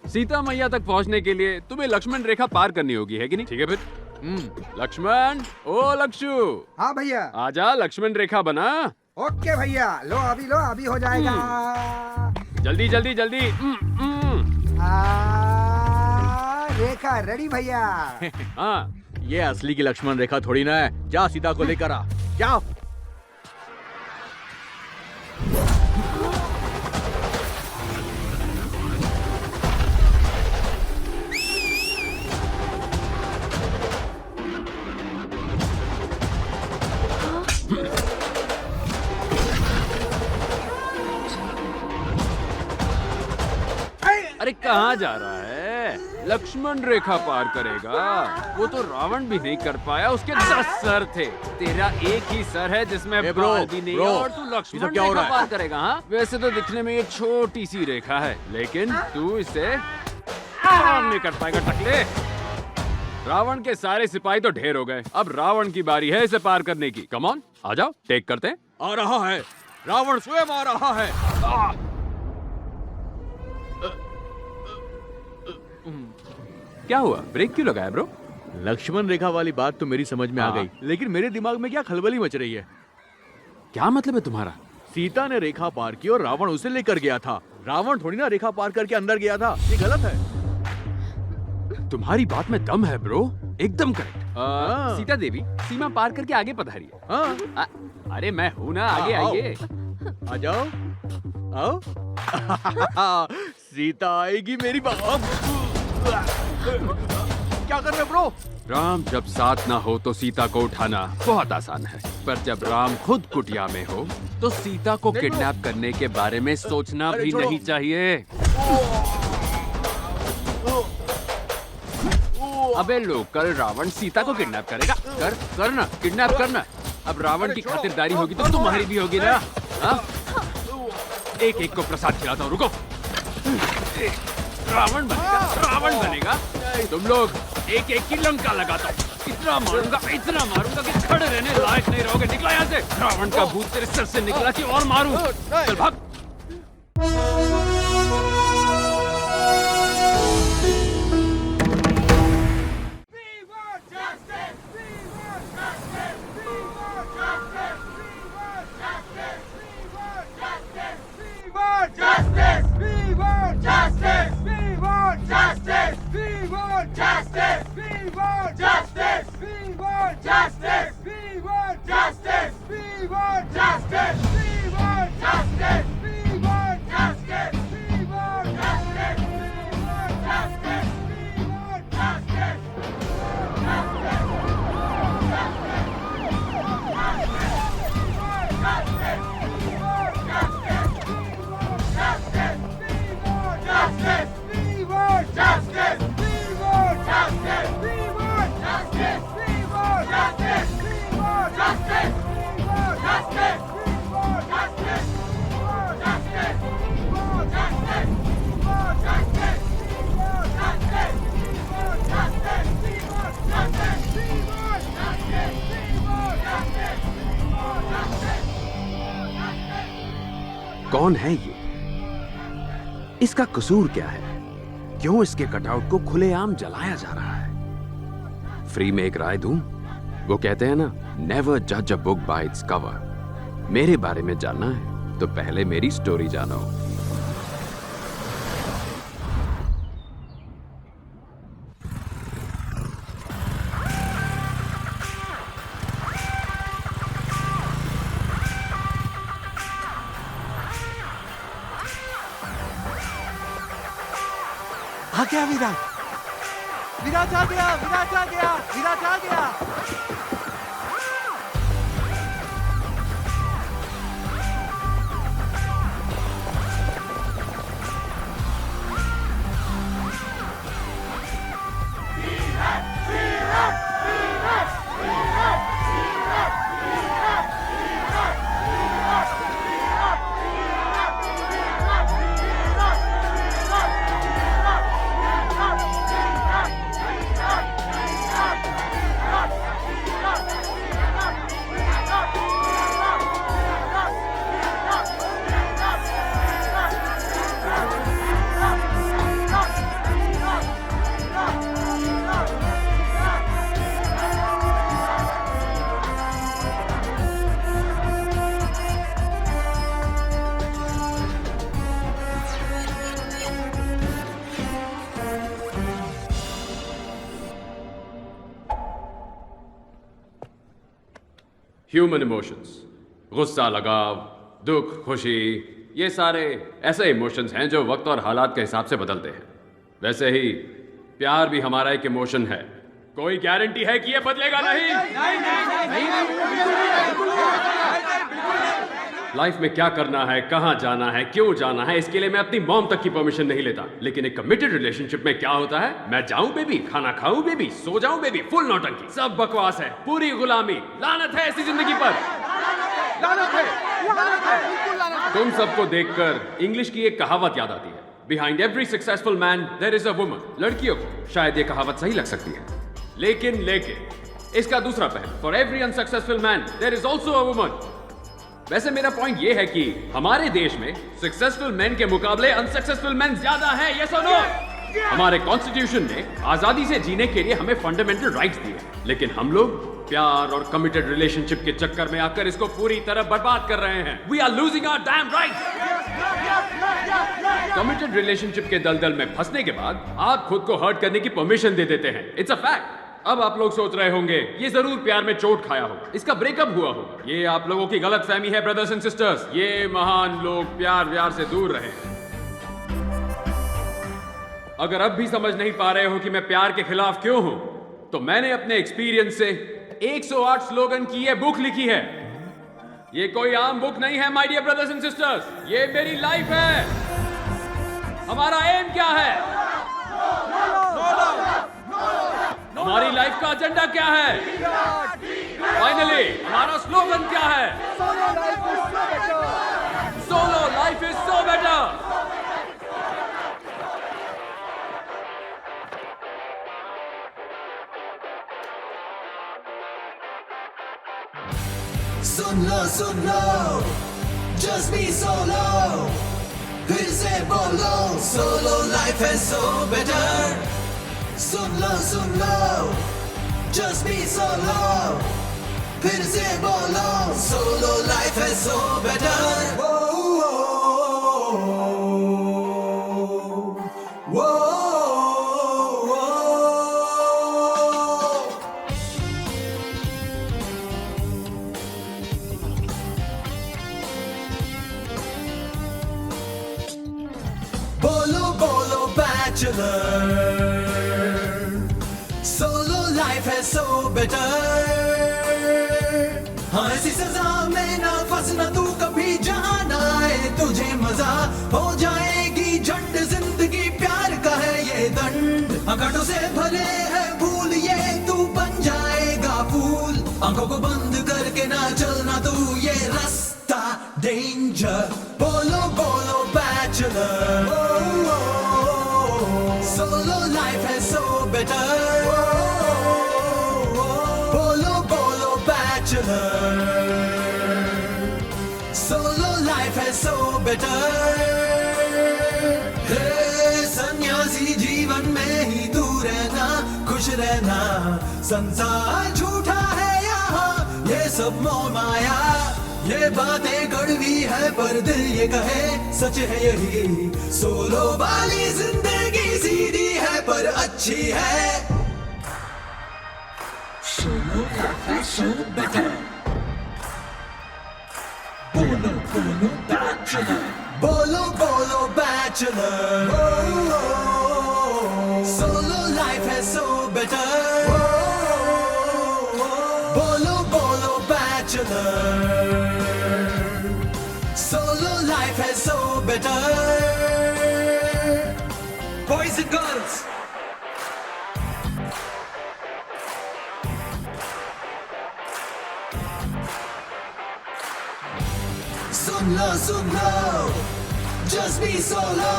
सीता मैया तक पहुंचने के लिए तुम्हें लक्ष्मण रेखा पार करनी होगी, है कि नहीं? ठीक है फिर। लक्ष्मण, ओ लक्षु, हाँ भैया। आजा, लक्ष्मण रेखा बना। ओके भैया, लो अभी हो जाएगा। जल्दी जल्दी जल्दी। रेखा रेडी भैया। हाँ, ये असली की लक्ष्मण रेखा थोड़ी ना है। जा सीता को लेकर आ, जाओ। अरे कहाँ जा रहा है? लक्ष्मण रेखा पार करेगा। वो तो रावण भी नहीं कर पाया, उसके 10 सर थे। तेरा एक ही सर है जिसमें बाल भी नहीं है और तू लक्ष्मण रेखा पार करेगा। हाँ, वैसे तो दिखने में ये छोटी सी रेखा है, लेकिन तू इसे पार नहीं कर पाएगा टकले। रावण के सारे सिपाही तो ढेर हो गए, अब रावण की बारी है इसे पार करने की। कम ऑन, आ जाओ, टेक करते हैं। आ रहा है, रावण स्वयं आ रहा है। क्या हुआ? ब्रेक क्यों लगाया ब्रो? लक्ष्मण रेखा वाली बात तो मेरी समझ में आ गई, लेकिन मेरे दिमाग में क्या खलबली मच रही है। क्या मतलब है तुम्हारा? सीता ने रेखा पार की और रावण उसे लेकर गया था। रावण थोड़ी ना रेखा पार करके अंदर गया था। ये गलत है। तुम्हारी बात में दम है ब्रो, एकदम करेक्ट। सीता देवी सीमा पार करके आगे पधारी है। अरे मैं हूँ ना, आगे आइए। आ जाओ, आओ। सीता आएगी मेरी बात। क्या कर रहे ब्रो? राम जब साथ ना हो तो सीता को उठाना बहुत आसान है, पर जब राम खुद कुटिया में हो तो सीता को किडनैप करने के बारे में सोचना भी नहीं चाहिए। अबे लोकल रावण सीता को किडनैप करेगा? करना, किडनैप करना। अब रावण की खातिरदारी होगी तो तुम्हारी भी होगी ना। एक एक को प्रसाद खिलाता हूँ, रुको। रावण बनेगा। तुम लोग एक एक की लंका लगाता हूँ। इतना मारूंगा कि खड़े रहने लायक नहीं रहोगे। निकला यहाँ से। रावण का भूत तेरे सर से निकला कि और मारूं। चल भाग। कौन है ये? इसका कसूर क्या है? क्यों इसके कटआउट को खुलेआम जलाया जा रहा है? फ्री में एक राय दूं? वो कहते हैं ना, नेवर जज a book by its cover. मेरे बारे में जानना है तो पहले मेरी स्टोरी जानो। आ गया विराट। विराट आ गया, विराट आ गया, विराट आ गया। ह्यूमन इमोशंस, गुस्सा, लगाव, दुख, खुशी, ये सारे ऐसे इमोशंस हैं जो वक्त और हालात के हिसाब से बदलते हैं। वैसे ही प्यार भी हमारा एक इमोशन है। कोई गारंटी है कि ये बदलेगा नहीं? लाइफ में क्या करना है, कहां जाना है, क्यों जाना है, इसके लिए मैं अपनी मॉम तक की परमिशन नहीं लेता। लेकिन एक कमिटेड रिलेशनशिप में क्या होता है, मैं जाऊं बेबी, खाना खाऊं बेबी, सो जाऊं बेबी, फुल नौटंकी, सब बकवास है, पूरी गुलामी। लानत है ऐसी जिंदगी पर, लानत है, लानत है। तुम सबको देखकर इंग्लिश की एक कहावत याद आती है, behind every successful man there is a woman. लड़कियों को शायद ये कहावत सही लग सकती है, लेकिन इसका दूसरा पहलू, for every unsuccessful man there is also a woman. वैसे मेरा पॉइंट ये है कि हमारे देश में सक्सेसफुल मैन के मुकाबले अनसक्सेसफुल मैन ज्यादा हैं, यस और नो? हमारे कॉन्स्टिट्यूशन ने आजादी से जीने के लिए हमें फंडामेंटल राइट्स दिए, लेकिन हम लोग प्यार और कमिटेड रिलेशनशिप के चक्कर में आकर इसको पूरी तरह बर्बाद कर रहे हैं। We are losing our damn rights. Committed relationship के दलदल में फंसने के बाद आप खुद को हर्ट करने की परमिशन दे देते हैं। It's a fact. अब आप लोग सोच रहे होंगे ये जरूर प्यार में चोट खाया होगा, इसका ब्रेकअप हुआ होगा। ये आप लोगों की गलत फहमी है ब्रदर्स एंड सिस्टर्स। ये महान लोग प्यार व्यार से दूर रहे हैं। अगर अब भी समझ नहीं पा रहे हो कि मैं प्यार के खिलाफ क्यों हूं, तो मैंने अपने एक्सपीरियंस से 108 स्लोगन की ये बुक लिखी है। ये कोई आम बुक नहीं है my dear brothers and sisters, ये मेरी लाइफ है। हमारा एम क्या है, हमारी लाइफ का एजेंडा क्या है, फाइनली हमारा स्लोगन क्या है, solo life is so better. सुन लो, just be solo, फिर से बोलो, solo life is so better। सुन लो, just be solo, फिर से बोलो, solo life is so better। बोलो बैचलर, सोलो लाइफ है सो बेटर। हाँ ऐसी सजा में ना फंसना तू कभी, जाना है तुझे मजा हो जाएगी झंड। जिंदगी प्यार का है ये दंड, घाटों से भरे है भूल, ये तू बन जाएगा फूल। आंखों को बंद करके ना चलना तू ये रास्ता डेंजर। बोलो bachelor, solo life is so better। बोलो bachelor, solo life is so better। हे सन्यासी जीवन में ही तू रहना, खुश रहना, संसार झूठा है यहाँ, ये सब मोह माया। ये बातें कड़वी है पर दिल ये कहे सच है यही, सोलो वाली जिंदगी सीधी है पर अच्छी है। Solo life is so better. बोलो बैचलर, बोलो bachelor, solo life is so better. बोलो bachelor, solo life is so better। Boys and girls, सुन लो, just be solo,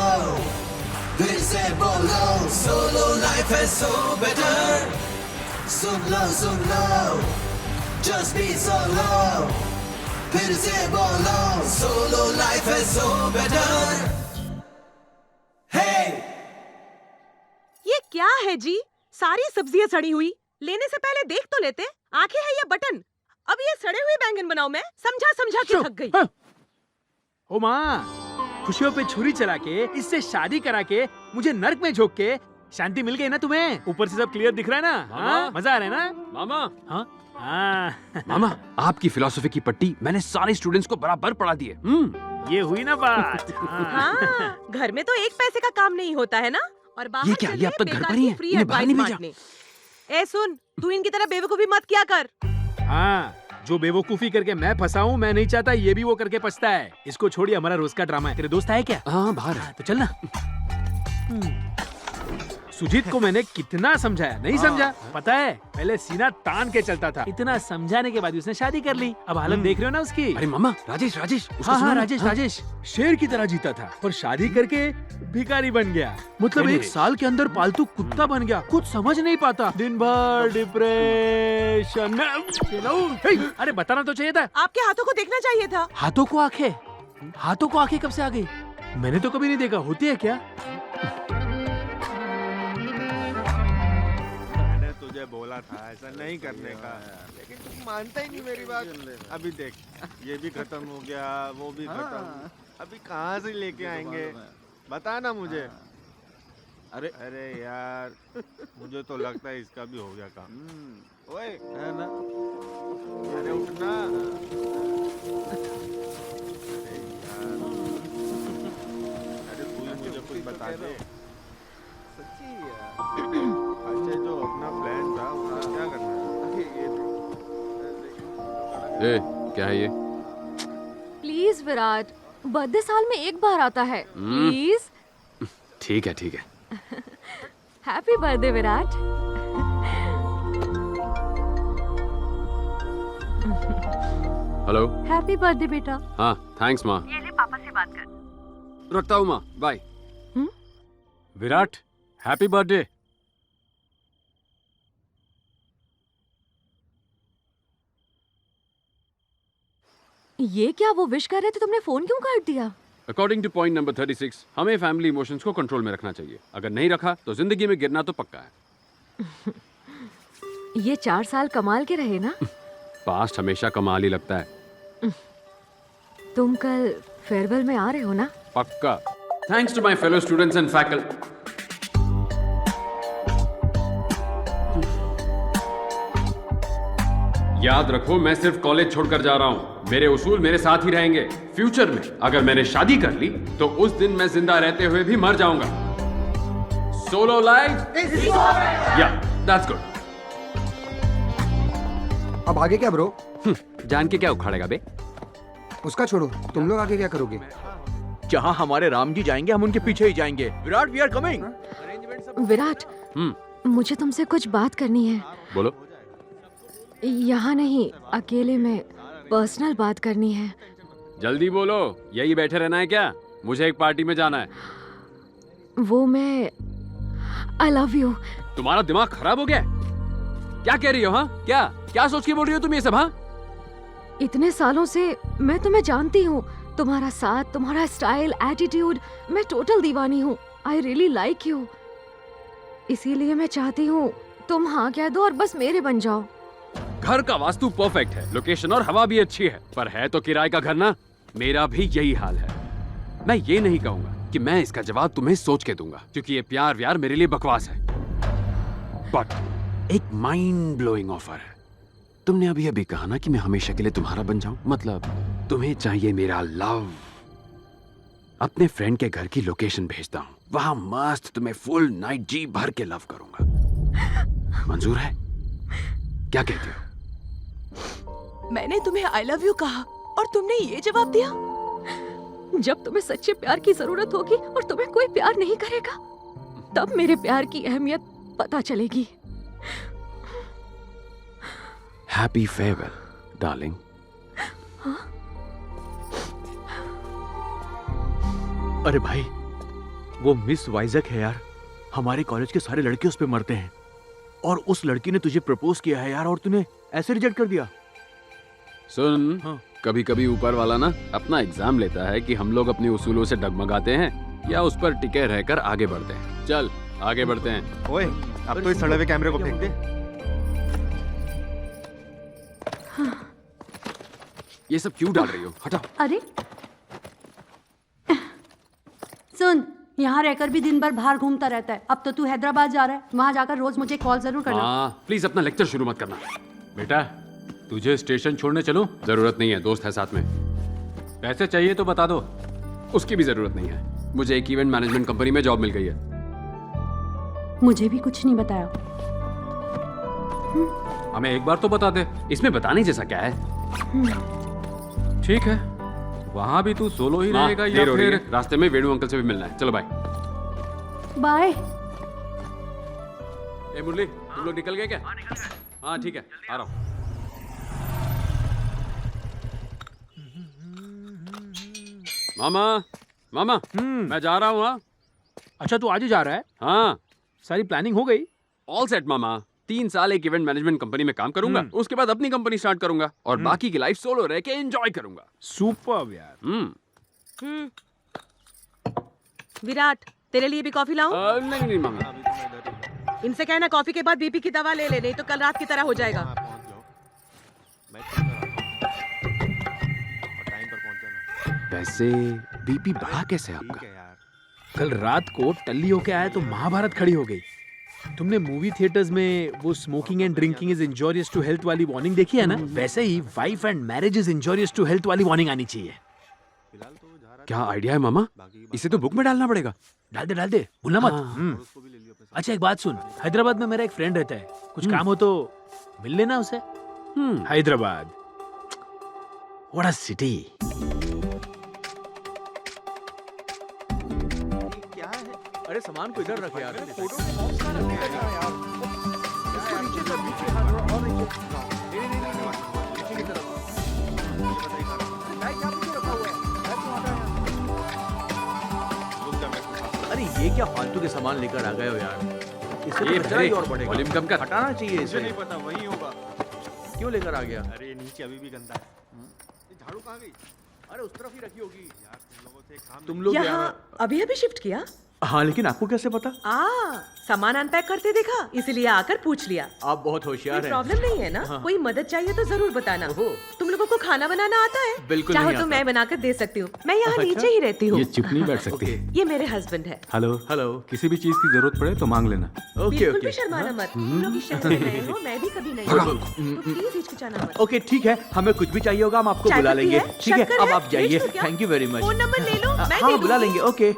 फिर से बोलो, solo life is so better। सुन लो, just be solo, फिर से बोलो, सोलो लाइफ है सो बेटर। हे ये क्या है जी, सारी सब्जियां सड़ी हुई, लेने से पहले देख तो लेते। आंखें है या बटन? अब ये सड़े हुए बैंगन बनाओ, मैं समझा के थक गई। ओ माँ, खुशियों पे छुरी चला के, इससे शादी करा के, मुझे नर्क में झोंक के शांति मिल गई ना तुम्हें? ऊपर से सब क्लियर दिख रहा है ना? मामा। हाँ? मजा आ रहा है ना? मामा हाँ हाँ मामा आपकी फिलॉसफी की पट्टी मैंने सारे स्टूडेंट्स को बराबर पढ़ा दी है। ये हुई ना बात। हाँ, घर में तो एक पैसे का काम नहीं होता है ना, और बाहर ये क्या? ये चलिए अब तक घर बेकार पर ही की है? फ्री इन्हें बाहर एडवाइस नहीं भेजा? बांटने। ए सुन, तू इनकी तरह बेवकूफी मत किया कर। हाँ, जो बेवकूफी करके मैं फंसा हूँ, मैं नहीं चाहता ये भी वो करके पछता है। इसको छोड़िए, हमारा रोज का ड्रामा है। तेरे दोस्त आए क्या? हाँ बाहर है। तो चल ना। सुजीत को मैंने कितना समझाया, नहीं समझा। पता है, पहले सीना तान के चलता था। इतना समझाने के बाद उसने शादी कर ली। अब हालत देख रहे हो ना उसकी। अरे मामा राजेश राजेश उसको हाँ सुनो हाँ ना। राजेश राजेश शेर की तरह जीता था, पर शादी करके भिखारी बन गया। मतलब नहीं, एक नहीं। साल के अंदर पालतू कुत्ता बन गया। कुछ समझ नहीं पाता, दिन भर डिप्रेशन में। अरे बताना तो चाहिए था। आपके हाथों को देखना चाहिए था। हाथों को आंखें? हाथों को आंखें कब से आ गई? मैंने तो कभी नहीं देखा। होती है क्या? मैंने तुझे बोला था ऐसा नहीं करने का, लेकिन तू मानता ही नहीं मेरी बात। अभी देख, ये भी खत्म हो गया, वो भी खत्म। अभी कहाँ से लेके आएंगे? बता ना मुझे। अरे यार, मुझे तो लगता है इसका भी हो गया काम। ओए, है ना? अरे उठना। अरे यार, अरे तू ही मुझे कुछ बता दे। अच्छा, जो अपना प्लान था उसका क्या करना है? ए क्या है ये? प्लीज विराट, बर्थडे साल में एक बार आता है। प्लीज। ठीक है ठीक है। Happy birthday Virat. Hello. Happy birthday बेटा। हाँ थैंक्स माँ। ये ले पापा से बात कर। रखता हूँ माँ, बाय। Virat, happy birthday. ये क्या, वो विश कर रहे थे, तुमने फोन क्यों काट दिया? अकॉर्डिंग टू पॉइंट नंबर 36 हमें फैमिली इमोशंस को कंट्रोल में रखना चाहिए। अगर नहीं रखा तो जिंदगी में गिरना तो पक्का है। ये 4 साल कमाल के रहे ना। पास्ट हमेशा कमाल ही लगता है। तुम कल फेयरवेल में आ रहे हो ना? पक्का। Thanks to my fellow students and faculty. याद रखो, मैं सिर्फ कॉलेज छोड़कर जा रहा हूँ। मेरे उसूल मेरे साथ ही रहेंगे। फ्यूचर में अगर मैंने शादी कर ली तो उस दिन मैं जिंदा रहते हुए भी मर जाऊंगा। सोलो लाइफ, या दैट्स गुड। अब आगे क्या ब्रो? जान के क्या उखाड़ेगा बे? उसका छोड़ो, तुम लोग आगे क्या करोगे? जहाँ हमारे राम जी जाएंगे हम उनके पीछे ही जाएंगे। Virat, we are coming. Virat, मुझे तुमसे कुछ बात करनी है। बोलो। यहाँ नहीं, अकेले में पर्सनल बात करनी है। जल्दी बोलो, यही बैठे रहना है क्या? मुझे एक पार्टी में जाना है। वो मैं आई लव यू। तुम्हारा दिमाग खराब हो गया है? क्या कह रही हो? हाँ क्या क्या सोच के बोल रही हो तुम ये सब? हाँ इतने सालों से मैं तुम्हें जानती हूँ, तुम्हारा साथ, तुम्हारा स्टाइल, एटीट्यूड, मैं टोटल दीवानी हूँ। I really like you. इसीलिए मैं चाहती हूँ तुम हाँ कह दो और बस मेरे बन जाओ। घर का वास्तु परफेक्ट है, लोकेशन और हवा भी अच्छी है, पर है तो किराए का घर ना। मेरा भी यही हाल है। मैं ये नहीं कहूंगा कि मैं इसका जवाब तुम्हें सोच के दूंगा, क्योंकि ये प्यार व्यार मेरे लिए बकवास है। बट एक माइंड ब्लोइंग ऑफर है। तुमने अभी अभी कहा ना कि मैं हमेशा के लिए तुम्हारा बन जाऊं, मतलब तुम्हें चाहिए मेरा लव। अपने फ्रेंड के घर की लोकेशन भेजता हूँ, वहां मस्त तुम्हें फुल नाइट जी भर के लव करूंगा। मंजूर है? क्या कहते हो? मैंने तुम्हें आई लव यू कहा और तुमने ये जवाब दिया? जब तुम्हें सच्चे प्यार की जरूरत होगी और तुम्हें कोई प्यार नहीं करेगा, तब मेरे प्यार की अहमियत पता चलेगी। Happy farewell darling. अरे भाई, वो मिस वाइजक है यार। हमारे कॉलेज के सारे लड़के उस पे मरते हैं, और उस लड़की ने तुझे प्रपोज किया है यार, और तूने ऐसे रिजेक्ट कर दिया। सुन, हाँ। कभी कभी ऊपर वाला ना अपना एग्जाम लेता है कि हम लोग अपने उसूलों से डगमगाते हैं या उस पर टिके रहकर आगे बढ़ते हैं। चल आगे बढ़ते हैं। ओए, अब तो इस सड़े हुए कैमरे को फेंक दे। ये सब क्यों डाल रही हो? हटाओ। अरे सुन, यहाँ रहकर भी दिन भर बाहर घूमता रहता है। अब तो तू हैदराबाद जा रहा है, वहाँ जाकर रोज मुझे कॉल जरूर करना। हाँ प्लीज अपना लेक्चर शुरू मत करना। बेटा तुझे स्टेशन छोड़ने चलूं? जरूरत नहीं है, दोस्त है साथ में। पैसे चाहिए तो बता दो। उसकी भी जरूरत नहीं है, मुझे एक इवेंट मैनेजमेंट कंपनी में जॉब मिल गई है। मुझे भी कुछ नहीं बताया। हमें एक बार तो बता दे, इसमें बताने जैसा क्या है? ठीक है, वहाँ भी तू सोलो ही रहेगा या फिर रास्ते में वेणु अंकल से भी मिलना है? चलो बाय। बाय। ए मुरली, तुम लोग निकल गए क्या? हाँ ठीक है, आ रहा हूँ। मामा मामा मैं जा रहा हूँ। हाँ अच्छा तू आज ही जा रहा है? हाँ सारी प्लानिंग हो गई? ऑल सेट मामा। 3 साल एक इवेंट मैनेजमेंट कंपनी में काम करूंगा, उसके बाद अपनी कंपनी स्टार्ट करूंगा और बाकी की लाइफ सोलो रह के एंजॉय करूंगा। सुपर्ब यार। विराट, तेरे लिए भी कॉफी लाऊं? नहीं नहीं मामा। इनसे कहना कॉफी के बाद बीपी की दवा ले ले, नहीं तो कल रात की तरह हो जाएगा। हाँ, पहुंच जाओ। मैं टाइम पर पहुंच जाना। वैसे बीपी बढ़ा कैसे ठीक आपका? है यार। कल रात को टल्ली होके आया तो महाभारत खड़ी हो गई। तुमने मूवी थिएटर्स में वो smoking and drinking is injurious to health वाली वार्निंग देखी है ना? वैसे ही wife and marriage is injurious to health वाली वार्निंग आनी चाहिए। फिलहाल तो जा रहा क्या आइडिया है मामा? इसे तो बुक में डालना पड़ेगा। डाल दे भूलना मत। उसको भी ले लियो अपने साथ। अच्छा एक बात सुन, हैदराबाद में मेरा एक फ्रेंड रहता है, कुछ काम हो तो मिल लेना उसे। Hyderabad, what a city. क्या है? अरे सामान को इधर रखे यार। फोटो के बॉक्स का रखे हैं यार। इसको नीचे कर, नीचे हाथ और नीचे। नहीं नीचे की तरफ। ये बताइए सारा। बैग यहाँ पीछे रखा हुआ है। बैग तो हटा है। रुक जा, मैं उठाता अरे ये क्या फालतू के सामान लेकर आ गए हो यार? इससे ये तो खर्चा ही और बढ़ेगा। वॉल्यूम कम कर। हटाना चाहिए हूँ। मुझे इसे। नहीं पता, वही होगा। क्यों लेकर आ गया? अरे नीचे अभी भी गंदा है। ये झाड़ू कहाँ गई? अरे उस तरफ ही रखी होगी। यार तुम लोगों से एक काम तुम लोग यहाँ अभी अभी शिफ्ट किया? हाँ लेकिन आपको कैसे पता? सामान अनपैक करते देखा, इसलिए आकर पूछ लिया। आप बहुत कोई होशियार हैं। प्रॉब्लम नहीं है ना? हाँ। कोई मदद चाहिए तो जरूर बताना। ओहो। तुम लोगों को खाना बनाना आता है? बिल्कुल चाहो नहीं तो आता। मैं बनाकर दे सकती हूँ। मैं यहाँ अच्छा? नीचे ही रहती हूँ। चिप नहीं बैठ सकती। ये मेरे हस्बैंड है। Hello hello. किसी भी चीज की जरूरत पड़े तो मांग लेना। ओके बिल्कुल ओके। भी शर्माना मत। तुम लोग इस शहर में रहे हो, मैं भी कभी नहीं आई। तो प्लीज हिचकिचाना मत। ओके ठीक है, हमें कुछ भी चाहिए होगा हम आपको चाय बुला पत्ती लेंगे। है? ठीक है, शक्कर अब है? आप जाइए। भेज दूं क्या? Thank you very much. Phone number ले लो, मैं दे हाँ बुला दूंगी। लेंगे। ओके।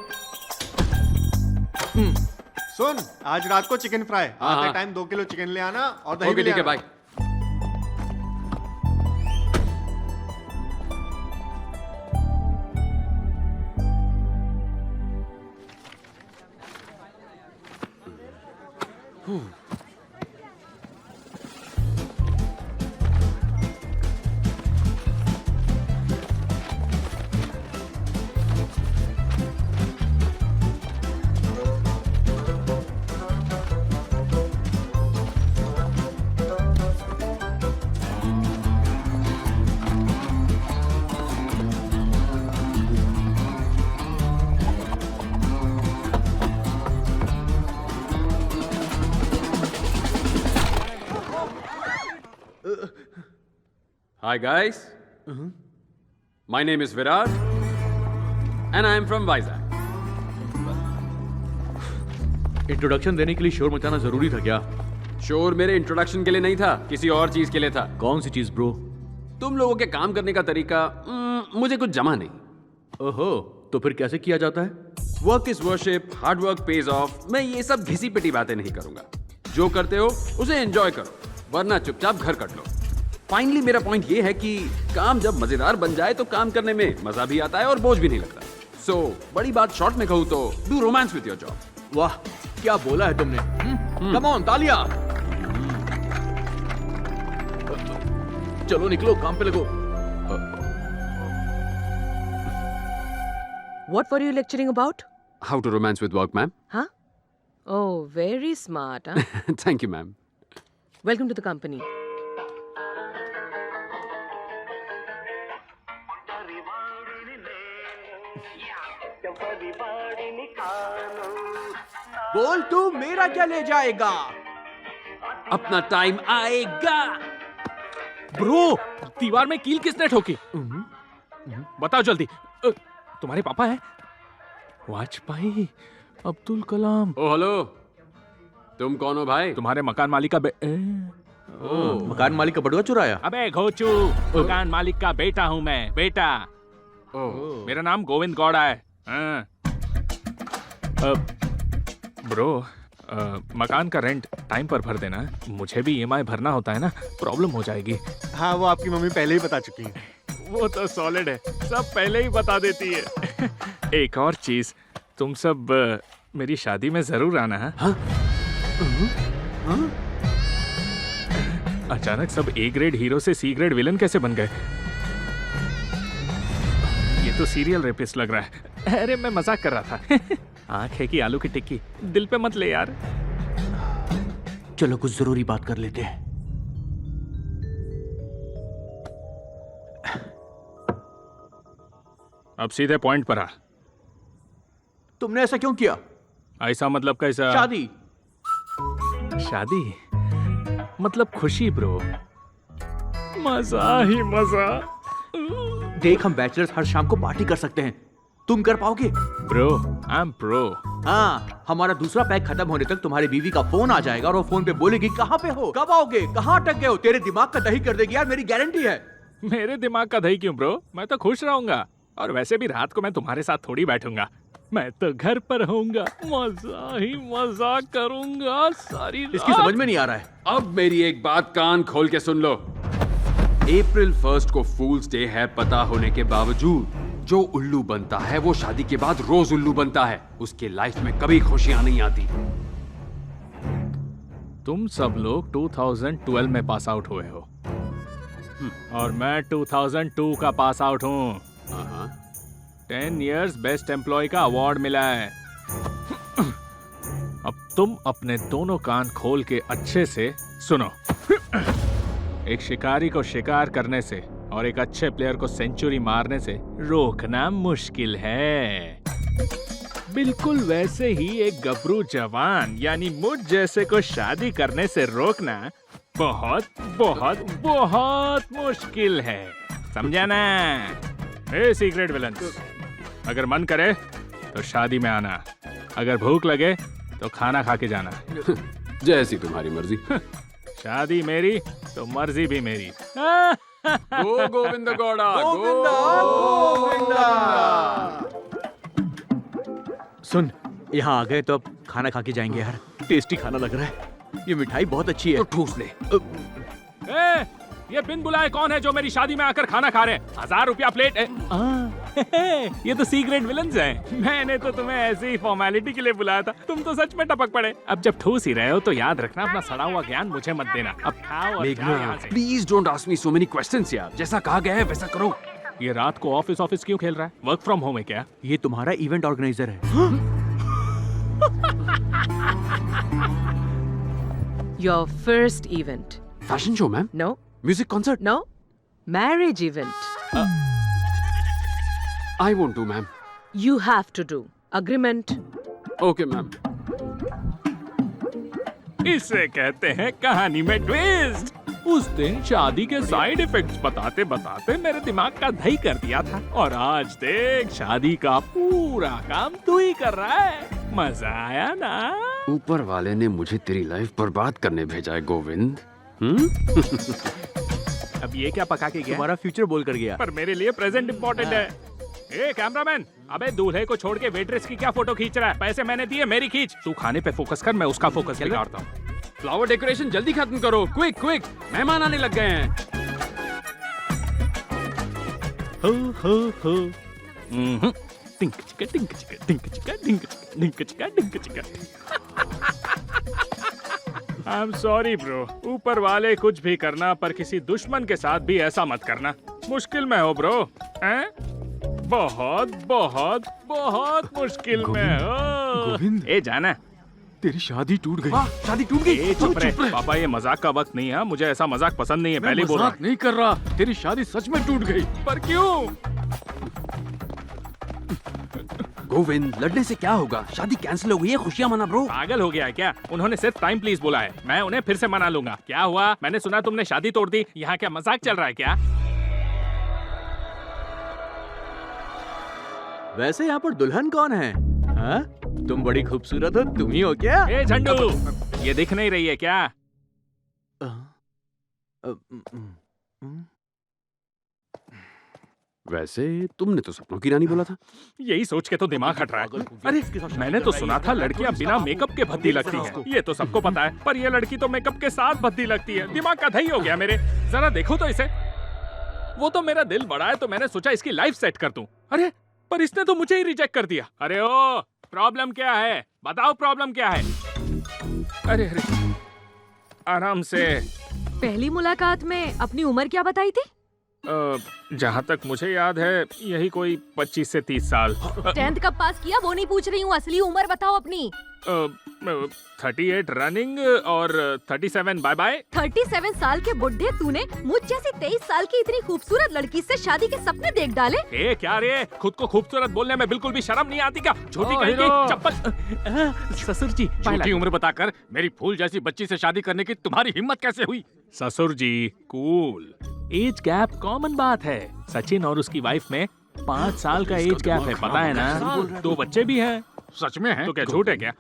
सुन, आज रात को चिकन फ्राई। हाँ, आते हाँ। टाइम 2 किलो चिकन ले आना और दही ओके भी ले ठीक है आना। Bye. Hi guys. My name is Virat and I am from Vizag. Introduction देने के लिए शोर मचाना जरूरी था क्या? शोर मेरे इंट्रोडक्शन के लिए नहीं था, किसी और चीज के लिए था। कौन सी चीज ब्रो? तुम लोगों के काम करने का तरीका मुझे कुछ जमा नहीं। ओहो, तो फिर कैसे किया जाता है? Work is worship, hard work page of. मैं ये सब घिसी पिटी बातें नहीं करूंगा। जो करते हो उसे एंजॉय करो, वरना चुपचाप घर कट लो। फाइनली मेरा पॉइंट ये है कि काम जब मजेदार बन जाए तो काम करने में मजा भी आता है और बोझ भी नहीं लगता। सो बड़ी बात शॉर्ट में कहूँ तो do romance with your job. वाह, क्या बोला है तुमने? कम ऑन, तालियां। चलो निकलो, काम पे लगो। What were you lecturing about? How to romance with work, ma'am? Huh? Oh, very smart, huh? Thank you, ma'am. Welcome to the company. बोल तू मेरा क्या ले जाएगा? अपना टाइम आएगा। ब्रो, दीवार में कील किसने ठोकी? बताओ जल्दी। तुम्हारे पापा है? वाजपेयी, अब्दुल कलाम। ओ हेलो, तुम कौन हो भाई? तुम्हारे मकान मालिक का मकान मालिक का बटुआ चुराया? अबे घोचू, मकान मालिक का बेटा हूँ मैं, बेटा। मेरा नाम गोविंद गौड़ा है। ब्रो, मकान का रेंट टाइम पर भर देना। मुझे भी EMI भरना होता है ना, प्रॉब्लम हो जाएगी। हाँ, वो आपकी मम्मी पहले ही बता चुकी है। वो तो सॉलिड है, सब पहले ही बता देती है। एक और चीज, तुम सब मेरी शादी में जरूर आना है। हाँ? अचानक सब A ग्रेड हीरो से C ग्रेड विलन कैसे बन गए? ये तो सीरियल रेपिस्ट लग रहा है। अरे मैं मजाक कर रहा था। आंख है कि आलू की टिक्की, दिल पे मत ले यार। चलो कुछ जरूरी बात कर लेते हैं। अब सीधे पॉइंट पर आ। तुमने ऐसा क्यों किया? ऐसा मतलब कैसा? शादी। शादी मतलब खुशी ब्रो, मजा ही मजा। देख, हम बैचलर्स हर शाम को पार्टी कर सकते हैं, तुम कर पाओगे? Bro, I am pro. हाँ, हमारा दूसरा पैक खत्म होने तक तुम्हारी बीवी का फोन आ जाएगा और वो फोन पे बोलेगी कहाँ पे हो, कब आओगे, कहाँ अटक गए हो। तेरे दिमाग का दही कर देगी यार, मेरी गारंटी है। मेरे दिमाग का दही क्यों ब्रो? मैं तो खुश रहूंगा। और वैसे भी रात को मैं तुम्हारे साथ थोड़ी बैठूंगा, मैं तो घर पर रहूंगा, मजा ही मजा करूंगा सारी रात। इसकी समझ में नहीं आ रहा है। अब मेरी एक बात कान खोल के सुन लो। अप्रैल 1 को फूल्स डे है पता होने के बावजूद जो उल्लू बनता है वो शादी के बाद रोज उल्लू बनता है। उसके लाइफ में कभी खुशियां नहीं आती। तुम सब लोग 2012 में पास आउट हुए हो और मैं 2002 का पास आउट हूँ। 10 इयर्स बेस्ट एम्प्लॉय का अवार्ड मिला है। अब तुम अपने दोनों कान खोल के अच्छे से सुनो। एक शिकारी को शिकार करने से और एक अच्छे प्लेयर को सेंचुरी मारने से रोकना मुश्किल है। बिल्कुल वैसे ही एक गबरू जवान यानी मुझ जैसे को शादी करने से रोकना बहुत बहुत बहुत मुश्किल है, समझा ना? ए सीक्रेट विलन्स, अगर मन करे तो शादी में आना, अगर भूख लगे तो खाना खा के जाना। जैसी तुम्हारी मर्जी। शादी मेरी तो मर्जी भी मेरी। गो गोविंद गौड़ा, सुन, यहाँ आ गए तो अब खाना खा के जाएंगे यार। टेस्टी खाना लग रहा है, ये मिठाई बहुत अच्छी है। तो ठूस ले। ए, ये बिन बुलाए कौन है जो मेरी शादी में आकर खाना खा रहे हैं? 1000 रुपया प्लेट है। ये तो सीक्रेट विलन्स हैं। मैंने तो तुम्हें ऐसे ही फॉर्मेलिटी के लिए बुलाया था, तुम तो सच में टपक पड़े। अब जब ठूस ही रहे हो तो याद रखना, अपना सड़ा हुआ ज्ञान मुझे मत देना। अब खाओ और जाओ यहाँ से। Please don't ask me so many questions यार। जैसा कहा गया है वैसा करो। ये रात को ऑफिस क्यों खेल रहा है? वर्क फ्रॉम होम है क्या? ये तुम्हारा इवेंट ऑर्गेनाइजर है। Your first event. Fashion show ma'am? No. Music concert? No. Marriage event. I won't do ma'am. You have to do. Agreement. Okay ma'am. इसे कहते हैं कहानी में ट्विस्ट। उस दिन शादी के साइड इफेक्ट्स बताते बताते मेरे दिमाग का दही कर दिया था और आज देख शादी का पूरा काम तू ही कर रहा है। मजा आया ना? ऊपर वाले ने मुझे तेरी लाइफ बर्बाद करने भेजा है गोविंद। अब ये क्या पका के गया? तुम्हारा फ्यूचर बोल कर गया। पर मेरे लिए प्रेजेंट इम्पोर्टेंट है। ए कैमरामैन, अबे दूल्हे को छोड़ के वेट्रेस की क्या फोटो खींच रहा है? पैसे मैंने दिए, मेरी खींच। तू खाने पे फोकस कर, मैं उसका फोकस बिगाड़ता हूँ। फ्लावर डेकोरेशन जल्दी खत्म करो, क्विक क्विक, मेहमान आने लग गए हैं। हो हो। टिंक चिका टिंक चिका टिंक चिका टिंक चिका टिंक चिका टिंक चिका। आई एम सॉरी ब्रो, ऊपर वाले कुछ भी करना पर किसी दुश्मन के साथ भी ऐसा मत करना। मुश्किल में हो ब्रो, हैं? बहुत बहुत बहुत मुश्किल में हो। गोविंद। ए जाना, तेरी शादी टूट गई। शादी टूट गई। ए चुप रहे पापा, ये मजाक का वक्त नहीं है। मुझे ऐसा मजाक पसंद नहीं है, पहले बोल रहा। मजाक नहीं कर रहा, तेरी शादी सच में टूट गई। पर क्यों? गोविंद, लड़ने से क्या होगा? शादी कैंसिल हो गई है, खुशियां मना ब्रो। पागल हो गया है क्या? उन्होंने सिर्फ टाइम प्लीज बोला है, मैं उन्हें फिर से मना लूंगा। क्या हुआ? मैंने सुना तुमने शादी तोड़ दी। यहाँ क्या मजाक चल रहा है क्या? वैसे यहाँ पर दुल्हन कौन है? हाँ? तुम बड़ी खूबसूरत हो, तुम ही हो क्या? ए झंडू, ये दिख नहीं रही है क्या? वैसे तुमने तो सपनों की रानी बोला था। यही सोच के तो दिमाग हट रहा है। अरे मैंने तो सुना था लड़कियां बिना मेकअप के भद्दी लगती हैं। ये तो सबको पता है, पर ये लड़की तो मेकअप के साथ भद्दी लगती है। दिमाग का दही हो गया मेरे। जरा देखो तो इसे। वो तो मेरा दिल बड़ा है तो मैंने सोचा इसकी लाइफ सेट कर दूं। अरे पर इसने तो मुझे ही रिजेक्ट कर दिया। अरे ओ, प्रॉब्लम क्या है? बताओ प्रॉब्लम क्या है? अरे अरे आराम से। पहली मुलाकात में अपनी उम्र क्या बताई थी? जहाँ तक मुझे याद है यही कोई 25 से 30 साल। 10th कब पास किया वो नहीं पूछ रही हूँ, असली उम्र बताओ अपनी। 38 रनिंग और 37 बाय बाय। 37 साल के बुढ़े तूने मुझ जैसी 23 साल की इतनी खूबसूरत लड़की से शादी के सपने देख डाले? ए क्या रे, खुद को खूबसूरत बोलने में बिल्कुल भी शर्म नहीं आती क्या? छोटी कहीं की चप्पल। ससुर जी, झूठी उम्र बताकर मेरी फूल जैसी बच्ची से शादी करने की तुम्हारी हिम्मत कैसे हुई? ससुर जी कूल, एज गैप कॉमन बात है। सचिन और उसकी वाइफ में 5 साल का एज गैप है, पता है ना? 2 बच्चे भी हैं। सच में है? तो क्या झूठ है क्या?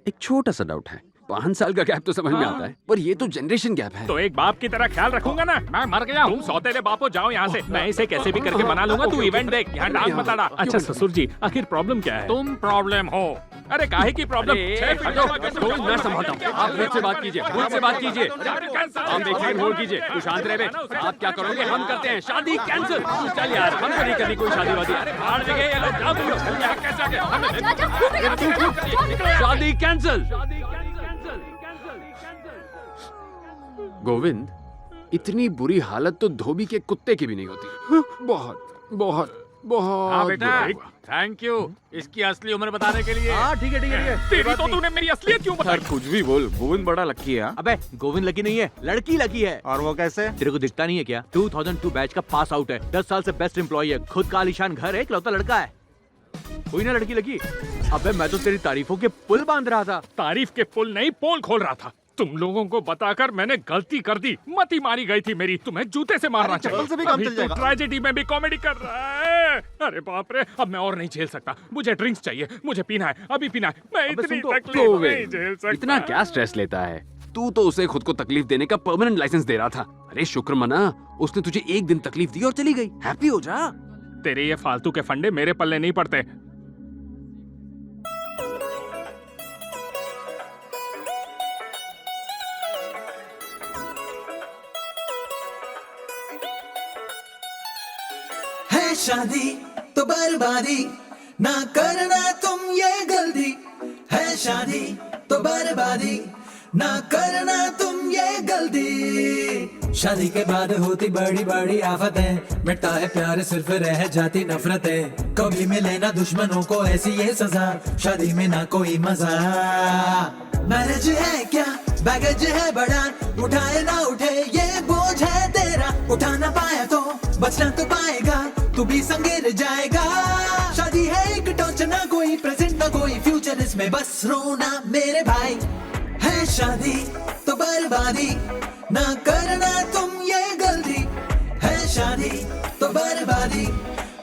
एक छोटा सा डाउट है। 5 साल का गैप तो समझ में आता है, पर ये तो जनरेशन गैप है। तो एक बाप की तरह ख्याल रखूंगा ना। मैं मर गया हूँ, सौतेले बापो जाओ यहाँ से। मैं इसे कैसे भी करके बना लूंगा, तू इवेंट देख, यहाँ डांस मत अड़ा। अच्छा ससुर जी, आखिर प्रॉब्लम क्या है? तुम प्रॉब्लम हो। अरे काहे की प्रॉब्लम? मैं संभालता हूँ, आप मुझसे बात कीजिए, मुझसे बात कीजिए। हम देखिए, होल्ड कीजिए, तू शांत रहे। आप क्या करोगे? हम करते हैं शादी कैंसिल। चल यार, हमको नहीं करनी कोई शादी वादी। अरे बाहर जगह ये लोग जाओ तुम लोग। यहाँ कैसे आ गए? शादी कैंसिल। गोविंद, इतनी बुरी हालत तो धोबी के कुत्ते की भी नहीं होती। बहुत बहुत बहुत। हाँ बेटा, थैंक यू इसकी असली उम्र बताने के लिए। हाँ ठीक है ठीक है। तेरी तो तूने मेरी असलियत क्यों बताई? कुछ भी बोल, गोविंद बड़ा लकी है। अबे गोविंद लकी नहीं है, लड़की लकी है। और वो कैसे? तेरे को दिखता नहीं है क्या? 2002 बैच का पास आउट है, 10 साल से बेस्ट एम्प्लॉय है, खुद का आलीशान घर है, इकलौता लड़का है। कोई ना लड़की लगी। अबे मैं तो तेरी तारीफों के पुल बांध रहा था। तारीफ के पुल नहीं, पोल खोल रहा था। तुम लोगों को बताकर मैंने गलती कर दी, मती मारी गई थी मेरी। तुम्हें जूते से मारना चाहिए। से भी काम चल जाएगा। ट्रेजेडी में भी कॉमेडी कर रहा है। अरे बाप रे, अब मैं और नहीं झेल सकता। मुझे ड्रिंक्स चाहिए, मुझे पीना है, अभी पीना है। मैं इतनी तकलीफ नहीं झेल सकता। इतना क्या स्ट्रेस लेता है तू? तो उसे खुद को तकलीफ देने का परमानेंट लाइसेंस दे रहा था। अरे शुक्र मना, उसने तुझे एक दिन तकलीफ दी और चली गई। हैप्पी हो जा। तेरे ये फालतू के फंडे मेरे पल्ले नहीं पड़ते। है शादी तो बर्बादी, ना करना तुम ये गलती। है शादी तो बर्बादी, ना करना तुम ये गलती। शादी के बाद होती बड़ी बड़ी आफतें, मिटता है प्यार सिर्फ रह जाती नफरतें। कभी मिले ना दुश्मनों को ऐसी ये सजा, शादी में ना कोई मजा। मैरिज है क्या बैगेज है बड़ा, उठाए ना उठे ये बोझ है तेरा। उठा ना पाया तो बचना तो पाएगा, तू भी संगेर जाएगा। शादी है एक टॉर्च, ना कोई प्रेजेंट ना कोई फ्यूचर, इसमें बस रोना मेरे भाई। है शादी तो बर्बादी, ना करना तुम ये गलती। है शादी तो बर्बादी,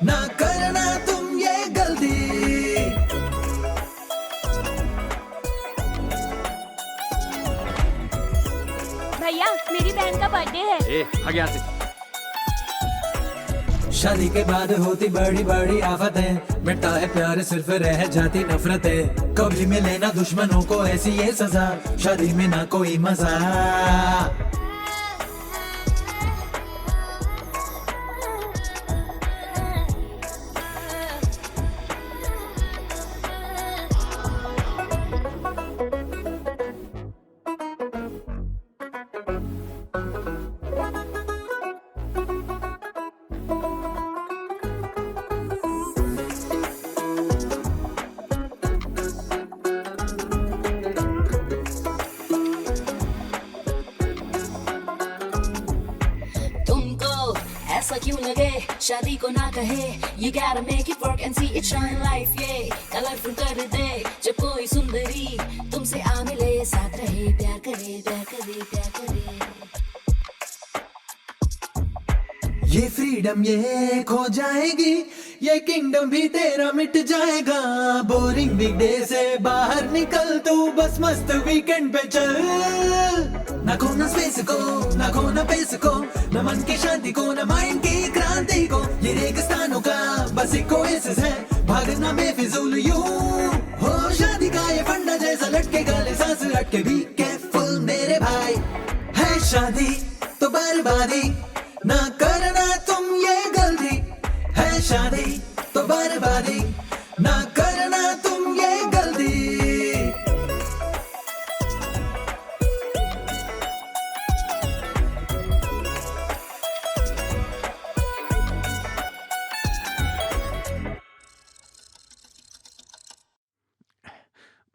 ना करना तुम ये गलती। भैया मेरी बहन का बर्थडे है। ए, भाग यहाँ से। शादी के बाद होती बड़ी बड़ी आफतें, मिटता है प्यार सिर्फ रह जाती नफरतें। कभी मिले ना दुश्मनों को ऐसी ये सजा, शादी में ना कोई मजा। ऐसा क्यों लगे शादी को ना कहे, you gotta make it work and see it shine life, yeah colourful कर दे जब कोई सुंदरी तुमसे आ मिले, साथ रहे प्यार करे प्यार करे प्यार करे। ये फ्रीडम ये खो जाएगी, ये किंगडम भी तेरा मिट जाएगा। बोरिंग वीक डे से बाहर निकल तू, बस मस्त वीकेंड पे चल। ना खोना स्पेस को, ना खोना पेस को, न मन की शांति को, न माइंड की क्रांति को। ये रेगिस्तानों का बस एक ओएसिस है, भागना बेफिजूल यूं। हो शादी का ये फंडा जैसा लटके गले, सांस अटके भी केयरफुल मेरे भाई। है शादी तो बर्बादी, ना करना तुम ये गलती। है शादी तो बर्बादी, ना करना तुम ये गलती।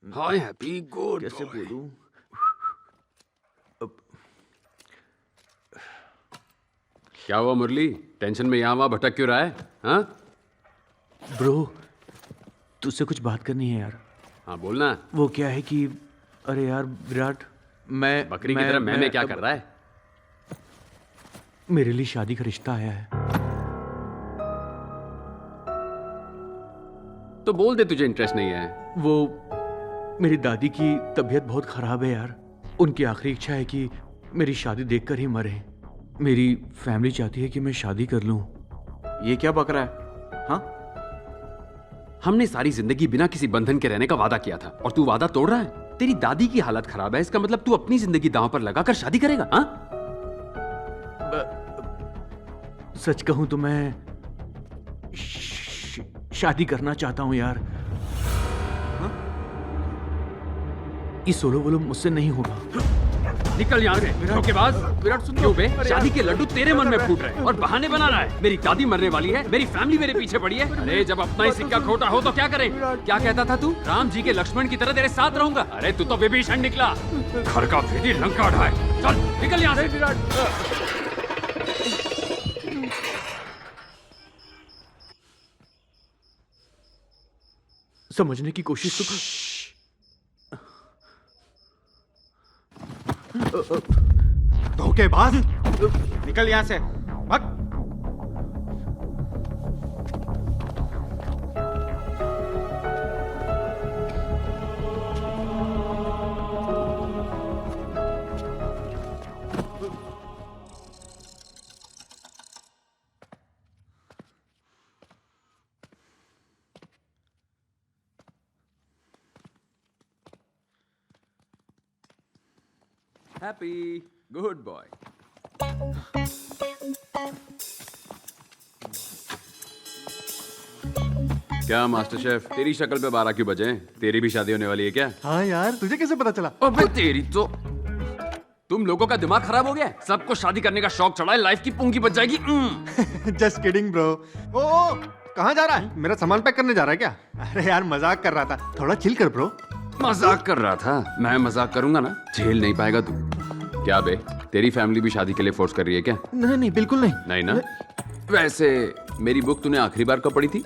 हाय हैप्पी गुड कैसे बोलूं? क्या हुआ मुरली, टेंशन में यहाँ वहाँ भटक क्यों रहा है? हाँ ब्रो, तुझसे कुछ बात करनी है यार। हाँ बोलना। वो क्या है कि अरे यार विराट, मैं बकरी की तरह मैंने क्या कर रहा है? मेरे लिए शादी का रिश्ता आया है। तो बोल दे तुझे इंटरेस्ट नहीं है। वो मेरी दादी की तबीयत बहुत खराब है यार। उनकी आखिरी इच्छा है कि मेरी शादी देखकर ही मरे। मेरी फैमिली चाहती है कि मैं शादी कर लूं। ये क्या बक रहा है? हाँ, हमने सारी जिंदगी बिना किसी बंधन के रहने का वादा किया था और तू वादा तोड़ रहा है। तेरी दादी की हालत खराब है, इसका मतलब तू अपनी जिंदगी दांव पर लगाकर शादी करेगा? हाँ, सच कहूं तो मैं शादी करना चाहता हूं यार। हाँ? ये सोलो वोलो मुझसे नहीं होगा। निकल यहाँ से धोखेबाज। विराट सुन, क्यों बे? शादी के लड्डू तेरे मन में फूट रहे हैं और बहाने बना रहा है। मेरी दादी मरने वाली है, मेरी फैमिली मेरे पीछे पड़ी है। अरे जब अपना ही सिक्का खोटा हो तो क्या करें? क्या कहता था तू? राम जी के लक्ष्मण की तरह तेरे साथ रहूंगा। अरे तू तो विभीषण निकला, घर का भेदी लंका ढाए। चल निकल यहाँ से विराट। समझने की कोशिश तो धोखेबाज, निकल यहाँ से, भाग। Happy good boy. क्या मास्टर शेफ, तेरी शक्ल पे 12 क्यों बजे हैं? तेरी भी शादी होने वाली है क्या? हाँ यार, तुझे कैसे पता चला? अबे तेरी तो, तुम लोगों का दिमाग खराब हो गया है। सबको शादी करने का शौक चढ़ा है, लाइफ की पूंगी बच जाएगी। Just kidding bro. ओ कहाँ जा रहा है? मेरा सामान पैक करने जा रहा है क्या? अरे यार मजाक कर रहा था, थोड़ा चिल कर ब्रो। मजाक कर रहा था? मैं मजाक करूंगा ना, झेल नहीं पाएगा तू। क्या बे, तेरी फैमिली भी शादी के लिए फोर्स कर रही है क्या? नहीं नहीं, बिल्कुल नहीं। नहीं ना? वैसे मेरी बुक तूने आखिरी बार कब पढ़ी थी?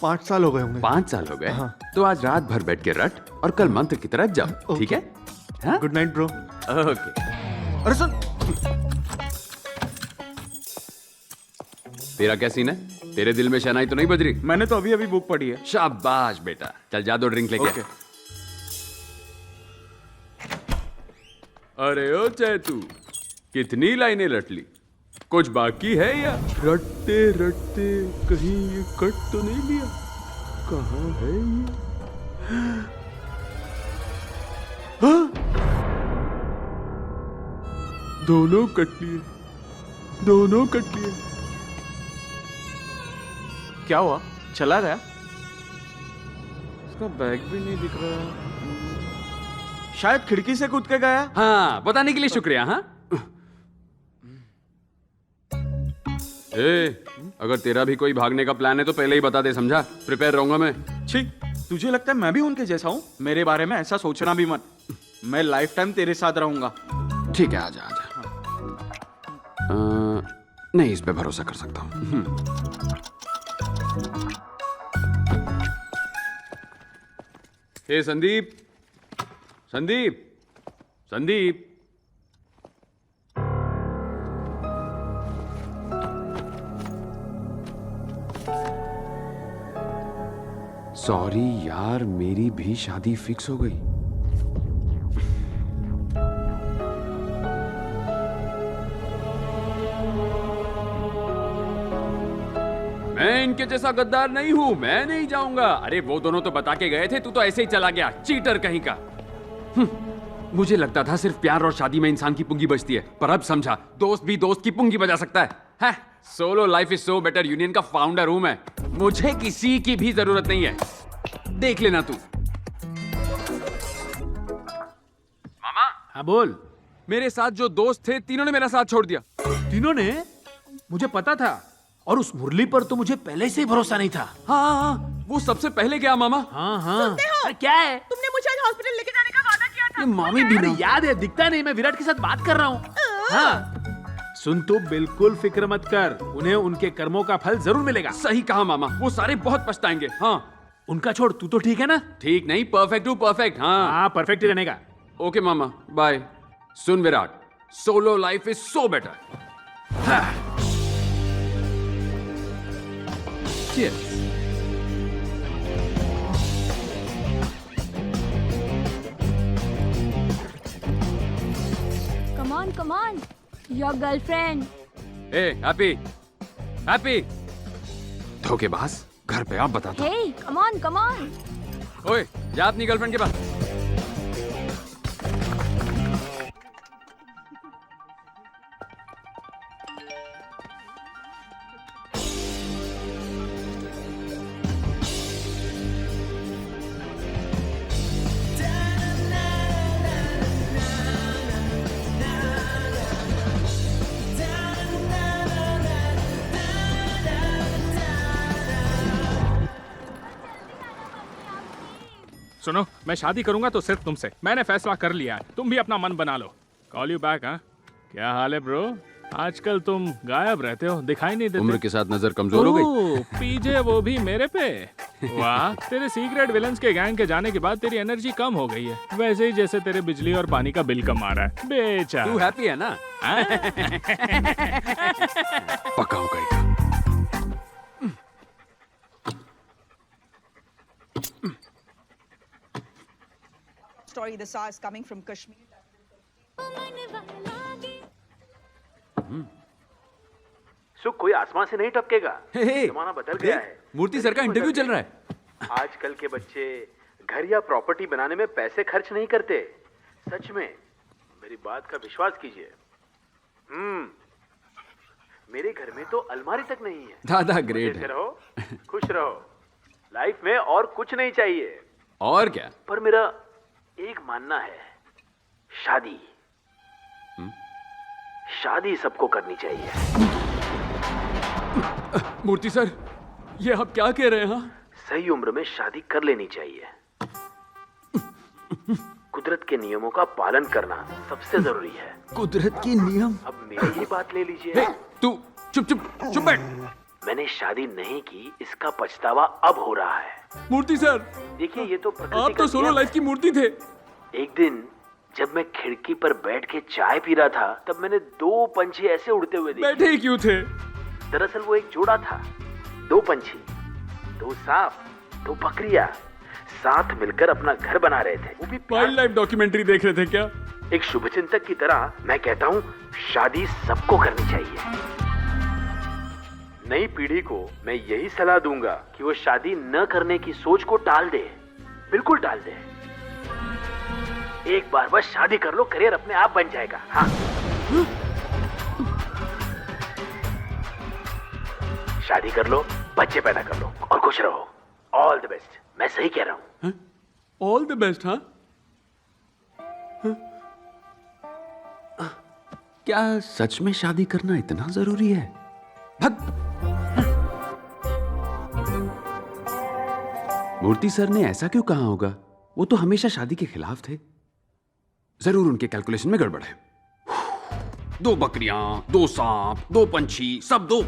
5 साल हो गए होंगे। 5 साल हो गए? हाँ। तो आज रात भर बैठ के रट और कल मंत्र की तरह जाओ, ठीक है? हाँ? Good night bro. ओके। अरे सुन, तेरा क्या सीन है? तेरे दिल में शहनाई तो नहीं बज रही? मैंने तो अभी अभी बुक पढ़ी है। शाबाश बेटा, चल जा 2 ड्रिंक लेके। ओके। अरे ओ चैतू, कितनी लाइनें रट ली? कुछ बाकी है या? रटते रटते कहीं ये कट तो नहीं लिया? कहाँ है ये? हाँ? दोनों कट लिए, दोनों कट लिए। क्या हुआ? चला गया? इसका बैग भी नहीं दिख रहा। शायद खिड़की से कूद के गया। हाँ, बताने के लिए शुक्रिया। हाँ, अगर तेरा भी कोई भागने का प्लान है तो पहले ही बता दे, समझा? प्रिपेयर रहूंगा मैं। छी, तुझे लगता है मैं भी उनके जैसा हूँ? मेरे बारे में ऐसा सोचना भी मत। मैं लाइफ टाइम तेरे साथ रहूंगा। ठीक है, आजा आजा। नहीं, इस पे भरोसा कर सकता हूँ। हे संदीप, संदीप, संदीप। सॉरी यार, मेरी भी शादी फिक्स हो गई। मैं इनके जैसा गद्दार नहीं हूं, मैं नहीं जाऊंगा। अरे वो दोनों तो बता के गए थे, तू तो ऐसे ही चला गया, चीटर कहीं का। मुझे लगता था सिर्फ प्यार और शादी में इंसान की पुंगी बजती है, पर अब समझा दोस्त भी दोस्त की पुंगी बजा सकता है। Solo life is so better union का फाउंडर हूं मैं, मुझे किसी की भी जरूरत नहीं है। देख लेना तू। मामा। हाँ बोल। मेरे साथ जो दोस्त थे तीनों ने मेरा साथ छोड़ दिया। तीनों ने? मुझे पता था, और उस मुरली पर तो मुझे पहले से ही भरोसा नहीं था। हाँ, वो सबसे पहले गया मामा। हाँ। अरे क्या है? तुमने मुझे आज हॉस्पिटल लेके जाने का वादा किया था। ये मामी भी नहीं याद है, दिखता नहीं, मैं विराट के साथ बात कर रहा हूँ। हाँ। सुन, तू बिल्कुल फिक्र मत कर, उन्हें उनके कर्मों का फल जरूर मिलेगा। सही कहा मामा, वो सारे बहुत पछताएंगे। हाँ, उनका छोड़, तू तो ठीक है ना? ठीक नहीं, परफेक्ट हूँ, परफेक्ट। हाँ परफेक्ट ही रहने का। ओके मामा, बाय। सुन Virat, solo life is so better. Cheers. Come on, your girlfriend. Hey, Happy. धोखेबाज, घर पे आप बता दो। Hey, come on. ओए, जा अपनी गर्लफ्रेंड के पास। सुनो, मैं शादी करूंगा तो सिर्फ तुमसे। मैंने फैसला कर लिया है, तुम भी अपना मन बना लो। Call you back. हाँ, क्या हाल है ब्रो? आजकल तुम गायब रहते हो, दिखाई नहीं देते। उम्र के साथ नजर कमजोर हो गई। पीजे वो भी मेरे पे। वाह, तेरे सीक्रेट विलन्स के गैंग के जाने के बाद तेरी एनर्जी कम हो गई है, वैसे ही जैसे तेरे बिजली और पानी का बिल कम आ रहा है। बेचारा। तू हैप्पी है ना? पक्का हो गई। Story the saw is coming from Kashmir. सुख, कोई आसमान से नहीं टपकेगा। जमाना बदल गया है। मूर्ति सर का इंटरव्यू चल रहा है। आजकल के बच्चे घर या प्रॉपर्टी बनाने में पैसे खर्च नहीं करते। सच में, मेरी बात का विश्वास कीजिए। मेरे घर में तो अलमारी तक नहीं है। दादा ग्रेट है। रहो, खुश रहो। लाइफ में और कुछ नहीं चाहिए। और क्या? पर मेरा एक मानना है, शादी शादी सबको करनी चाहिए। मूर्ति सर, ये आप क्या कह रहे हैं? हाँ, सही उम्र में शादी कर लेनी चाहिए। कुदरत के नियमों का पालन करना सबसे जरूरी है। कुदरत के नियम? अब मेरी ही बात ले लीजिए। तू चुप बैठ। मैंने शादी नहीं की, इसका पछतावा अब हो रहा है। मूर्ति सर, देखिए, ये तो प्रकृति आप तो सोलो लाइफ की मूर्ति थे। एक दिन जब मैं खिड़की पर बैठ के चाय पी रहा था, तब मैंने 2 पंछी ऐसे उड़ते हुए देखे। बैठे ही क्यों थे? दरअसल वो एक जोड़ा था। 2 पंछी, 2 सांप, 2 बकरियां साथ मिलकर अपना घर बना रहे थे। वो भी वाइल्ड लाइफ डॉक्यूमेंट्री देख रहे थे क्या? एक शुभचिंतक की तरह मैं कहता हूँ, शादी सबको करनी चाहिए। नई पीढ़ी को मैं यही सलाह दूंगा कि वो शादी न करने की सोच को टाल दे, बिल्कुल टाल दे। एक बार बस शादी कर लो, करियर अपने आप बन जाएगा। हाँ, शादी कर लो, बच्चे पैदा कर लो और खुश रहो। All the best. मैं सही कह रहा हूँ। All the best. हाँ, क्या सच में शादी करना इतना जरूरी है? मूर्ति सर ने ऐसा क्यों कहा होगा? वो तो हमेशा शादी के खिलाफ थे। जरूर उनके कैलकुलेशन में गड़बड़ है। 2 बकरियां, 2 सांप, 2 पंछी, सब 2।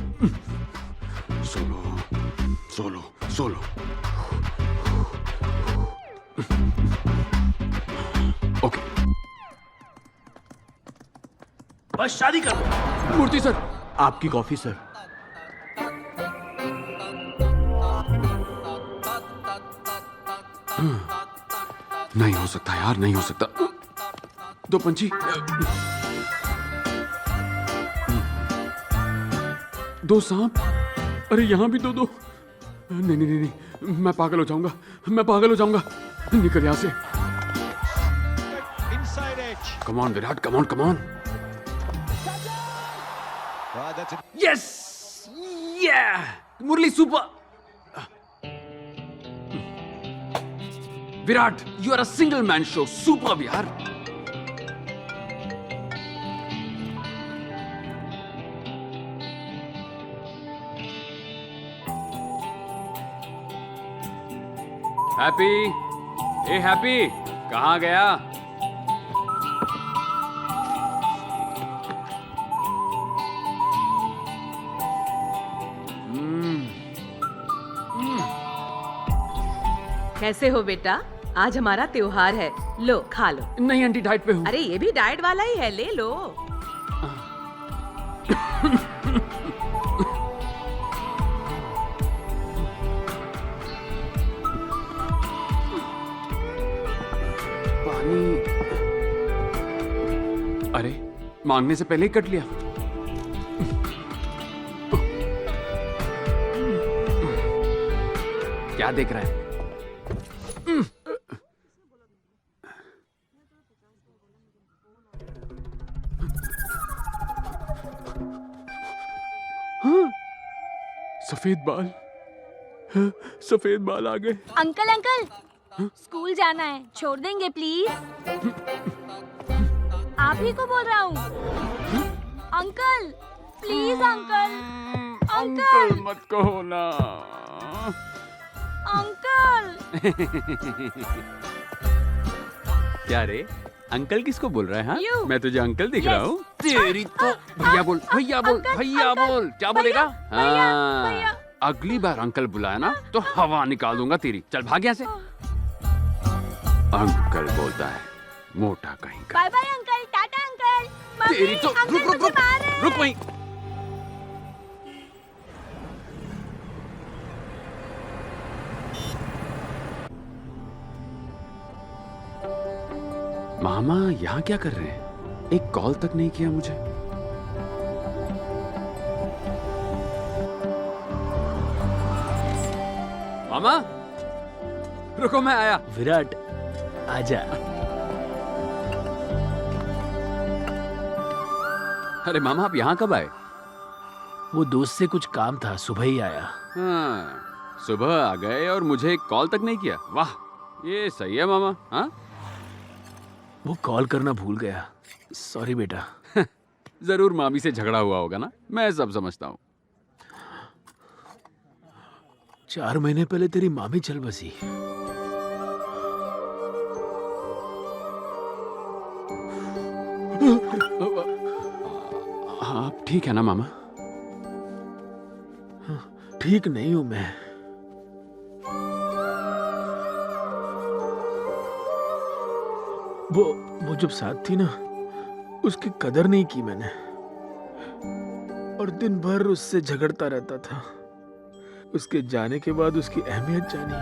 सोलो। ओके, बस शादी कर लो। मूर्ति सर, आपकी कॉफी सर। नहीं हो सकता यार, नहीं हो सकता। दो पंछी, दो सांप, अरे यहाँ भी दो। नहीं नहीं नहीं नहीं, मैं पागल हो जाऊंगा, मैं पागल हो जाऊंगा। निकल यहाँ से। Come on Virat, come on, come on. Yes, Murali super. Virat, you are a single man show, super यार। हैप्पी, ए हैप्पी, कहाँ गया? कैसे हो बेटा? आज हमारा त्योहार है, लो खा लो। नहीं आंटी, डाइट पे हूँ। अरे ये भी डाइट वाला ही है, ले लो। पानी, अरे मांगने से पहले ही कट लिया। क्या देख रहा है? सफेद बाल, सफेद बाल आ गए। अंकल अंकल, स्कूल जाना है, छोड़ देंगे प्लीज? आप ही को बोल रहा हूँ। अंकल प्लीज, अंकल अंकल मत कहो ना। अंकल। क्या रे, अंकल किसको बोल रहा है? हाँ, You. मैं तुझे अंकल दिख रहा Yes. हूँ। तेरी तो भैया बोल, भैया बोल, भैया बोल। क्या बोलेगा? हाँ, अगली बार अंकल बुलाया ना तो हवा निकाल दूंगा तेरी। चल भाग यहाँ से। अंकल बोलता है, मोटा कहीं का। बाय बाय अंकल, टाटा अंकल। मम्मी, तेरी तो अंकल रुक रुक मुझे रुक मार रहे हैं। रुक वहीं। मामा यहाँ क्या कर रहे हैं? एक कॉल तक नहीं किया मुझे। मामा रुको, मैं आया। विराट, आजा। अरे मामा, आप यहाँ कब आए? वो दोस्त से कुछ काम था, सुबह ही आया। हाँ, सुबह आ गए और मुझे एक कॉल तक नहीं किया। वाह, ये सही है मामा। हाँ, वो कॉल करना भूल गया, सॉरी बेटा। जरूर मामी से झगड़ा हुआ होगा ना, मैं सब समझता हूँ। 4 महीने पहले तेरी मामी चल बसी। आप ठीक है ना मामा? ठीक नहीं हूं मैं। वो जब साथ थी ना, उसकी कदर नहीं की मैंने, और दिन भर उससे झगड़ता रहता था। उसके जाने के बाद उसकी अहमियत जानी।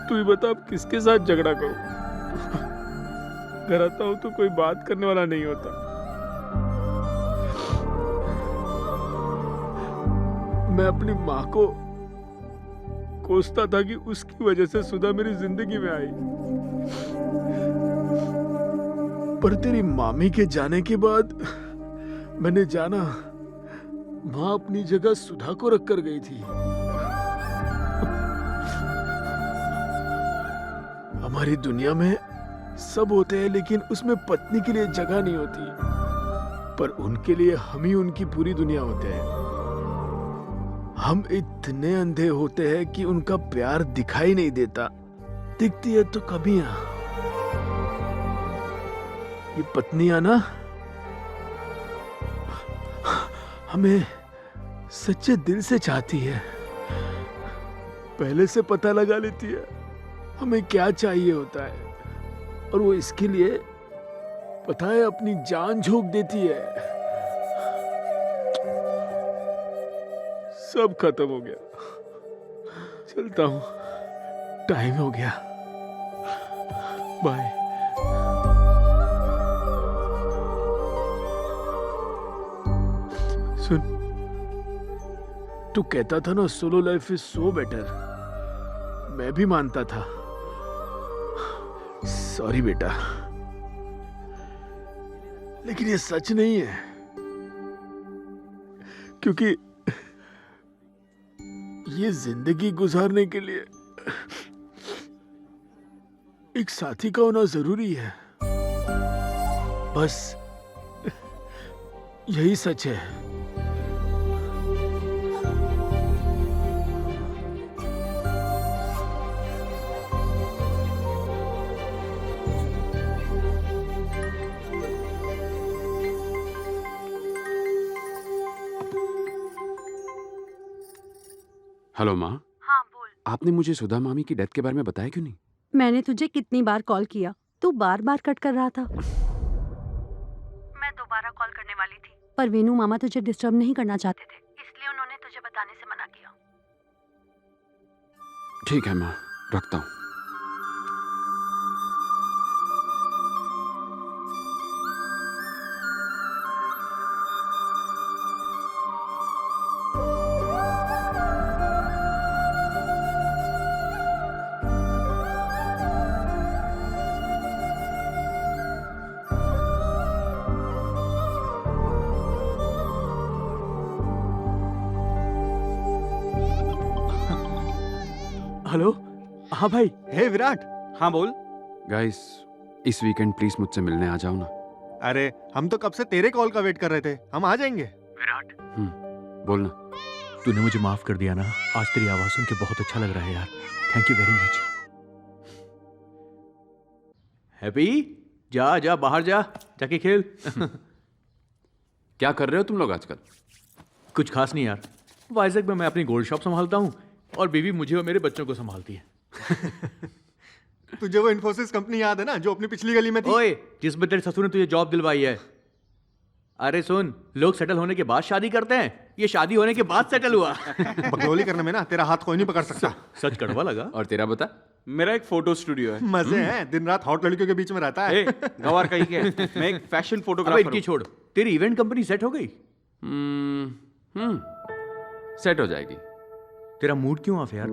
तू ही बता, अब किसके साथ झगड़ा करूं? घर आता हूं तो कोई बात करने वाला नहीं होता। मैं अपनी माँ को कोसता था कि उसकी वजह से सुधा मेरी जिंदगी में आई, पर तेरी मामी के जाने के बाद मैंने जाना माँ अपनी जगह सुधा को रख कर गई थी। हमारी दुनिया में सब होते हैं, लेकिन उसमें पत्नी के लिए जगह नहीं होती, पर उनके लिए हम ही उनकी पूरी दुनिया होते हैं। हम इतने अंधे होते हैं कि उनका प्यार दिखाई नहीं देता, दिखती है तो कमियां। ये पत्नियां ना हमें सच्चे दिल से चाहती है, पहले से पता लगा लेती है हमें क्या चाहिए होता है, और वो इसके लिए पता है अपनी जान झोंक देती है। सब खत्म हो गया, चलता हूं। टाइम हो गया, बाय। सुन, तू कहता था ना solo life is so better, मैं भी मानता था। सॉरी बेटा, लेकिन ये सच नहीं है, क्योंकि ये जिंदगी गुजारने के लिए एक साथी का होना जरूरी है। बस यही सच है। हेलो माँ। हाँ बोल। आपने मुझे सुधा मामी की डेथ के बारे में बताया क्यों नहीं? मैंने तुझे कितनी बार कॉल किया, तू बार बार कट कर रहा था। मैं दोबारा कॉल करने वाली थी, पर वेनू मामा तुझे डिस्टर्ब नहीं करना चाहते थे, इसलिए उन्होंने तुझे बताने से मना किया। ठीक है माँ, रखता हूँ। हेलो, हाँ भाई। हे विराट। हाँ बोल। गाइस, इस वीकेंड प्लीज मुझसे मिलने आ जाओ ना। अरे हम तो कब से तेरे कॉल का वेट कर रहे थे, हम आ जाएंगे। विराट, बोलना। तूने मुझे माफ कर दिया ना। आज तेरी आवाज सुन के बहुत अच्छा लग रहा है यार। Thank you very much. Happy, जा जा बाहर जा, जाके खेल। क्या कर रहे हो तुम लोग आजकल? कुछ खास नहीं यार, वाइजैक में मैं अपनी गोल्ड शॉप संभालता हूँ और बीवी मुझे और मेरे बच्चों को संभालती है। तुझे वो इन्फोसिस कंपनी याद है ना, जो अपनी पिछली गली में थी? ओए, जिसमें तेरे ससुर ने तुझे जॉब दिलवाई है। अरे सुन, लोग सेटल होने के बाद शादी करते हैं, ये शादी होने के बाद सेटल हुआ। बकलोली करने में ना तेरा हाथ कोई नहीं पकड़ सकता। सच कड़वा लगा। और तेरा बता? मेरा एक फोटो स्टूडियो है। मजे हैं, दिन रात हॉट लड़कियों के बीच में रहता है। गवार कहीं के, मैं एक फैशन अबे फोटोग्राफर इनकी छोड़, तेरी इवेंट कंपनी सेट हो गई? सेट हो जाएगी। तेरा मूड क्यों ऑफ यार?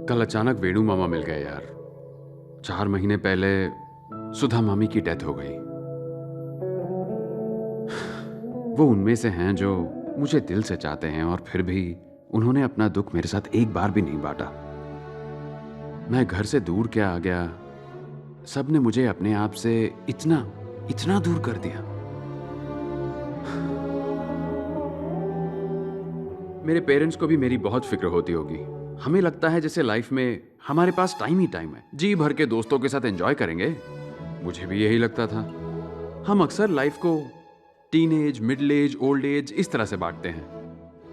कल अचानक वेणु मामा मिल गए यार। 4 महीने पहले सुधा मामी की डेथ हो गई। वो उनमें से हैं जो मुझे दिल से चाहते हैं, और फिर भी उन्होंने अपना दुख मेरे साथ एक बार भी नहीं बांटा। मैं घर से दूर क्या आ गया, सबने मुझे अपने आप से इतना दूर कर दिया। मेरे पेरेंट्स को भी मेरी बहुत फिक्र होती होगी। हमें लगता है जैसे लाइफ में हमारे पास टाइम ही टाइम है, जी भर के दोस्तों के साथ एंजॉय करेंगे। मुझे भी यही लगता था। हम अक्सर लाइफ को teenage, middle age, old age इस तरह से बांटते हैं,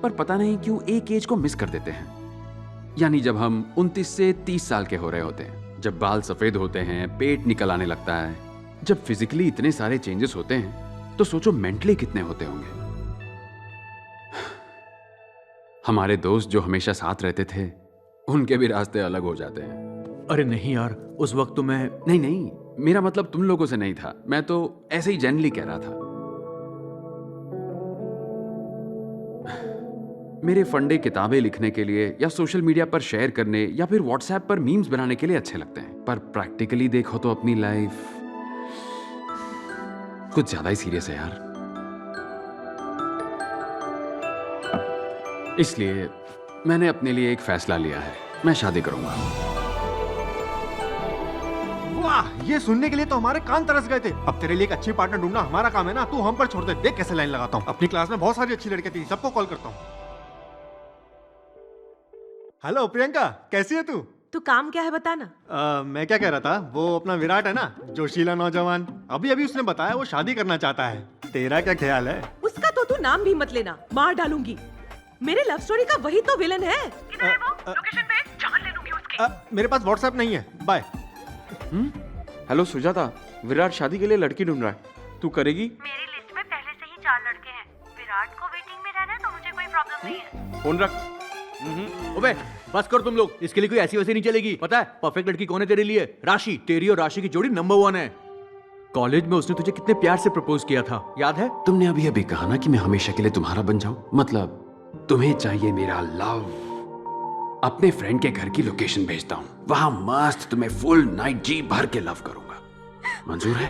पर पता नहीं क्यों एक एज को मिस कर देते हैं। यानी जब हम 29 से 30 साल के हो रहे होते हैं, जब बाल सफेद होते हैं, पेट निकल आने लगता है, जब फिजिकली इतने सारे चेंजेस होते हैं, तो सोचो मेंटली कितने होते होंगे। हमारे दोस्त जो हमेशा साथ रहते थे, उनके भी रास्ते अलग हो जाते हैं। अरे नहीं यार, उस वक्त तो मैं नहीं, मेरा मतलब तुम लोगों से नहीं था, मैं तो ऐसे ही जनरली कह रहा था। मेरे फंडे किताबें लिखने के लिए या सोशल मीडिया पर शेयर करने या फिर व्हाट्सएप पर मीम्स बनाने के लिए अच्छे लगते हैं, पर प्रैक्टिकली देखो तो अपनी लाइफ कुछ ज्यादा ही सीरियस है यार। इसलिए मैंने अपने लिए एक फैसला लिया है, मैं शादी करूंगा। वाह, ये सुनने के लिए तो हमारे कान तरस गए थे। अब तेरे लिए एक अच्छी पार्टनर ढूंढना हमारा काम है ना, तू हम पर छोड़ दे। देख कैसे लाइन लगाता हूँ। अपनी क्लास में बहुत सारी अच्छी लड़कियां थी, सबको कॉल करता हूँ। हेलो प्रियंका, कैसी है तू? तू काम क्या है बताना। मैं क्या कह रहा था, वो अपना विराट है ना, जोशीला नौजवान, अभी उसने बताया वो शादी करना चाहता है। तेरा क्या ख्याल है? उसका तो तू नाम भी मत लेना, मार डालूंगी। मेरे लव स्टोरी का वही तो विलन है। किधर है वो? लोकेशन भेज, जान ले लूंगी उसकी। मेरे पास व्हाट्सएप नहीं है, बाय। हेलो सुजाता, विराट शादी के लिए लड़की ढूंढ रहा है, तू करेगी? मेरी लिस्ट में पहले से ही 4 लड़के हैं। विराट को वेटिंग में रहना है तो मुझे कोई प्रॉब्लम नहीं है। फोन रख। ओबे बस कर तुम लोग, इसके लिए कोई ऐसी वैसी नहीं चलेगी। पता है परफेक्ट लड़की कौन है तेरे लिए? राशि। तेरी और राशि की जोड़ी नंबर 1 है। कॉलेज में उसने तुझे कितने प्यार से प्रपोज किया था, याद है? तुमने अभी अभी कहा ना कि मैं हमेशा के लिए तुम्हारा बन जाऊं। मतलब तुम्हें चाहिए मेरा लव। अपने फ्रेंड के घर की लोकेशन भेजता हूं, वहां मस्त तुम्हें फुल नाइट जी भर के लव करूंगा। मंजूर है?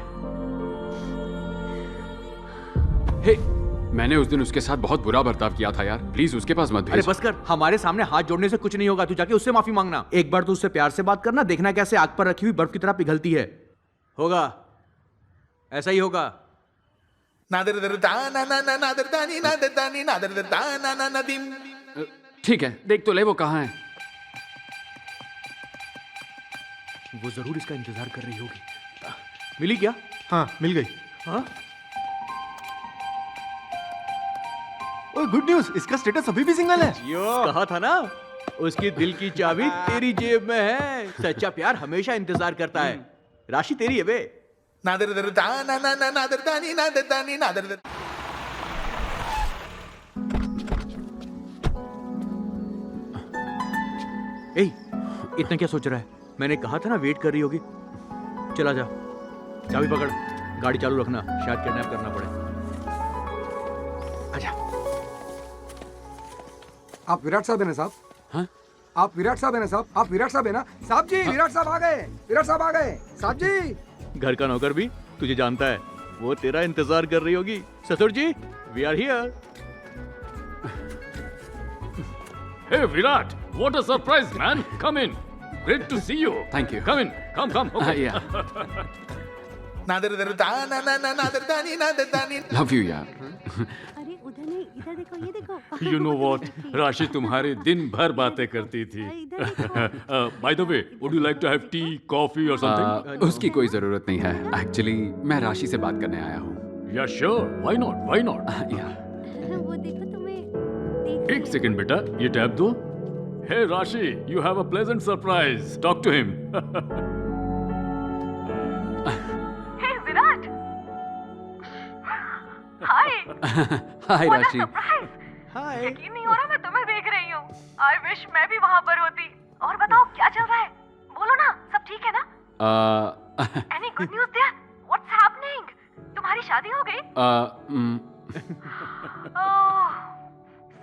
हे, मैंने उस दिन उसके साथ बहुत बुरा बर्ताव किया था यार, प्लीज उसके पास मत भेज। अरे बस कर, हमारे सामने हाथ जोड़ने से कुछ नहीं होगा। तू जाके उससे माफी मांगना। एक बार तू उससे प्यार से बात करना, देखना कैसे आग पर रखी हुई बर्फ की तरह पिघलती है। होगा, ऐसा ही होगा। ठीक है, देख तो ले वो कहाँ है। वो जरूर इसका इंतजार कर रही होगी। मिली क्या? हाँ मिल गई। हाँ? ओह गुड न्यूज़, इसका स्टेटस अभी भी सिंगल है। कहा था ना, उसकी दिल की चाबी तेरी जेब में है। सच्चा प्यार हमेशा इंतजार करता है। राशि तेरी है बे। ए, इतना क्या सोच रहा है? मैंने कहा था ना वेट कर रही होगी। चला जा, चाबी पकड़, गाड़ी चालू रखना, शायद किडनैप करना पड़े। आजा। आप विराट साहब है ना साहब? हाँ? आप विराट साहब है ना साहब? आप विराट साहब है ना? साहब जी, विराट साहब आ गए। विराट साहब आ गए। साहब जी। घर का नौकर भी तुझे जानता है, वो तेरा इंतजार कर रही होगी। ससुर जी, we are here. Hey Virat, what a surprise, man! Come in. Great to see you. Thank you. Come in. Come. Okay. Yeah. Love you यार। अरे उधर नहीं, इधर देखो, ये देखो। You know what? राशि तुम्हारी दिन भर बातें करती थी। By the way, would you like to have tea, coffee or something? उसकी कोई जरूरत नहीं है। एक्चुअली मैं राशि से बात करने आया हूँ। Yeah, sure. Why not? Why not? वो देखो तुम्हें। एक सेकंड बेटा, ये टैब दो। Hey Rashi, you have a pleasant surprise. Talk to him. Hey Virat, हाय। हाय राशि। हाय। यकीन नहीं हो रहा मैं तुम्हें देख रही हूँ। आई विश मैं भी वहाँ पर होती। और बताओ क्या चल रहा है? बोलो ना, सब ठीक है ना? Any good news there? What's happening? तुम्हारी शादी हो गई? Oh,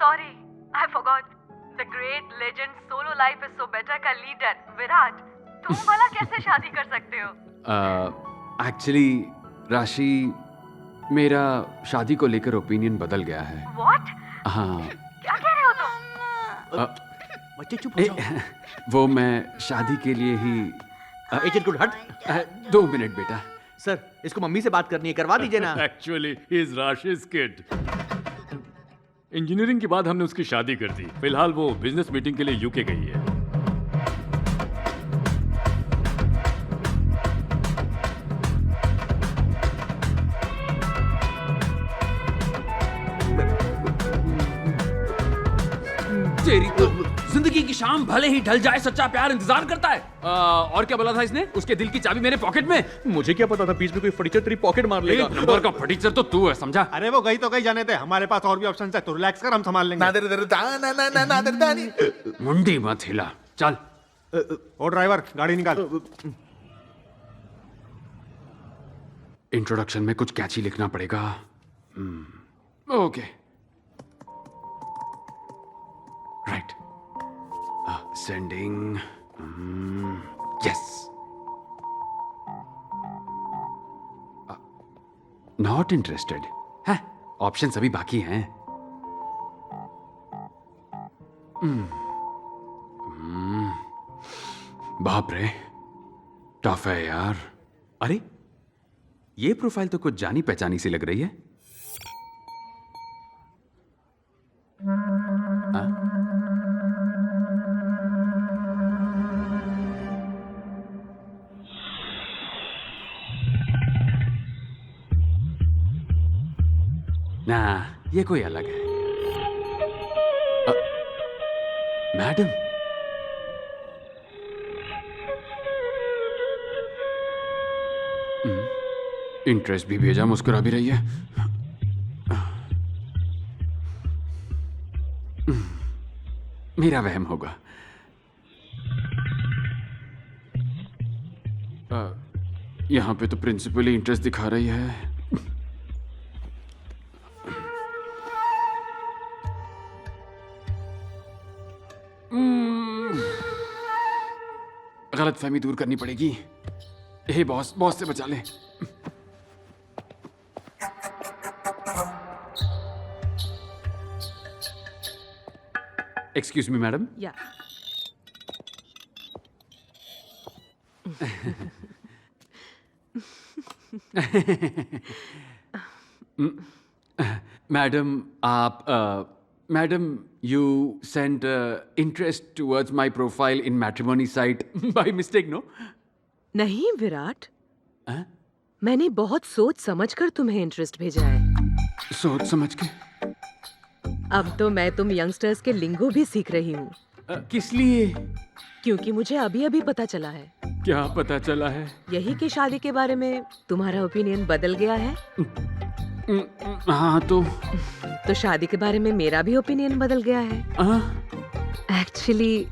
sorry, I forgot. The great legend Solo Life is So Better का लीडर विराट, तुम भला कैसे शादी कर सकते हो? एक्चुअली राशि, मेरा शादी को लेकर ओपिनियन बदल गया है। What? हाँ। क्या कह रहे हो तुम? बच्चे चुप हो जाओ। वो मैं शादी के लिए ही। एजेंट गुड हट। 2 मिनट बेटा। सर, इसको मम्मी से बात करनी है, करवा दीजिए ना। Actually, he is Rashi's kid. Engineering के बाद हमने उसकी शादी कर दी। फिलहाल वो बिजनेस मीटिंग के लिए यूके गई है। तेरी तो जिंदगी की शाम भले ही ढल जाए, सच्चा प्यार इंतजार करता है। और क्या बोला था इसने? उसके दिल की चाबी मेरे पॉकेट में। मुझे क्या पता था बीच में कोई फटीचर तेरी पॉकेट मार लेगा। एक नंबर का फटीचर तो तू है, समझा? अरे वो गई तो गई, जाने दे, हमारे पास और भी ऑप्शन है। तो रिलैक्स कर, हम संभाल लेंगे। मुंडी मत हिला, चल। ओ ड्राइवर, गाड़ी निकाल। इंट्रोडक्शन में कुछ कैची लिखना पड़ेगा। Okay, right. Sending. Yes. Not interested है। ऑप्शन अभी बाकी हैं। बाप रे, टफ है यार। अरे, ये प्रोफाइल तो कुछ जानी पहचानी सी लग रही है। ना, ये कोई अलग है। मैडम, इंटरेस्ट भी भेजा, मुस्कुरा भी रही है। मेरा वहम होगा। यहाँ पे तो प्रिंसिपल ही इंटरेस्ट दिखा रही है। गलतफहमी दूर करनी पड़ेगी। हे बॉस, बॉस से बचा ले। Excuse me madam. या मैडम आप madam you sent interest towards my profile in matrimony site by mistake, no? नहीं विराट, मैंने बहुत सोच समझकर तुम्हें इंटरेस्ट भेजा है। सोच समझ के? अब तो मैं तुम यंगस्टर्स के लिंगो भी सीख रही हूँ। किस लिए? क्योंकि मुझे अभी अभी पता चला है। क्या पता चला है? यही कि शादी के बारे में तुम्हारा ओपिनियन बदल गया है। हाँ तो शादी के बारे में मेरा भी ओपिनियन बदल गया है। एक्चुअली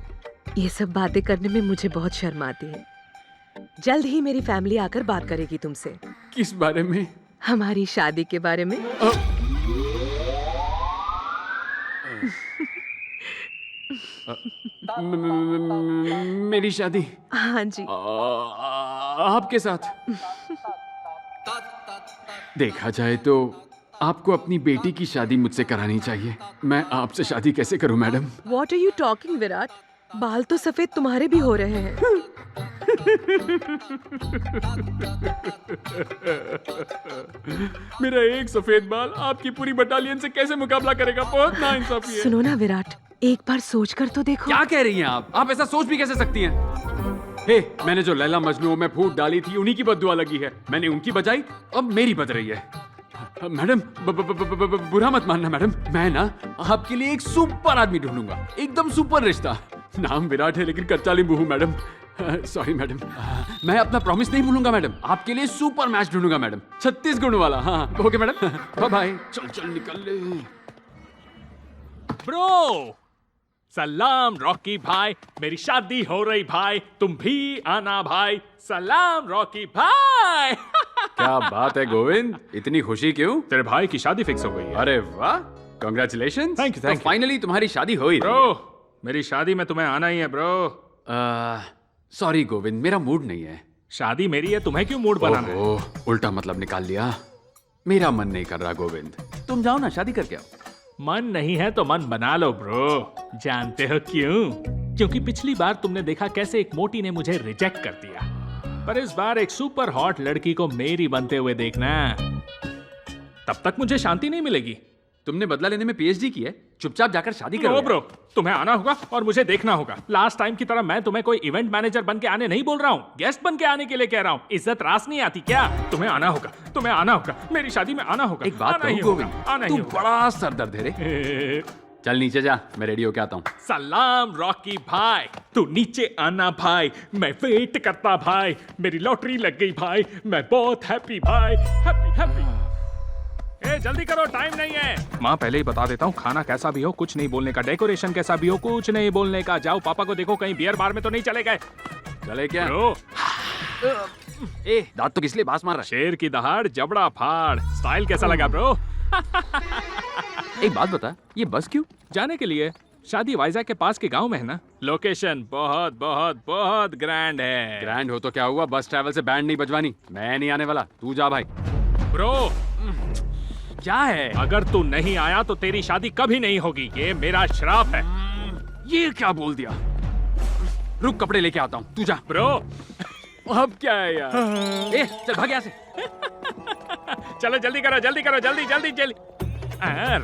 ये सब बातें करने में मुझे बहुत शर्म आती है। जल्द ही मेरी फैमिली आकर बात करेगी तुमसे। किस बारे में? हमारी शादी के बारे में। मेरी शादी? हाँ जी। आपके साथ? देखा जाए तो आपको अपनी बेटी की शादी मुझसे करानी चाहिए। मैं आपसे शादी कैसे करूं madam? What are you talking, Virat? बाल तो सफेद तुम्हारे भी हो रहे हैं। मेरा एक सफेद बाल आपकी पूरी बटालियन से कैसे मुकाबला करेगा? बहुत नाइंसाफी है। सुनो ना विराट, एक बार सोच कर तो देखो। क्या कह रही हैं आप? आप ऐसा सोच भी कैसे सकती हैं? हे, मैंने जो लैला मजनू में फूट डाली थी उन्हीं की बद्दुआ लगी है। मैंने उनकी बजाई, अब मेरी बज रही है। मैडम बुरा मत मानना मैडम, मैं ना आपके लिए एक सुपर आदमी ढूंढूंगा, एकदम सुपर रिश्ता। नाम विराट है लेकिन कच्चा नींबू हूँ मैडम। सॉरी मैडम, मैं अपना प्रॉमिस नहीं भूलूंगा मैडम। आपके लिए सुपर मैच ढूंढूंगा मैडम, 36 गुण वाला। हाँ ओके मैडम, बाय बाय। चल चल निकल ले। ब्रो सलाम रॉकी भाई, मेरी शादी हो रही भाई, तुम भी आना भाई। सलाम रॉकी भाई। क्या बात है गोविंद, इतनी खुशी क्यों? तेरे भाई की शादी फिक्स हो गई है। अरे वाह, congratulations. Thank you thank you. Finally तुम्हारी शादी हो ही ब्रो मेरी शादी में तुम्हें आना ही है ब्रो। सॉरी गोविंद, मेरा मूड नहीं है। शादी मेरी है, तुम्हें क्यों मूड बनाना है? उल्टा मतलब निकाल लिया। मेरा मन नहीं कर रहा गोविंद, तुम जाओ ना शादी करके आओ। मन नहीं है तो मन बना लो ब्रो। जानते हो क्यों? क्योंकि पिछली बार तुमने देखा कैसे एक मोटी ने मुझे रिजेक्ट कर दिया, पर इस बार एक सुपर हॉट लड़की को मेरी बनते हुए देखना। तब तक मुझे शांति नहीं मिलेगी। तुमने बदला लेने में पीएचडी की है, चुपचाप जाकर शादी करो। ब्रो तुम्हें आना होगा और मुझे देखना होगा। लास्ट टाइम की तरह मैं तुम्हें कोई इवेंट मैनेजर बन के आने नहीं बोल रहा हूँ, गेस्ट बन के आने के लिए कह रहा हूँ। इज्जत रास नहीं आती क्या? तुम्हें आना होगा, तुम्हें आना होगा, मेरी शादी में आना होगा। एक बात कहूं गोविंद, तू बड़ा सरदर्द है रे। चल नीचे जा, मैं रेडी होके आता हूँ। सलाम रॉकी भाई, तू नीचे आना भाई, मैं वेट करता भाई। मेरी लॉटरी लग गई भाई, मैं बहुत हैप्पी भाई, हैप्पी हैप्पी। ए जल्दी करो, टाइम नहीं है। माँ पहले ही बता देता हूँ, खाना कैसा भी हो कुछ नहीं बोलने का, डेकोरेशन कैसा भी हो कुछ नहीं बोलने का। जाओ पापा को देखो कहीं बियर बार में तो नहीं चले गए। चले क्या? ए दांत तो किस लिए बास मार रहा है? शेर की दहाड़ जबड़ा फाड़। स्टाइल कैसा लगा ब्रो? एक बात बता, ये बस क्यों? जाने के लिए। शादी वाइजैक के पास के गांव में है ना। लोकेशन बहुत बहुत बहुत ग्रैंड है। ग्रैंड हो तो क्या हुआ, बस ट्रैवल से बैंड नहीं बजवानी। मैं नहीं आने वाला, तू जा भाई। ब्रो क्या है? अगर तू नहीं आया तो तेरी शादी कभी नहीं होगी, ये मेरा श्राप है। ये क्या बोल दिया? रुक कपड़े लेके आता हूँ, तू जा। ब्रो अब क्या है यार? ए चल भाग यहाँ से। चलो जल्दी करो जल्दी करो, जल्दी जल्दी जल्दी।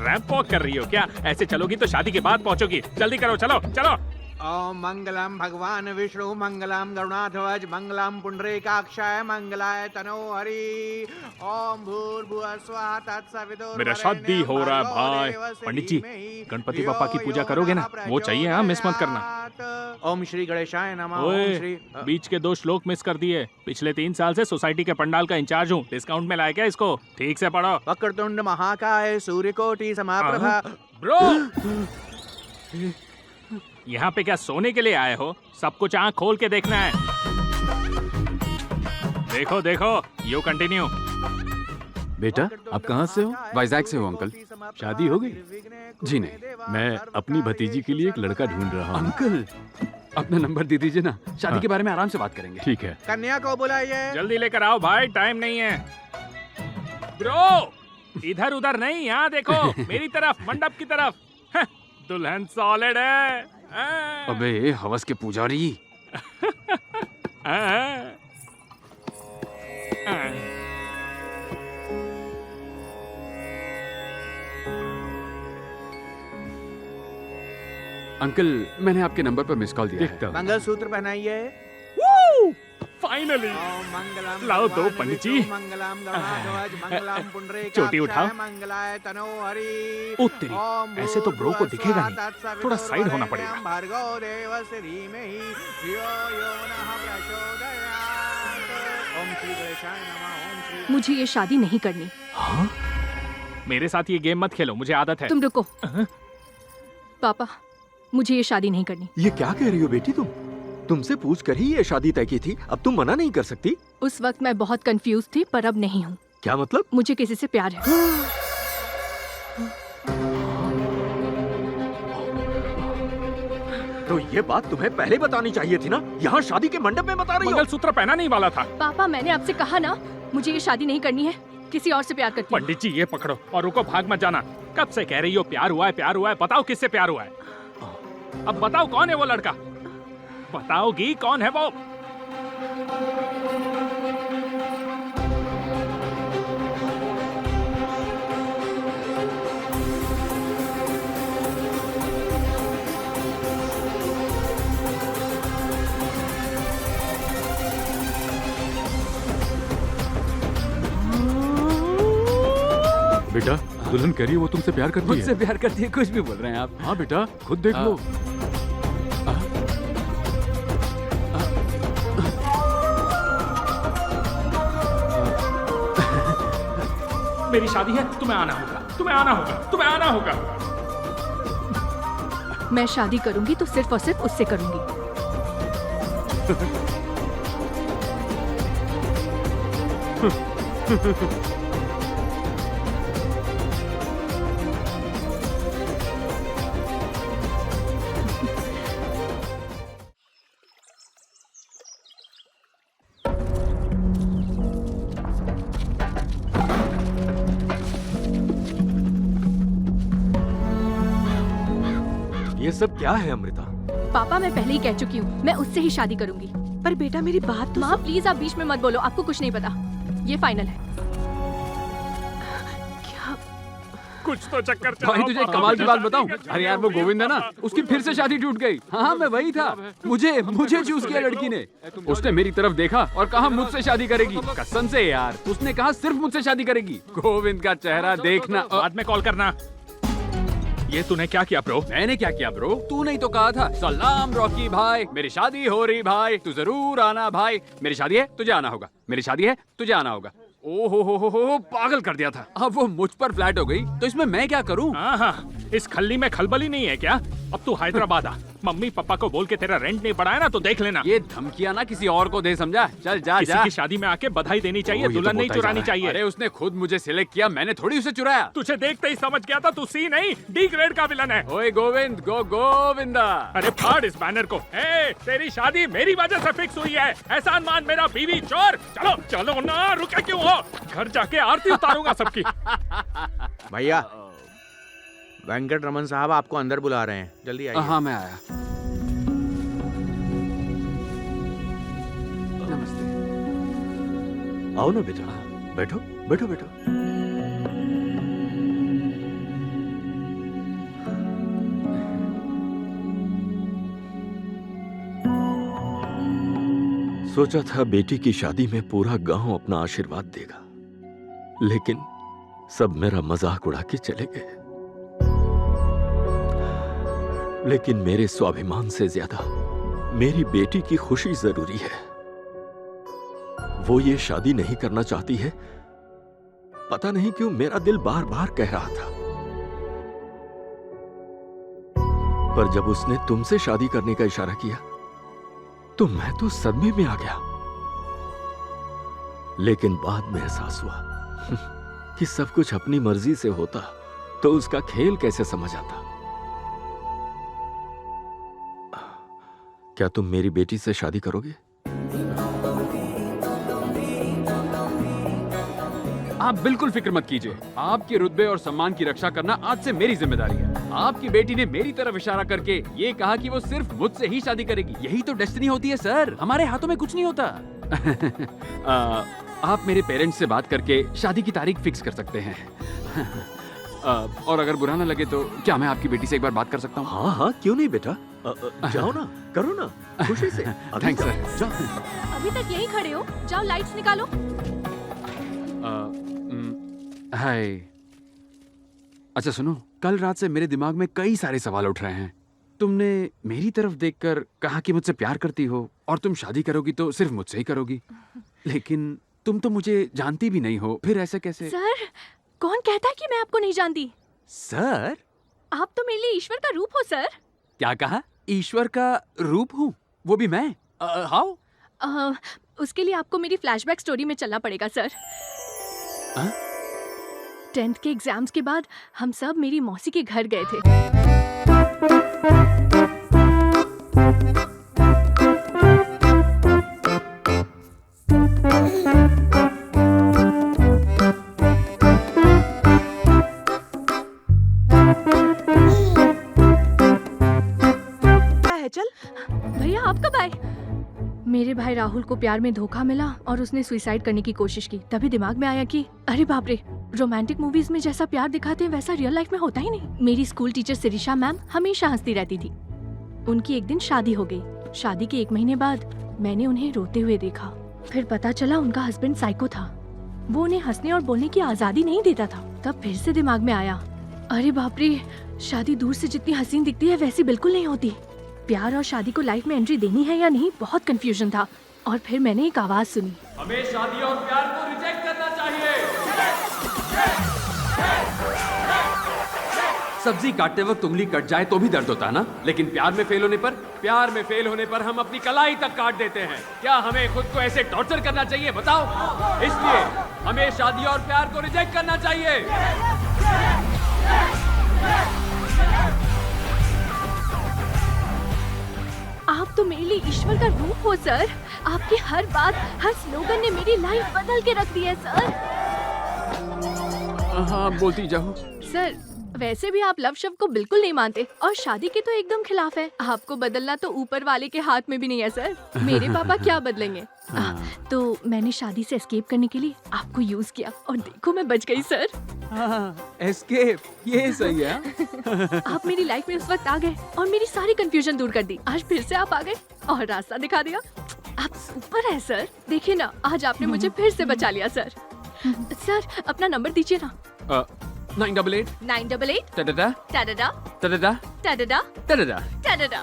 रैंप वॉक कर रही हो क्या? ऐसे चलोगी तो शादी के बाद पहुंचोगी। जल्दी करो, चलो चलो। ओम मंगलम भगवान विष्णु मंगलम गरुणाध्वज मंगलम पुंडरीकाक्षाय मंगलाय तनो हरि। ओम भूर्भुवः स्वः तत्सवितुर्वरेण्यं। मेरा शादी हो रहा है भाई। पंडित जी गणपति पापा की पूजा करोगे ना? वो चाहिए, हाँ मिस मत करना। ओम श्री गणेशाय नमः। ओए, ओम श्री। बीच के 2 श्लोक मिस कर दिए। पिछले 3 साल से सोसाइटी के पंडाल का इंचार्ज हूँ, डिस्काउंट में लाया क्या इसको? ठीक से पढ़ो। वक्रतुंड महाकाय सूर्यकोटि समप्रभा। ब्रो यहाँ पे क्या सोने के लिए आए हो? सब कुछ आंख खोल के देखना है। देखो देखो, यू कंटिन्यू। बेटा, आप कहाँ से हो? वाइजैक से हो अंकल। शादी हो गई? जी नहीं। मैं अपनी भतीजी के लिए एक लड़का ढूंढ रहा हूँ। अंकल, अपना नंबर दे दीजिए ना, शादी के बारे में आराम से बात करेंगे। ठीक है। कन्या को बुलाइए। जल्दी लेकर आओ भाई, टाइम नहीं है। ब्रो, इधर उधर नहीं, यहाँ देखो मेरी तरफ, मंडप की तरफ। दुल्हन सॉलिड है। अबे हवस के पुजारी। अंकल, मैंने आपके नंबर पर मिस कॉल दिया है। मंगलसूत्र पहनाइए। फाइनली लाओ दो पंडित जी। चोटी उठाओ। ओ तेरी, ऐसे तो ब्रो को दिखेगा नहीं, थोड़ा साइड होना पड़ेगा। मुझे ये शादी नहीं करनी। हाँ? मेरे साथ ये गेम मत खेलो, मुझे आदत है। तुम रुको। पापा, मुझे ये शादी नहीं करनी। ये क्या कह रही हो बेटी तुम? तुमसे पूछ कर ही ये शादी तय की थी, अब तुम मना नहीं कर सकती। उस वक्त मैं बहुत कंफ्यूज थी, पर अब नहीं हूँ। क्या मतलब? मुझे किसी से प्यार है। तो ये बात तुम्हें पहले बतानी चाहिए थी ना, यहाँ शादी के मंडप में बता रही हो। मंगलसूत्र पहना नहीं वाला था। पापा, मैंने आपसे कहा ना, मुझे ये शादी नहीं करनी है, किसी और से प्यार करती हूँ। पंडित जी ये पकड़ो और रुको, भाग मत जाना। कब से कह रही हो प्यार हुआ है, प्यार हुआ है, बताओ किससे प्यार हुआ है? अब बताओ कौन है वो लड़का? बताओगी कौन है वो? बेटा, दुल्हन कह रही है वो तुमसे प्यार करती है। मुझसे प्यार करती है? कुछ भी बोल रहे हैं आप। हाँ बेटा, खुद देख लो। मेरी शादी है, तुम्हें आना होगा, तुम्हें आना होगा, तुम्हें आना होगा। मैं शादी करूंगी तो सिर्फ और सिर्फ उससे करूंगी। ये सब क्या है अमृता? पापा, मैं पहले ही कह चुकी हूँ, मैं उससे ही शादी करूंगी। पर बेटा मेरी बात तो माँ प्लीज आप बीच में मत बोलो, आपको कुछ नहीं पता। ये फाइनल है। क्या? कुछ तो चक्कर चलाओ। भाई तुझे एक कमाल की बात बताऊं? अरे यार वो गोविंद है ना, उसकी फिर से शादी टूट गई। हाँ मैं वही था, मुझे चूज किया लड़की ने। उसने मेरी तरफ देखा और कहा मुझसे शादी करेगी। कसम से यार, उसने कहा सिर्फ मुझसे शादी करेगी। गोविंद का चेहरा देखना। बाद में कॉल करना। ये तूने क्या किया ब्रो? मैंने क्या किया ब्रो? तूने ही तो कहा था, सलाम रॉकी भाई, मेरी शादी हो रही भाई, तू जरूर आना भाई। मेरी शादी है, तुझे आना होगा। मेरी शादी है, तुझे आना होगा। ओहो पागल कर दिया था। अब वो मुझ पर फ्लैट हो गई, तो इसमें मैं क्या करूं? हाँ, इस खल्ली में खलबली नहीं है क्या? अब तू हैदराबाद आ, मम्मी पापा को बोल के तेरा रेंट नहीं बढ़ाया ना, तो देख लेना। ये धमकियां ना किसी और को दे, समझा? चल जा किसी जा। की शादी में आके बधाई देनी चाहिए, दुल्हन नहीं चुरानी चाहिए। अरे उसने खुद मुझे सिलेक्ट किया, मैंने थोड़ी उसे चुराया। तुझे देखते ही समझ गया था तू सी नहीं डी ग्रेड का विलन है। ओए गोविंद, गोविंदा। अरे फाड़ इस बैनर को। तेरी शादी मेरी वजह से फिक्स हुई है। एहसान मान मेरा बीवी चोर। चलो चलो ना, रुके क्यों हो? घर जाके आरती उतारूंगा सबकी। भैया, वेंकट रमन साहब आपको अंदर बुला रहे हैं, जल्दी आइए। हाँ मैं आया। नमस्ते। आओ ना बेटा, बैठो बैठो बैठो। सोचा था बेटी की शादी में पूरा गांव अपना आशीर्वाद देगा, लेकिन सब मेरा मजाक उड़ा के चले गए। लेकिन मेरे स्वाभिमान से ज्यादा मेरी बेटी की खुशी जरूरी है। वो ये शादी नहीं करना चाहती है, पता नहीं क्यों मेरा दिल बार बार कह रहा था। पर जब उसने तुमसे शादी करने का इशारा किया तो मैं तो सदमे में आ गया। लेकिन बाद में एहसास हुआ कि सब कुछ अपनी मर्जी से होता तो उसका खेल कैसे समझ आता। क्या तुम मेरी बेटी से शादी करोगे? आप बिल्कुल फिक्र मत कीजिए। आपके रुतबे और सम्मान की रक्षा करना आज से मेरी जिम्मेदारी है। आपकी बेटी ने मेरी तरफ इशारा करके ये कहा कि वो सिर्फ मुझसे ही शादी करेगी। यही तो डेस्टिनी होती है सर, हमारे हाथों में कुछ नहीं होता। आप मेरे पेरेंट्स से बात करके शादी की तारीख फिक्स कर सकते हैं। और अगर बुरा ना लगे तो क्या मैं आपकी बेटी से एक बार बात कर सकता हूँ? हाँ हाँ, क्यों नहीं बेटा, जाओ ना, करो ना, खुशी से। Thanks sir. जाओ। अभी तक यहीं खड़े हो, जाओ लाइट्स निकालो। हाय। अच्छा सुनो, कल रात से मेरे दिमाग में कई सारे सवाल उठ रहे हैं। तुमने मेरी तरफ देखकर कहा कि मुझसे प्यार करती हो और तुम शादी करोगी तो सिर्फ मुझसे ही करोगी, लेकिन तुम तो मुझे जानती भी नहीं हो, फिर ऐसे कैसे? सर, कौन कहता है कि मैं आपको नहीं जानती? सर, आप तो मेरे लिए ईश्वर का रूप हो सर। क्या कहा? ईश्वर का रूप हूँ? वो भी मैं? हाउ? उसके लिए आपको मेरी फ्लैशबैक स्टोरी में चलना पड़ेगा सर। 10th के एग्जाम्स के बाद हम सब मेरी मौसी के घर गए थे। क्या है? चल भैया, आप कब आए? मेरे भाई राहुल को प्यार में धोखा मिला और उसने सुसाइड करने की कोशिश की। तभी दिमाग में आया कि अरे बाप रे, रोमांटिक मूवीज में जैसा प्यार दिखाते हैं वैसा रियल लाइफ में होता ही नहीं। मेरी स्कूल टीचर सिरिशा मैम हमेशा हंसती रहती थी। उनकी एक दिन शादी हो गई। शादी के 1 महीने बाद मैंने उन्हें रोते हुए देखा। फिर पता चला उनका हस्बैंड साइको था। वो उन्हें हंसने और बोलने की आजादी नहीं देता था। तब फिर से दिमाग में आया, अरे बाप रे, शादी दूर से जितनी हसीन दिखती है वैसी बिल्कुल नहीं होती। प्यार और शादी को लाइफ में एंट्री देनी है या नहीं, बहुत कंफ्यूजन था। और फिर मैंने एक आवाज सुनी, हमें शादी और प्यार को रिजेक्ट करना चाहिए। सब्जी काटते वक्त उंगली कट जाए तो भी दर्द होता है ना, लेकिन प्यार में फेल होने पर हम अपनी कलाई तक काट देते हैं। क्या हमें खुद को ऐसे टॉर्चर करना चाहिए, बताओ? इसलिए हमें शादी और प्यार को रिजेक्ट करना चाहिए। आप तो मेरे लिए ईश्वर का रूप हो सर। आपकी हर बात, हर स्लोगन ने मेरी लाइफ बदल के रख दी है सर। हाँ, बोलती जाओ। सर, वैसे भी आप लव शब्द को बिल्कुल नहीं मानते और शादी के तो एकदम खिलाफ है। आपको बदलना तो ऊपर वाले के हाथ में भी नहीं है सर। मेरे पापा क्या बदलेंगे? तो मैंने शादी से एस्केप करने के लिए आपको यूज किया और देखो मैं बच गई सर। एस्केप, ये सही है। आप मेरी लाइफ में उस वक्त आ गए और मेरी सारी कंफ्यूजन दूर कर दी। आज फिर से आप आ गए और रास्ता दिखा दिया। आप सुपर है सर। देखिए ना, आज आपने मुझे फिर से बचा लिया सर। सर, अपना नंबर दीजिए ना। 988 988 टडडा टडडा टडडा टडडा टडडा टडडा।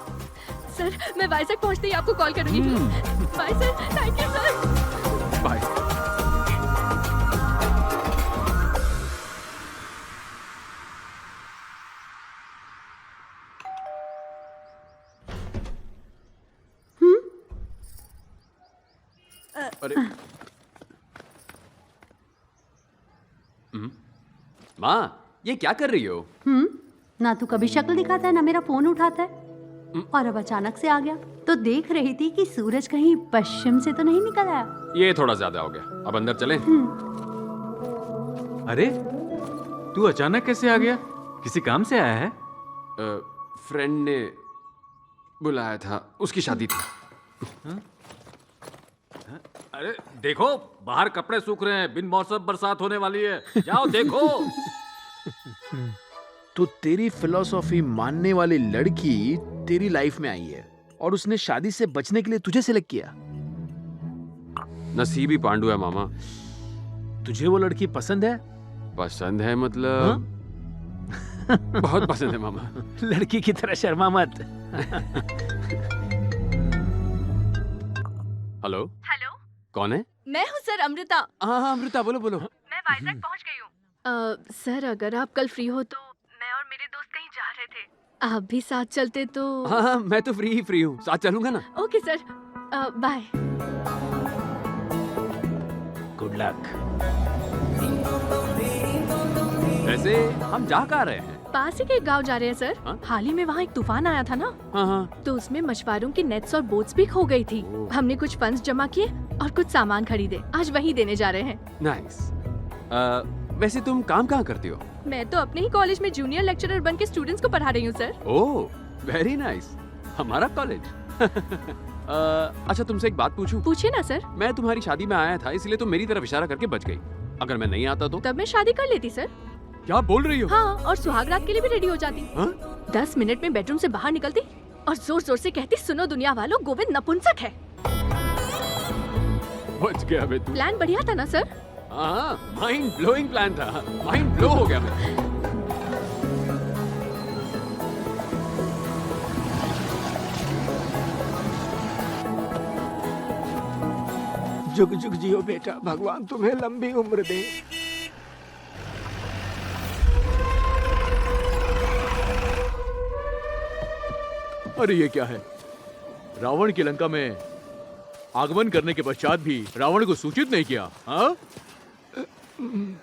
सर, मैं वाइजैक पहुंचते ही आपको कॉल करूंगी। Bye sir, thank you sir. Bye. अरे माँ, ये क्या कर रही हो? ना तू कभी शक्ल दिखाता है ना मेरा फोन उठाता है, और अब अचानक से आ गया। तो देख रही थी कि सूरज कहीं पश्चिम से तो नहीं निकल आया। ये थोड़ा ज्यादा हो गया, अब अंदर चलें? अरे, तू अचानक कैसे आ गया? किसी काम से आया है? फ्रेंड ने बुलाया था, उसकी शादी थी। अरे देखो, बाहर कपड़े सूख रहे हैं, बिन मौसम बरसात होने वाली है, जाओ देखो। तो तेरी फिलॉसफी मानने वाली लड़की तेरी लाइफ में आई है और उसने शादी से बचने के लिए तुझे सिलेक्ट किया। नसीब ही पांडु है मामा। तुझे वो लड़की पसंद है? पसंद है मतलब बहुत पसंद है मामा। लड़की की तरह शर्मा मत। हेलो। हेलो, कौन है? मैं हूँ सर, अमृता। हाँ, अमृता बोलो बोलो। मैं वाइजैक पहुंच गई हूँ। सर, अगर आप कल फ्री हो तो मैं और मेरे दोस्त कहीं जा रहे थे। आप भी साथ चलते तो। हाँ, मैं तो फ्री हूँ, साथ चलूंगा ना। Okay sir, bye. Good luck. वैसे हम जा कहाँ रहे हैं? पास ही के एक गाँव जा रहे हैं सर। हाल ही में वहाँ एक तूफान आया था ना। हाँ। तो उसमें मछुआरों की नेट्स और बोट्स भी खो गई थी। हमने कुछ फंड्स जमा किए और कुछ सामान खरीदे, आज वही देने जा रहे हैं। नाइस। वैसे तुम काम कहाँ करती हो? मैं तो अपने ही कॉलेज में जूनियर लेक्चरर बन के स्टूडेंट्स को पढ़ा रही हूँ सर। ओह, वेरी नाइस। हमारा कॉलेज। अच्छा, तुमसे एक बात पूछूं? पूछिए ना सर। मैं तुम्हारी शादी में आया था, इसलिए तुम मेरी तरफ इशारा करके बच गई। अगर मैं नहीं आता तो? तब मैं शादी कर लेती सर। क्या बोल रही हो? हाँ, और सुहाग रात के लिए भी रेडी हो जाती। हाँ? 10 मिनट में बेडरूम से बाहर निकलती और जोर जोर से कहती, सुनो दुनिया वालों, गोविंद नपुंसक है। बच गया बे तू। प्लान बढ़िया था ना सर? हाँ, माइंड ब्लोइंग प्लान था। माइंड ब्लो हो गया मैं। जुग जुग जियो बेटा, भगवान तुम्हें लंबी उम्र दे। अरे ये क्या है? रावण की लंका में आगमन करने के पश्चात भी रावण को सूचित नहीं किया। हाँ?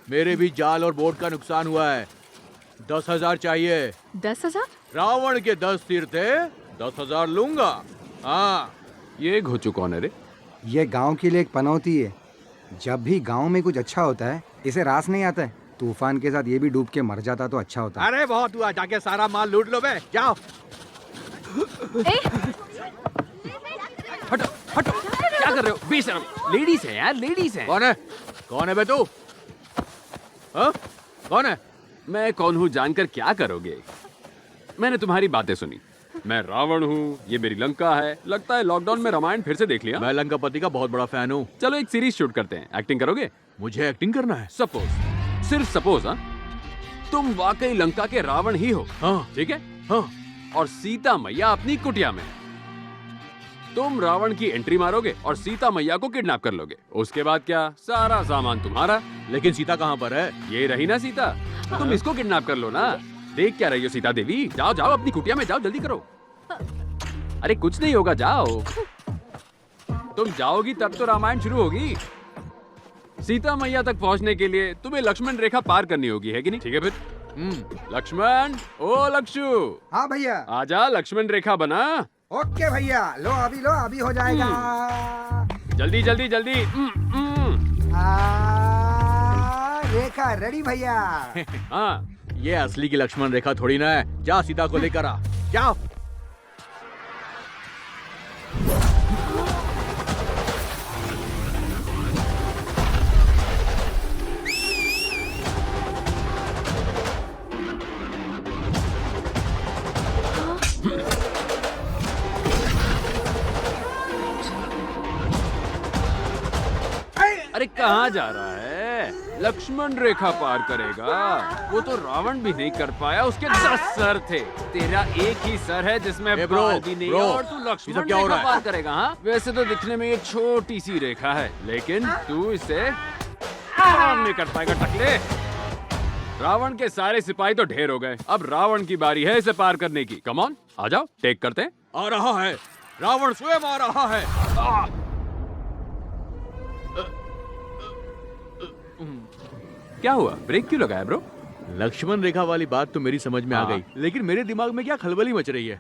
मेरे भी जाल और बोट का नुकसान हुआ है। 10,000 चाहिए। 10,000? रावण के 10 तीर थे, 10,000 लूंगा। हाँ। ये घोचू कौन है रे? ये गांव के लिए एक पनौती है। जब भी गांव में कुछ अच्छा होता है, इसे रास नहीं आता है। तूफान के साथ ये भी डूब के मर जाता तो अच्छा होता। अरे बहुत हुआ, जाके सारा माल लूट लो बे, जाओ। हटो हटो, क्या कर रहे हो? बेशरम, लेडीज है यार, लेडीज है। कौन है बे तू? हाँ? कौन है? मैं कौन हूँ जानकर क्या करोगे? मैंने तुम्हारी बातें सुनी। मैं रावण हूँ, ये मेरी लंका है। लगता है लॉकडाउन में रामायण फिर से देख लिया। मैं लंकापति का बहुत बड़ा फैन हूँ। चलो एक सीरीज शूट करते हैं, एक्टिंग करोगे? मुझे एक्टिंग करना है? सपोज, सिर्फ सपोज, हाँ, तुम वाकई लंका के रावण ही हो। हाँ। ठीक है? हाँ। और सीता मैया अपनी कुटिया में। तुम रावण की एंट्री मारोगे और सीता मैया को किडनैप कर लोगे। उसके बाद क्या? सारा सामान तुम्हारा। लेकिन सीता कहाँ पर है? ये रही ना सीता। तुम इसको किडनैप कर लो ना। देख क्या रही हो सीता देवी? जाओ जाओ अपनी कुटिया में जाओ, जल्दी करो। अरे कुछ नहीं होगा, जाओ। तुम जाओगी तब तो रामायण शुरू होगी। सीता मैया तक पहुंचने के लिए तुम्हें लक्ष्मण रेखा पार करनी होगी, है कि नहीं? ठीक है फिर। लक्ष्मण, ओ लक्षु। हाँ भैया। आजा, लक्ष्मण रेखा बना। ओके भैया, लो अभी हो जाएगा। जल्दी जल्दी जल्दी। रेखा रेडी भैया। हाँ, ये असली की लक्ष्मण रेखा थोड़ी ना है। जा सीता को लेकर आ, जाओ। अरे कहाँ जा रहा है? लक्ष्मण रेखा पार करेगा। वो तो रावण भी नहीं कर पाया, उसके 10 सर थे। तेरा एक ही सर है जिसमें बाल भी नहीं है और तू लक्ष्मण रेखा पार करेगा। हाँ, वैसे तो दिखने में ये छोटी सी रेखा है, लेकिन तू इसे पार नहीं कर पाएगा टकले। रावण के सारे सिपाही तो ढेर हो गए, अब रावण की बारी है इसे पार करने की। कम ऑन, आ जाओ, टेक करते हैं। आ रहा है, रावण स्वयं आ रहा है। क्या हुआ? ब्रेक क्यों लगाया ब्रो? लक्ष्मण रेखा वाली बात तो मेरी समझ में आ गई, लेकिन मेरे दिमाग में क्या खलबली मच रही है।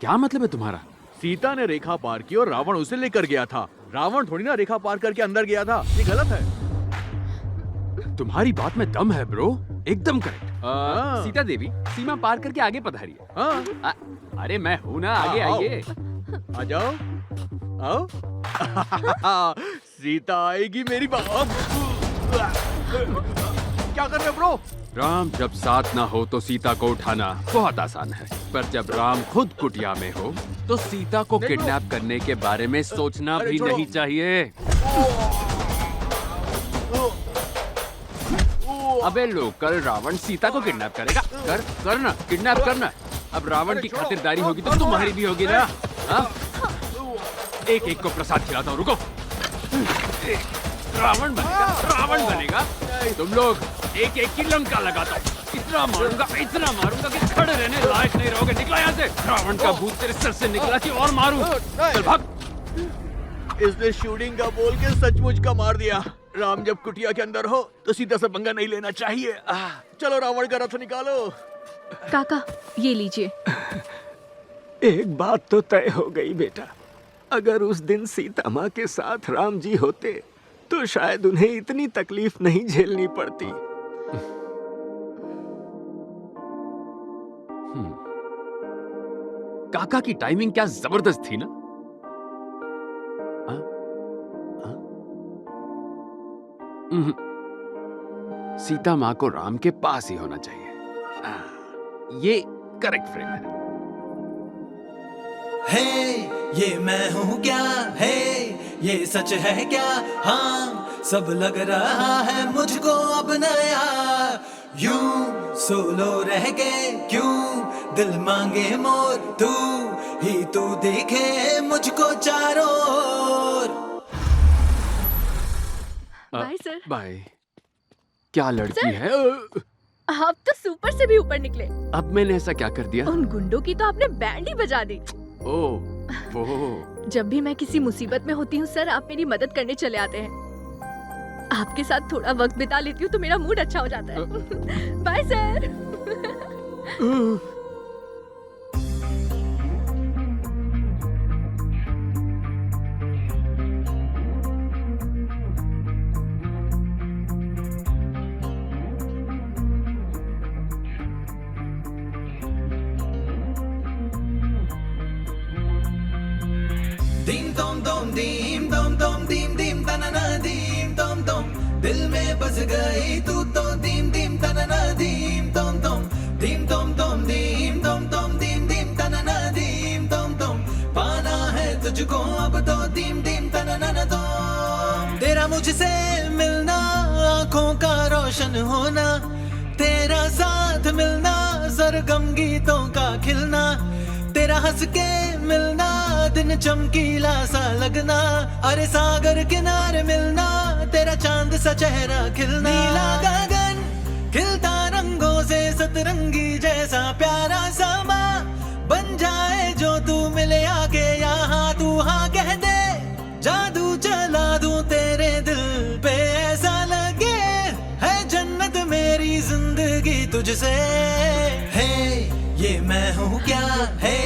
क्या मतलब है तुम्हारा? सीता ने रेखा पार की और रावण उसे लेकर गया था। रावण थोड़ी ना रेखा पार करके अंदर गया था। ये गलत है। तुम्हारी बात में दम है ब्रो, एकदम करेक्ट। सीता देवी सीमा पार करके आगे पधारी है। अरे मैं हूँ ना, आगे आइए। आ जाओ, आओ। सीता आएगी मेरी बात। क्या कर रहे ब्रो? राम जब साथ ना हो तो सीता को उठाना बहुत आसान है, पर जब राम खुद कुटिया में हो तो सीता को किडनैप करने के बारे में सोचना भी नहीं चाहिए। अबे लोकल रावण सीता को किडनैप करेगा? करना, किडनैप करना। अब रावण की खातिरदारी होगी तो तुम्हारी भी होगी ना। एक एक को प्रसाद खिलाता हूँ, रुको। रावण बनेगा, रावण बनेगा। तुम लोग एक एक की लंका लगाता हूँ। इतना मारूंगा कि खड़े रहने लायक नहीं रहोगे। निकला यहाँ से। रावण का भूत तेरे सर से निकला कि और मारूं? चल भाग। इसने शूटिंग का बोल के सचमुच का मार दिया। राम जब कुटिया के अंदर हो तो सीधा सा पंगा नहीं लेना चाहिए। चलो रावण का रथ निकालो। काका ये लीजिए। एक बात तो तय हो गई बेटा, अगर उस दिन सीता माँ के साथ राम जी होते तो शायद उन्हें इतनी तकलीफ नहीं झेलनी पड़ती। काका की टाइमिंग क्या जबरदस्त थी ना। सीता माँ को राम के पास ही होना चाहिए। ये करेक्ट फ्रेम है। ये मैं हूँ क्या है, ये सच है क्या? हाँ सब लग रहा है मुझको अब नया। यूं सोलो रह गए क्यों, दिल मांगे मोर तू ही तू दिखे मुझको चारों ओर। Bye sir. बाय। क्या लड़की है। आप तो सुपर से भी ऊपर निकले। अब मैंने ऐसा क्या कर दिया? उन गुंडों की तो आपने बैंड ही बजा दी। ओह वो। जब भी मैं किसी मुसीबत में होती हूँ सर, आप मेरी मदद करने चले आते हैं। आपके साथ थोड़ा वक्त बिता लेती हूँ तो मेरा मूड अच्छा हो जाता है। Bye sir. दीम तोम तोम दीम तोम तोम दीम दीम तनना दीम तोम तोम, दिल में बस गई तू तो दीम दीम तनना दीम तोम तोम, दीम तोम तोम दीम तोम तोम दीम दीम तनना दीम तोम तोम, पाना है तुझको अब तो दीम दीम तनना तोम। तेरा मुझसे मिलना, आंखों का रोशन होना, तेरा साथ मिलना, सरगम गीतों का खिलना, तेरा हंस के मिलना, दिन चमकीला सा लगना, अरे सागर किनारे मिलना, तेरा चांद सा चेहरा खिलना, नीला गगन खिलता रंगों से सतरंगी जैसा प्यारा समा बन जाए जो तू मिले आके यहाँ, तू हाँ कह दे जादू चला दूं तेरे दिल पे, ऐसा लगे है जन्नत मेरी जिंदगी तुझसे। है ये मैं हूँ क्या है,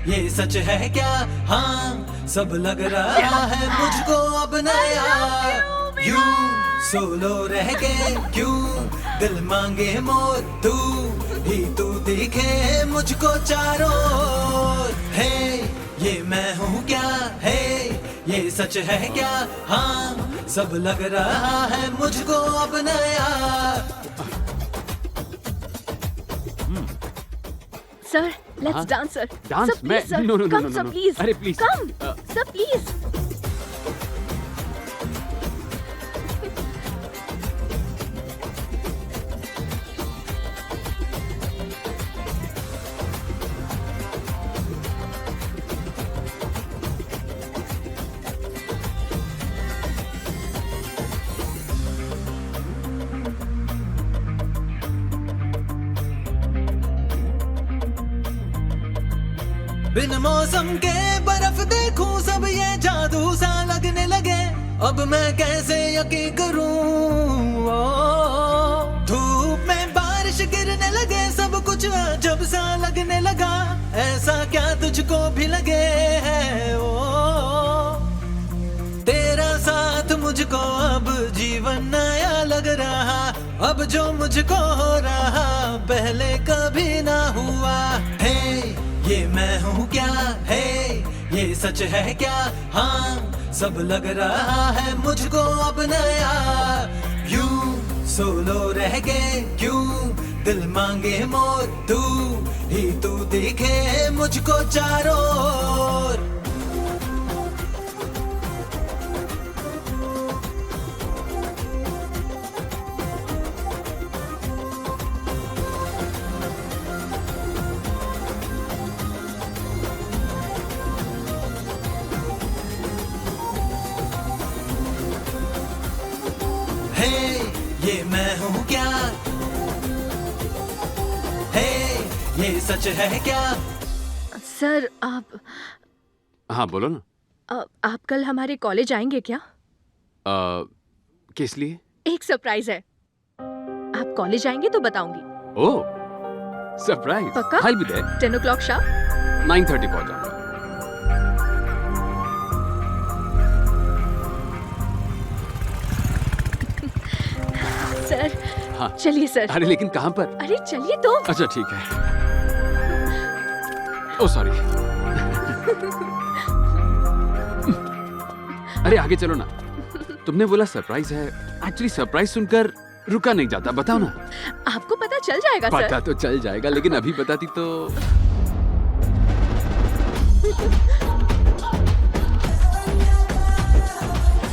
ये सच है क्या? हाँ सब लग रहा है मुझको अब नया। यूं सोलो रह गए क्यों, दिल मांगे मोर तू ही तू दिखे मुझको चारों ओर। है ये मैं हूँ क्या है, ये सच है क्या? हाँ सब लग रहा है मुझको अब नया। Sir let's dance sir. Dance? Sir, मैं please, sir. No no no Come, no sir, no. please. अरे प्लीज Come, sir, please. बिन मौसम के बर्फ देखूं सब ये जादू सा लगने लगे, अब मैं कैसे यकीन करूं। धूप में बारिश गिरने लगे, सब कुछ अजब सा लगने लगा, ऐसा क्या तुझको भी लगे है तेरा साथ मुझको अब जीवन नया लग रहा, अब जो मुझको हो रहा पहले कभी ना हुआ। है ये मैं हूँ क्या है, ये सच है क्या? हाँ सब लग रहा है मुझको अब नया। यूं सोलो रह गए क्यों, दिल मांगे मोर तू ही तू दिखे मुझको चारों ओर। ये मैं हूँ क्या, सच है क्या? सर आप हाँ बोलो ना। आप कल हमारे कॉलेज आएंगे क्या? किस लिए? एक सरप्राइज है। आप कॉलेज आएंगे तो बताऊंगी। ओह सरप्राइज। पक्का? I'll be there. 10 o'clock sharp. 9:30 पहुंच जाऊंगा। सर हाँ चलिए सर। अरे लेकिन कहाँ पर? अरे चलिए तो। अच्छा ठीक है। ओ सॉरी। अरे आगे चलो ना। तुमने बोला सरप्राइज है। एक्चुअली सरप्राइज सुनकर रुका नहीं जाता। बताओ ना। आपको पता चल जाएगा सर। पता तो चल जाएगा लेकिन अभी बताती तो।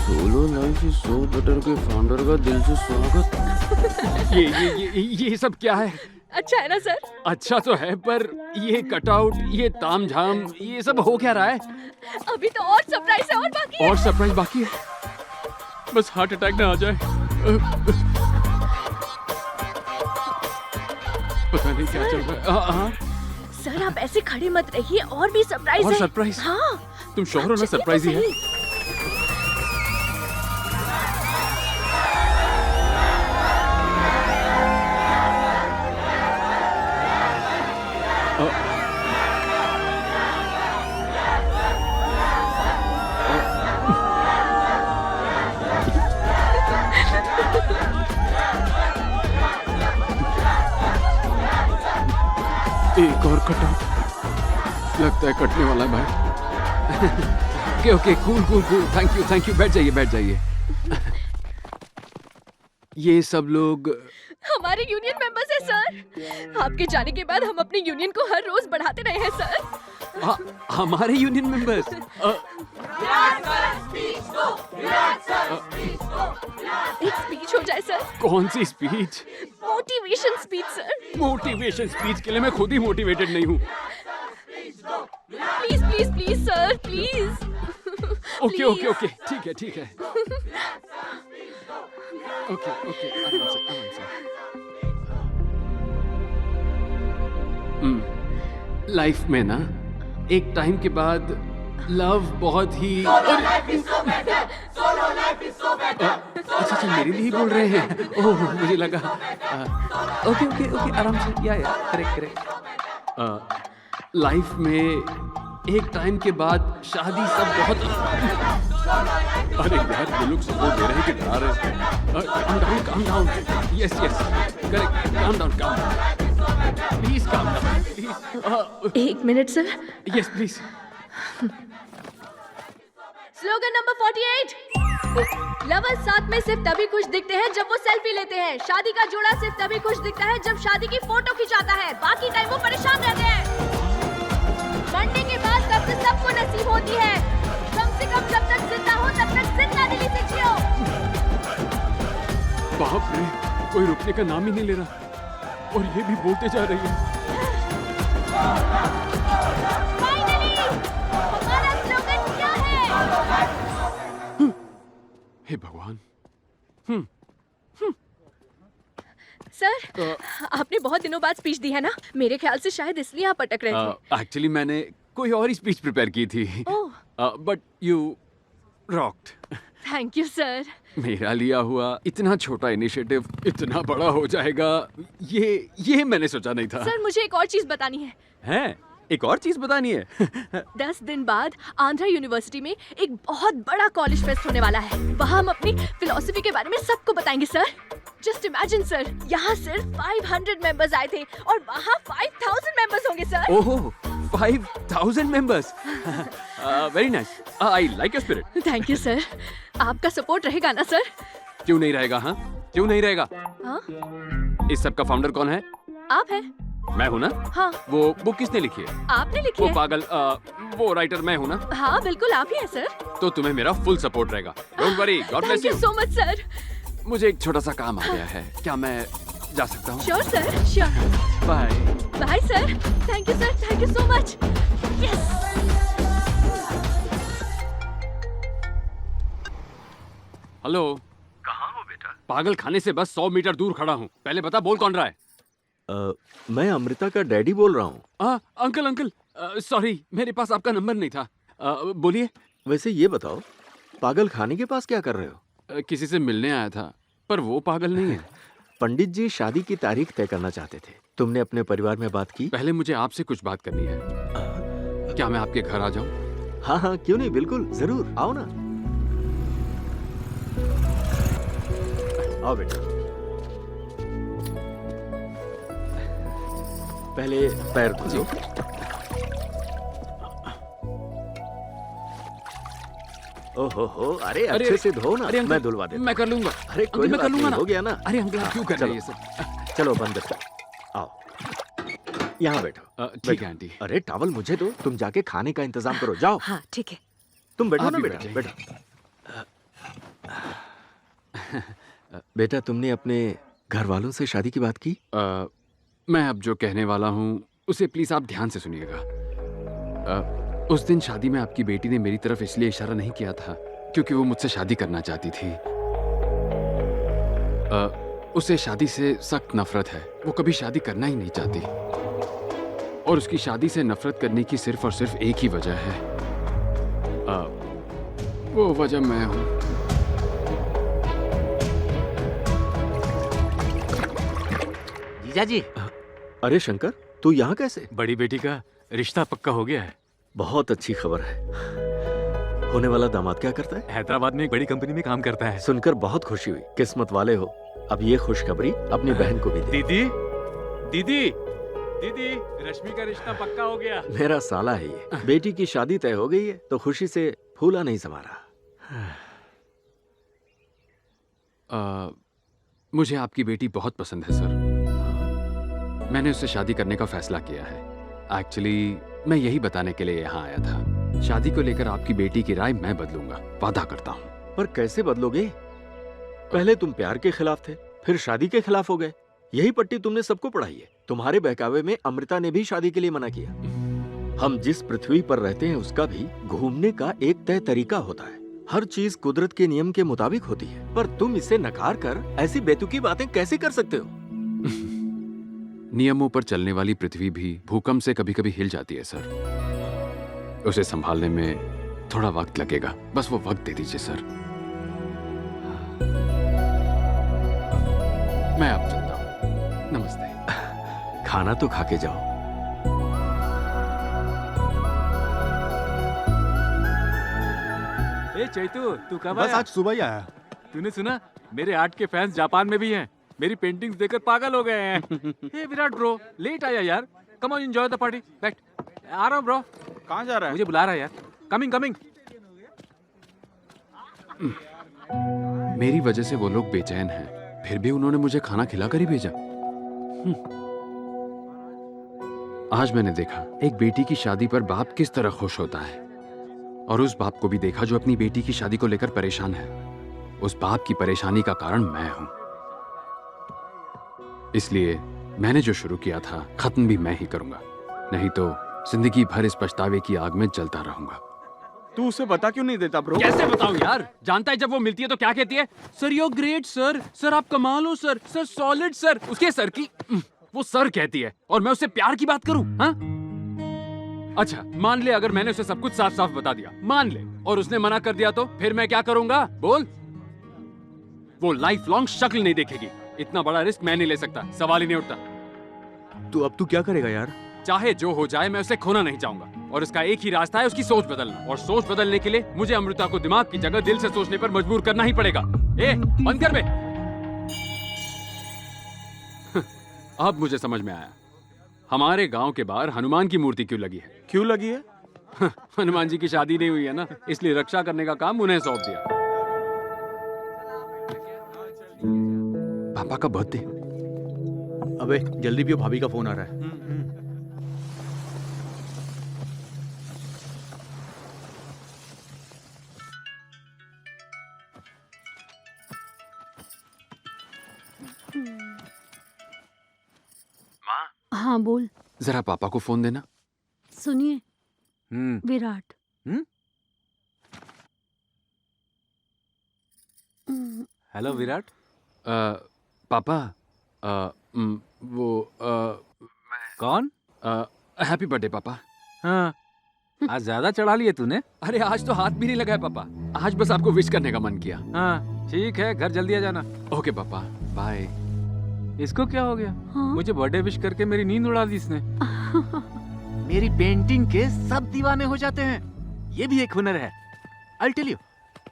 Solo life is so better के फाउंडर का दिल से स्वागत। ये सब क्या है? अच्छा है ना सर? अच्छा तो है पर ये कटआउट, ये तामझाम, ये सब हो क्या रहा है? अभी तो और सरप्राइज है और बाकी है। और सरप्राइज बाकी है। बस हार्ट अटैक ना आ जाए। पता नहीं क्या चल रहा है। हाँ सर आप ऐसे खड़े मत रहिए, और भी सरप्राइज और है। सरप्राइज? हाँ तुम श्योर हो ना सरप्राइज ही है? एक और कटआउट लगता है कटने वाला है भाई। Okay cool cool cool. Thank you. बैठ जाइए। ये सब लोग हमारे यूनियन मेंबर्स हैं सर। आपके जाने के बाद हम अपनी यूनियन को हर रोज बढ़ाते रहे हैं सर। हमारे यूनियन मेंबर्स। एक स्पीच हो जाए सर। कौन सी speech? Motivation speech sir. Motivation speech के लिए मैं खुद ही मोटिवेटेड नहीं हूँ। Please please please sir please. Okay ठीक है। ओके आराम से। लाइफ में ना एक टाइम के बाद लव बहुत ही अच्छा मेरे लिए ही बोल रहे हैं। ओह मुझे लगा। ओके आराम से। या करेक्ट। लाइफ में एक टाइम के बाद शादी सब बहुत। अरे यार ये लोग सपोर्ट दे रहे हैं कि डरा रहे हैं। Calm down. Yes correct. Calm down please calm down please. एक minute sir. Yes please. Slogan number 48। Lovers साथ में सिर्फ तभी खुश दिखते हैं जब वो सेल्फी लेते हैं। शादी का जोड़ा सिर्फ तभी खुश दिखता है जब शादी की फोटो खिंचाता है, बाकी टाइम वो परेशान रहते हैं। मरने के बाद कब्र सबको नसीब होती है, कम से कम जब तक जिंदा हो तब तक जिंदा दिली से जियो। बाप रे कोई रुकने का नाम ही नहीं ले रहा और ये भी बोलते जा रही है। फाइनली हमारा स्लोगन क्या है? हे भगवान। सर आपने बहुत दिनों बाद स्पीच दी है ना, मेरे ख्याल से शायद इसलिए आप अटक रहे थे। एक्चुअली मैंने कोई और ही स्पीच प्रिपेयर की थी। But you rocked. Thank you sir. मेरा लिया हुआ इतना छोटा इनिशिएटिव इतना बड़ा हो जाएगा ये मैंने सोचा नहीं था। सर मुझे एक और चीज बतानी है। हैं? एक और चीज बतानी है? 10 दिन बाद आंध्रा यूनिवर्सिटी में एक बहुत बड़ा कॉलेज फेस्ट होने वाला है। वहाँ हम अपनी फिलॉसफी के बारे में सबको बताएंगे सर। जस्ट इमेजिन सर, यहाँ सिर्फ 500 मेंबर्स आए थे और वहाँ 5000 मेंबर्स होंगे sir. Oh 5000 members. Very nice. I like your spirit. Thank you sir. आपका सपोर्ट रहेगा ना सर? क्यों नहीं रहेगा? हाँ क्यों नहीं रहेगा? हाँ? इस सब का फाउंडर कौन है? आप हैं। मैं हूँ ना? हाँ। वो बुक किसने लिखी है? आपने लिखी वो है। पागल वो राइटर मैं हूँ ना? हाँ बिल्कुल आप ही हैं सर। तो तुम्हें मेरा फुल सपोर्ट रहेगा। Don't worry. God bless thank you. You so much sir. मुझे एक छोटा सा काम आ गया है, क्या मैं जा सकता हूँ? Sure sir sure. Bye. Bye sir. Thank you so much. Yes. Hello. कहाँ हो बेटा? पागल खाने से बस 100 मीटर दूर खड़ा हूँ। पहले बता बोल कौन रहा है? मैं अमृता का डैडी बोल रहा हूँ। अंकल अंकल, सॉरी, मेरे पास आपका नंबर नहीं था। बोलिए। वैसे ये बताओ, पागल खाने के पास क्या कर रहे हो? किसी से मिलने आया था, पर वो पागल नहीं है। पंडित जी शादी की तारीख तय करना चाहते थे। तुमने अपने परिवार में बात की? पहले मुझे आपसे कुछ बात करनी है। क्या मैं आपके घर आ जाऊं? हाँ हाँ, क्यों नहीं, बिल्कुल जरूर आओ ना। आओ बेटा। पहले पैर धो। ओहो, अरे अच्छे से धो ना। मैं धुलवा देता। मैं कर लूंगा। अरे कोई मैं कर लूंगा ना। हो गया ना। अरे अंकल क्यों कर रहे हैं ये सब? चलो बंद कर। आओ यहाँ बैठो। ठीक है आंटी। अरे टॉवल मुझे दो, तुम जाके खाने का इंतजाम करो, जाओ। हाँ ठीक है। तुम बैठो ना आप भी बेटा, बैठो। बेटा तुमने अपने घर वालों से शादी की बात की? मैं अब जो कहने वाला हूँ उसे प्लीज आप ध्यान से सुनिएगा। उस दिन शादी में आपकी बेटी ने मेरी तरफ इसलिए इशारा नहीं किया था क्योंकि वो मुझसे शादी करना चाहती थी। उसे शादी से सख्त नफरत है। वो कभी शादी करना ही नहीं चाहती और उसकी शादी से नफरत करने की सिर्फ और सिर्फ एक ही वजह है। वो वजह मैं हूँ। जीजा जी। अरे शंकर, तू यहाँ कैसे? बड़ी बेटी का रिश्ता पक्का हो गया है। बहुत अच्छी खबर है। होने वाला दामाद क्या करता है? हैदराबाद में एक बड़ी कंपनी में काम करता है। सुनकर बहुत खुशी हुई। किस्मत वाले हो। अब ये खुशखबरी अपनी बहन को भी दे। दीदी दीदी दीदी, रश्मि का रिश्ता पक्का हो गया। मेरा साला है ये। बेटी की शादी तय हो गई है तो खुशी से फूला नहीं समा रहा। मुझे आपकी बेटी बहुत पसंद है सर। मैंने उससे शादी करने का फैसला किया है। एक्चुअली मैं यही बताने के लिए यहाँ आया था। शादी को लेकर आपकी बेटी की राय मैं बदलूंगा, वादा करता हूँ। पर कैसे बदलोगे? पहले तुम प्यार के खिलाफ थे, फिर शादी के खिलाफ हो गए। यही पट्टी तुमने सबको पढ़ाई है। तुम्हारे बहकावे में अमृता ने भी शादी के लिए मना किया। हम जिस पृथ्वी पर रहते हैं उसका भी घूमने का एक तय तरीका होता है। हर चीज कुदरत के नियम के मुताबिक होती है। पर तुम इसे नकार कर ऐसी बेतुकी बातें कैसे कर सकते हो? नियमों पर चलने वाली पृथ्वी भी भूकंप से कभी कभी हिल जाती है सर। उसे संभालने में थोड़ा वक्त लगेगा, बस वो वक्त दे दीजिए सर। मैं अब चलता हूँ। नमस्ते। खाना तो खा के जाओ। ए चैतू, तू कब बस आया? आज सुबह ही आया। तूने सुना मेरे आर्ट के फैंस जापान में भी हैं। मेरी पेंटिंग्स देखकर पागल हो गए हैं। हे विराट ब्रो, लेट आया यार। Come on, enjoy the party. बैठ। आ रहा हूँ ब्रो। कहाँ जा रहा है? मुझे बुला रहा है यार। Coming coming. मेरी वजह से वो लोग बेचैन हैं, फिर भी उन्होंने मुझे खाना खिलाकर ही भेजा। आज मैंने देखा एक बेटी की शादी पर बाप किस तरह खुश होता है, और उस बाप को भी देखा जो अपनी बेटी की शादी को लेकर परेशान है। उस बाप की परेशानी का कारण मैं हूं। इसलिए मैंने जो शुरू किया था खत्म भी मैं ही करूंगा, नहीं तो जिंदगी भर इस पछतावे की आग में जलता रहूंगा। तू उसे बता क्यों नहीं देता ब्रो? कैसे बताऊं यार? जानता है जब वो मिलती है तो क्या कहती है? Sir you great sir, sir आप कमाल हो सर, सर सॉलिड सर। उसके सर की वो सर कहती है और मैं उससे प्यार की बात करूं? हाँ? अच्छा मान ले अगर मैंने उसे सब कुछ साफ साफ बता दिया, मान ले, और उसने मना कर दिया, तो फिर मैं क्या करूंगा? बोल। वो लाइफ लॉन्ग शक्ल नहीं देखेगी। इतना बड़ा रिस्क मैं नहीं ले सकता, सवाल ही नहीं उठता। तो अब तू क्या करेगा यार? चाहे जो हो जाए मैं उसे खोना नहीं चाहूंगा, और इसका एक ही रास्ता है, उसकी सोच बदलना। और सोच बदलने के लिए मुझे अमृता को दिमाग की जगह दिल से सोचने पर मजबूर करना ही पड़ेगा। ए बंद कर बे। अब मुझे समझ में आया हमारे गांव के बाहर हनुमान की मूर्ति क्यों लगी है। क्यों लगी है? हनुमान जी की शादी नहीं हुई है ना, इसलिए रक्षा करने का काम उन्हें सौंप दिया। पापा का बर्थडे। अबे जल्दी पियो, भाभी का फोन आ रहा है। हाँ बोल। जरा पापा को फोन देना। सुनिए विराट। हेलो विराट। पापा वो कौन? हैप्पी बर्थडे पापा। हाँ, आज ज्यादा चढ़ा लिए तूने। अरे आज तो हाथ भी नहीं लगाया पापा, आज बस आपको विश करने का मन किया। हाँ ठीक है, घर जल्दी आ जाना। ओके पापा, बाय। इसको क्या हो गया? हाँ? मुझे बर्थडे विश करके मेरी नींद उड़ा दी इसने। मेरी पेंटिंग के सब दीवाने हो जाते हैं, ये भी एक हुनर है। I'll tell you।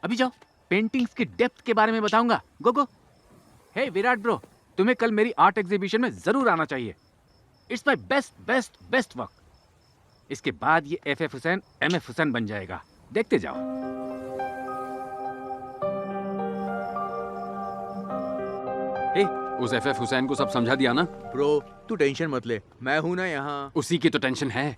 अभी जाओ, पेंटिंग्स की डेप्थ के बारे में बताऊंगा। गो गो। हे विराट ब्रो, तुम्हें कल मेरी आर्ट एग्जीबिशन में जरूर आना चाहिए। It's my best best best work. इसके बाद ये FF हुसैन MF हुसैन बन जाएगा, देखते जाओ। हे, उस FF हुसैन को सब समझा दिया ना? ब्रो तू टेंशन मत ले, मैं हूं ना यहाँ। उसी की तो टेंशन है।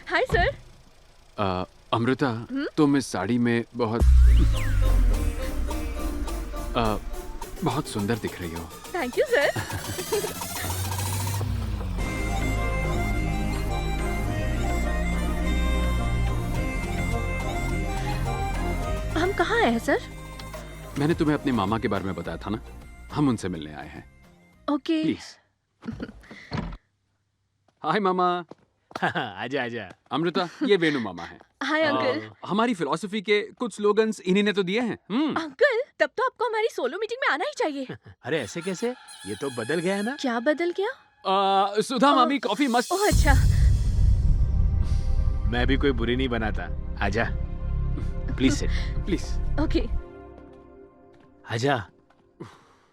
Hi sir. अमृता, तुम इस साड़ी में बहुत बहुत सुंदर दिख रही हो। Thank you sir. हम कहाँ आए हैं सर? मैंने तुम्हें अपने मामा के बारे में बताया था ना, हम उनसे मिलने आए हैं। ओके। प्लीज। हाय मामा। आजा आजा। अमृता, ये वेणु मामा है। Hi uncle. हमारी फिलॉसफी के कुछ स्लोगन्स इन्हीं ने तो दिए हैं। अंकल, तब तो आपको हमारी सोलो मीटिंग में आना ही चाहिए। अरे ऐसे कैसे? ये तो बदल गया है ना। क्या बदल गया? सुधा मामी, कॉफी मस्त। ओह अच्छा। मैं भी कोई बुरी नहीं बनाता। आजा, प्लीज सिट। प्लीज। ओके। आजा।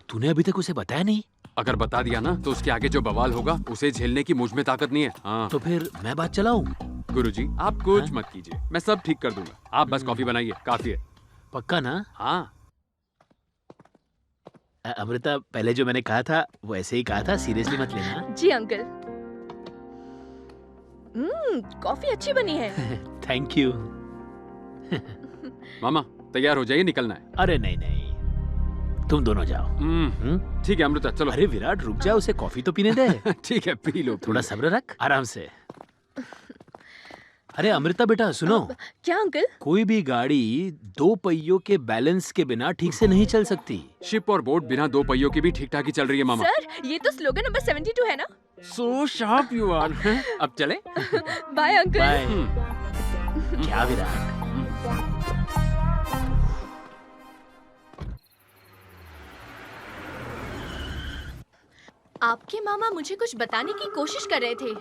तूने अभी तक उसे बताया नहीं? अगर बता दिया ना तो उसके आगे जो बवाल होगा उसे झेलने की मुझ में ताकत नहीं है। हाँ। तो फिर मैं बात चलाऊं? गुरुजी, आप कुछ मत कीजिए, मैं सब ठीक कर दूंगा। आप बस कॉफी बनाइए, काफी है। पक्का ना? हाँ। अमृता, पहले जो मैंने कहा था वो ऐसे ही कहा था, सीरियसली मत लेना। जी अंकल। कॉफी अच्छी बनी है। Thank you. मामा तैयार हो जाइए, निकलना है। अरे नहीं नहीं, तुम दोनों जाओ। ठीक है अमृता, चलो। अरे विराट रुक जा, उसे कॉफी तो पीने दे। ठीक है, पी लो। थोड़ा सब्र रख, आराम से। अरे अमृता बेटा सुनो। क्या अंकल? कोई भी गाड़ी दो पहियों के बैलेंस के बिना ठीक से नहीं चल सकती। शिप और बोट बिना दो पहियों के भी ठीक ठाक ही चल रही है मामा। सर, ये तो स्लोगन नंबर 72 है ना? So sharp you are. अब चले? Bye uncle. बाय। क्या विराट? आपके मामा मुझे कुछ बताने की कोशिश कर रहे थे।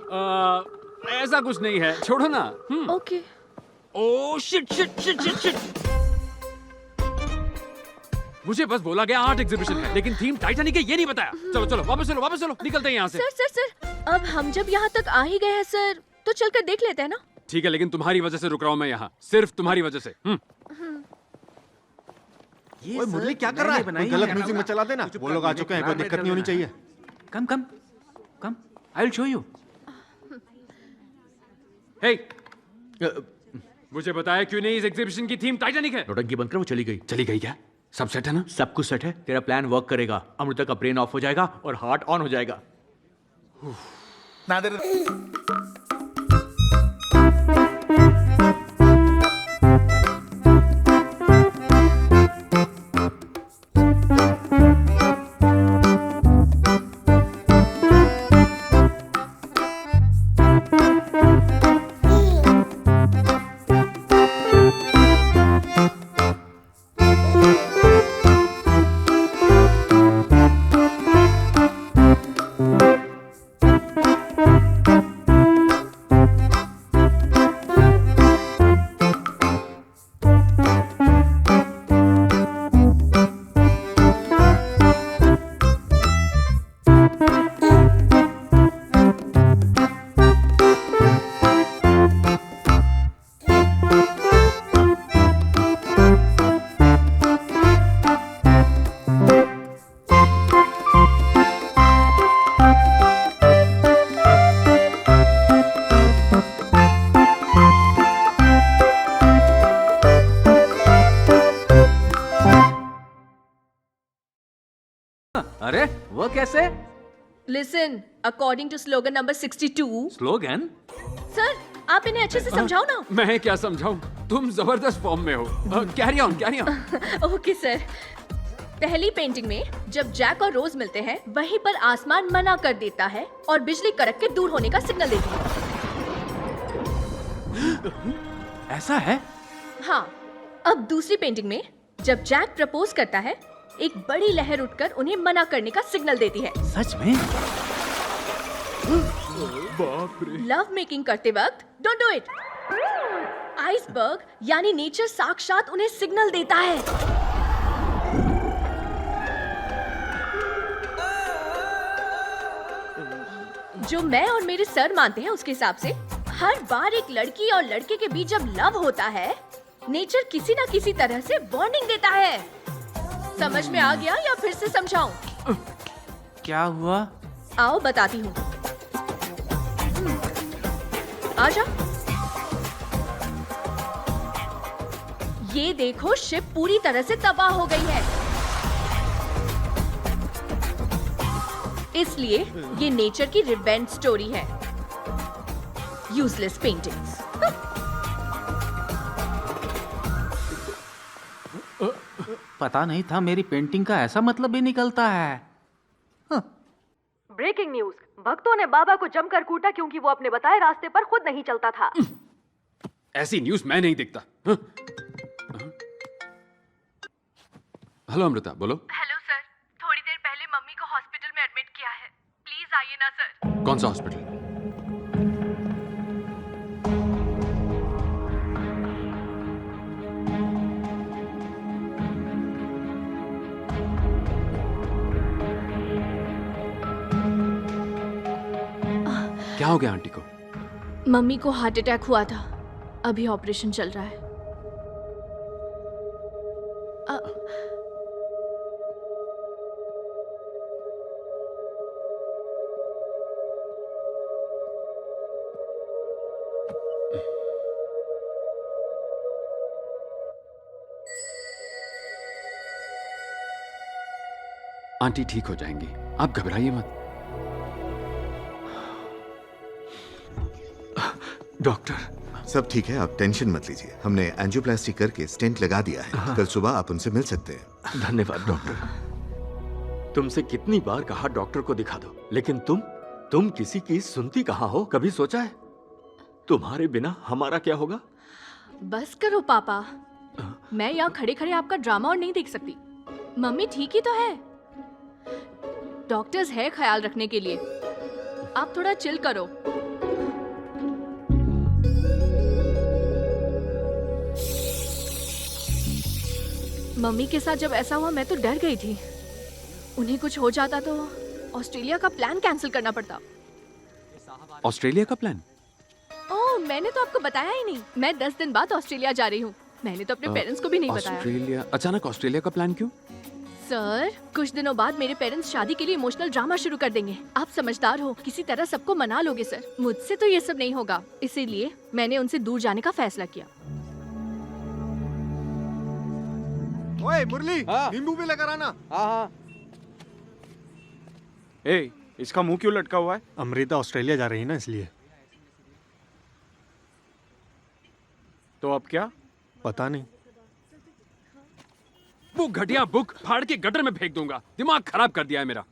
ऐसा कुछ नहीं है, छोड़ो ना। Okay. Oh shit shit shit shit shit. मुझे बस बोला गया आर्ट एग्जीबिशन है, लेकिन थीम टाइटैनिक है ये नहीं बताया। चलो चलो वापस चलो, निकलते हैं यहाँ से। सर, अब हम जब यहाँ तक आ ही गए हैं सर, तो चलकर देख लेते हैं ना। ठीक है, लेकिन तुम्हारी वजह से रुक रहा हूँ मैं यहाँ, सिर्फ तुम्हारी वजह से। ओए मुरली क्या कर रहा है? कोई गलत म्यूजिक में चला देना। वो लोग आ चुके हैं, कोई दिक्कत नहीं होनी चाहिए। कम कम कम, आई विल शो यू। हे, मुझे बताया क्यों नहीं इस एग्जीबिशन की थीम टाइटैनिक है? नौटंकी बनकर वो चली गई। चली गई क्या? सब सेट है ना? सब कुछ सेट है, तेरा प्लान वर्क करेगा। अमृता का ब्रेन ऑफ हो जाएगा और हार्ट ऑन हो जाएगा। अरे वो कैसे? Listen, according to slogan number 62। Slogan? Sir, आप इन्हें अच्छे से समझाओ ना। मैं क्या समझाऊं? तुम जबरदस्त फॉर्म में हो। Carry on, carry on. Okay sir. पहली पेंटिंग में जब जैक और रोज मिलते हैं, वहीं पर आसमान मना कर देता है और बिजली कड़क के दूर होने का सिग्नल देती है। ऐसा है? हाँ। अब दूसरी पेंटिंग में जब जैक प्रपोज करता है, एक बड़ी लहर उठकर उन्हें मना करने का सिग्नल देती है। सच में? बाप रे। लव मेकिंग करते वक्त डोंट डू इट। आइसबर्ग यानी नेचर साक्षात उन्हें सिग्नल देता है। जो मैं और मेरे सर मानते हैं, उसके हिसाब से हर बार एक लड़की और लड़के के बीच जब लव होता है, नेचर किसी ना किसी तरह से वार्निंग देता है। समझ में आ गया या फिर से समझाऊं? क्या हुआ? आओ बताती हूँ। आजा। ये देखो, शिप पूरी तरह से तबाह हो गई है। इसलिए ये नेचर की रिवेंज स्टोरी है। Useless paintings. पता नहीं था मेरी पेंटिंग का ऐसा मतलब भी निकलता है। ब्रेकिंग न्यूज, भक्तों ने बाबा को जमकर कूटा क्योंकि वो अपने बताए रास्ते पर खुद नहीं चलता था। ऐसी न्यूज मैं नहीं देखता। हेलो अमृता, बोलो। हेलो सर, थोड़ी देर पहले मम्मी को हॉस्पिटल में एडमिट किया है, प्लीज आइए ना सर। कौन सा हॉस्पिटल? क्या हो गया आंटी को? मम्मी को हार्ट अटैक हुआ था, अभी ऑपरेशन चल रहा है। आंटी ठीक हो जाएंगी, आप घबराइए मत। डॉक्टर सब ठीक है, आप टेंशन मत लीजिए। हमने एंजियोप्लास्टी करके स्टेंट लगा दिया है। कल सुबह आप उनसे मिल सकते हैं। धन्यवाद डॉक्टर। तुमसे कितनी बार कहा डॉक्टर को दिखा दो, लेकिन तुम किसी की सुनती कहाँ हो? कभी सोचा है तुम्हारे बिना हमारा क्या होगा? बस करो पापा, मैं यहाँ खड़े खड़े आपका ड्रामा और नहीं देख सकती। मम्मी ठीक ही तो है, डॉक्टर्स है ख्याल रखने के लिए। आप थोड़ा चिल करो। मम्मी के साथ जब ऐसा हुआ मैं तो डर गई थी। उन्हें कुछ हो जाता तो ऑस्ट्रेलिया का प्लान कैंसिल करना पड़ता। ऑस्ट्रेलिया का प्लान? ओह, मैंने तो आपको बताया ही नहीं। मैं 10 दिन बाद ऑस्ट्रेलिया जा रही हूँ। मैंने तो अपने पेरेंट्स को भी नहीं बताया। ऑस्ट्रेलिया? अचानक ऑस्ट्रेलिया का प्लान क्यों? सर, कुछ दिनों बाद मेरे पेरेंट्स शादी के लिए इमोशनल ड्रामा शुरू कर देंगे। आप समझदार हो, किसी तरह सबको मना लोगे सर। मुझसे तो ये सब नहीं होगा, इसीलिए मैंने उनसे दूर जाने का फैसला किया। ओए मुरली, नींबू भी लेकर आना। हाँ। ए, इसका मुंह क्यों लटका हुआ है? अमृता ऑस्ट्रेलिया जा रही है ना, इसलिए। तो अब क्या? पता नहीं। वो घटिया बुक फाड़ के गटर में फेंक दूंगा। दिमाग खराब कर दिया है मेरा।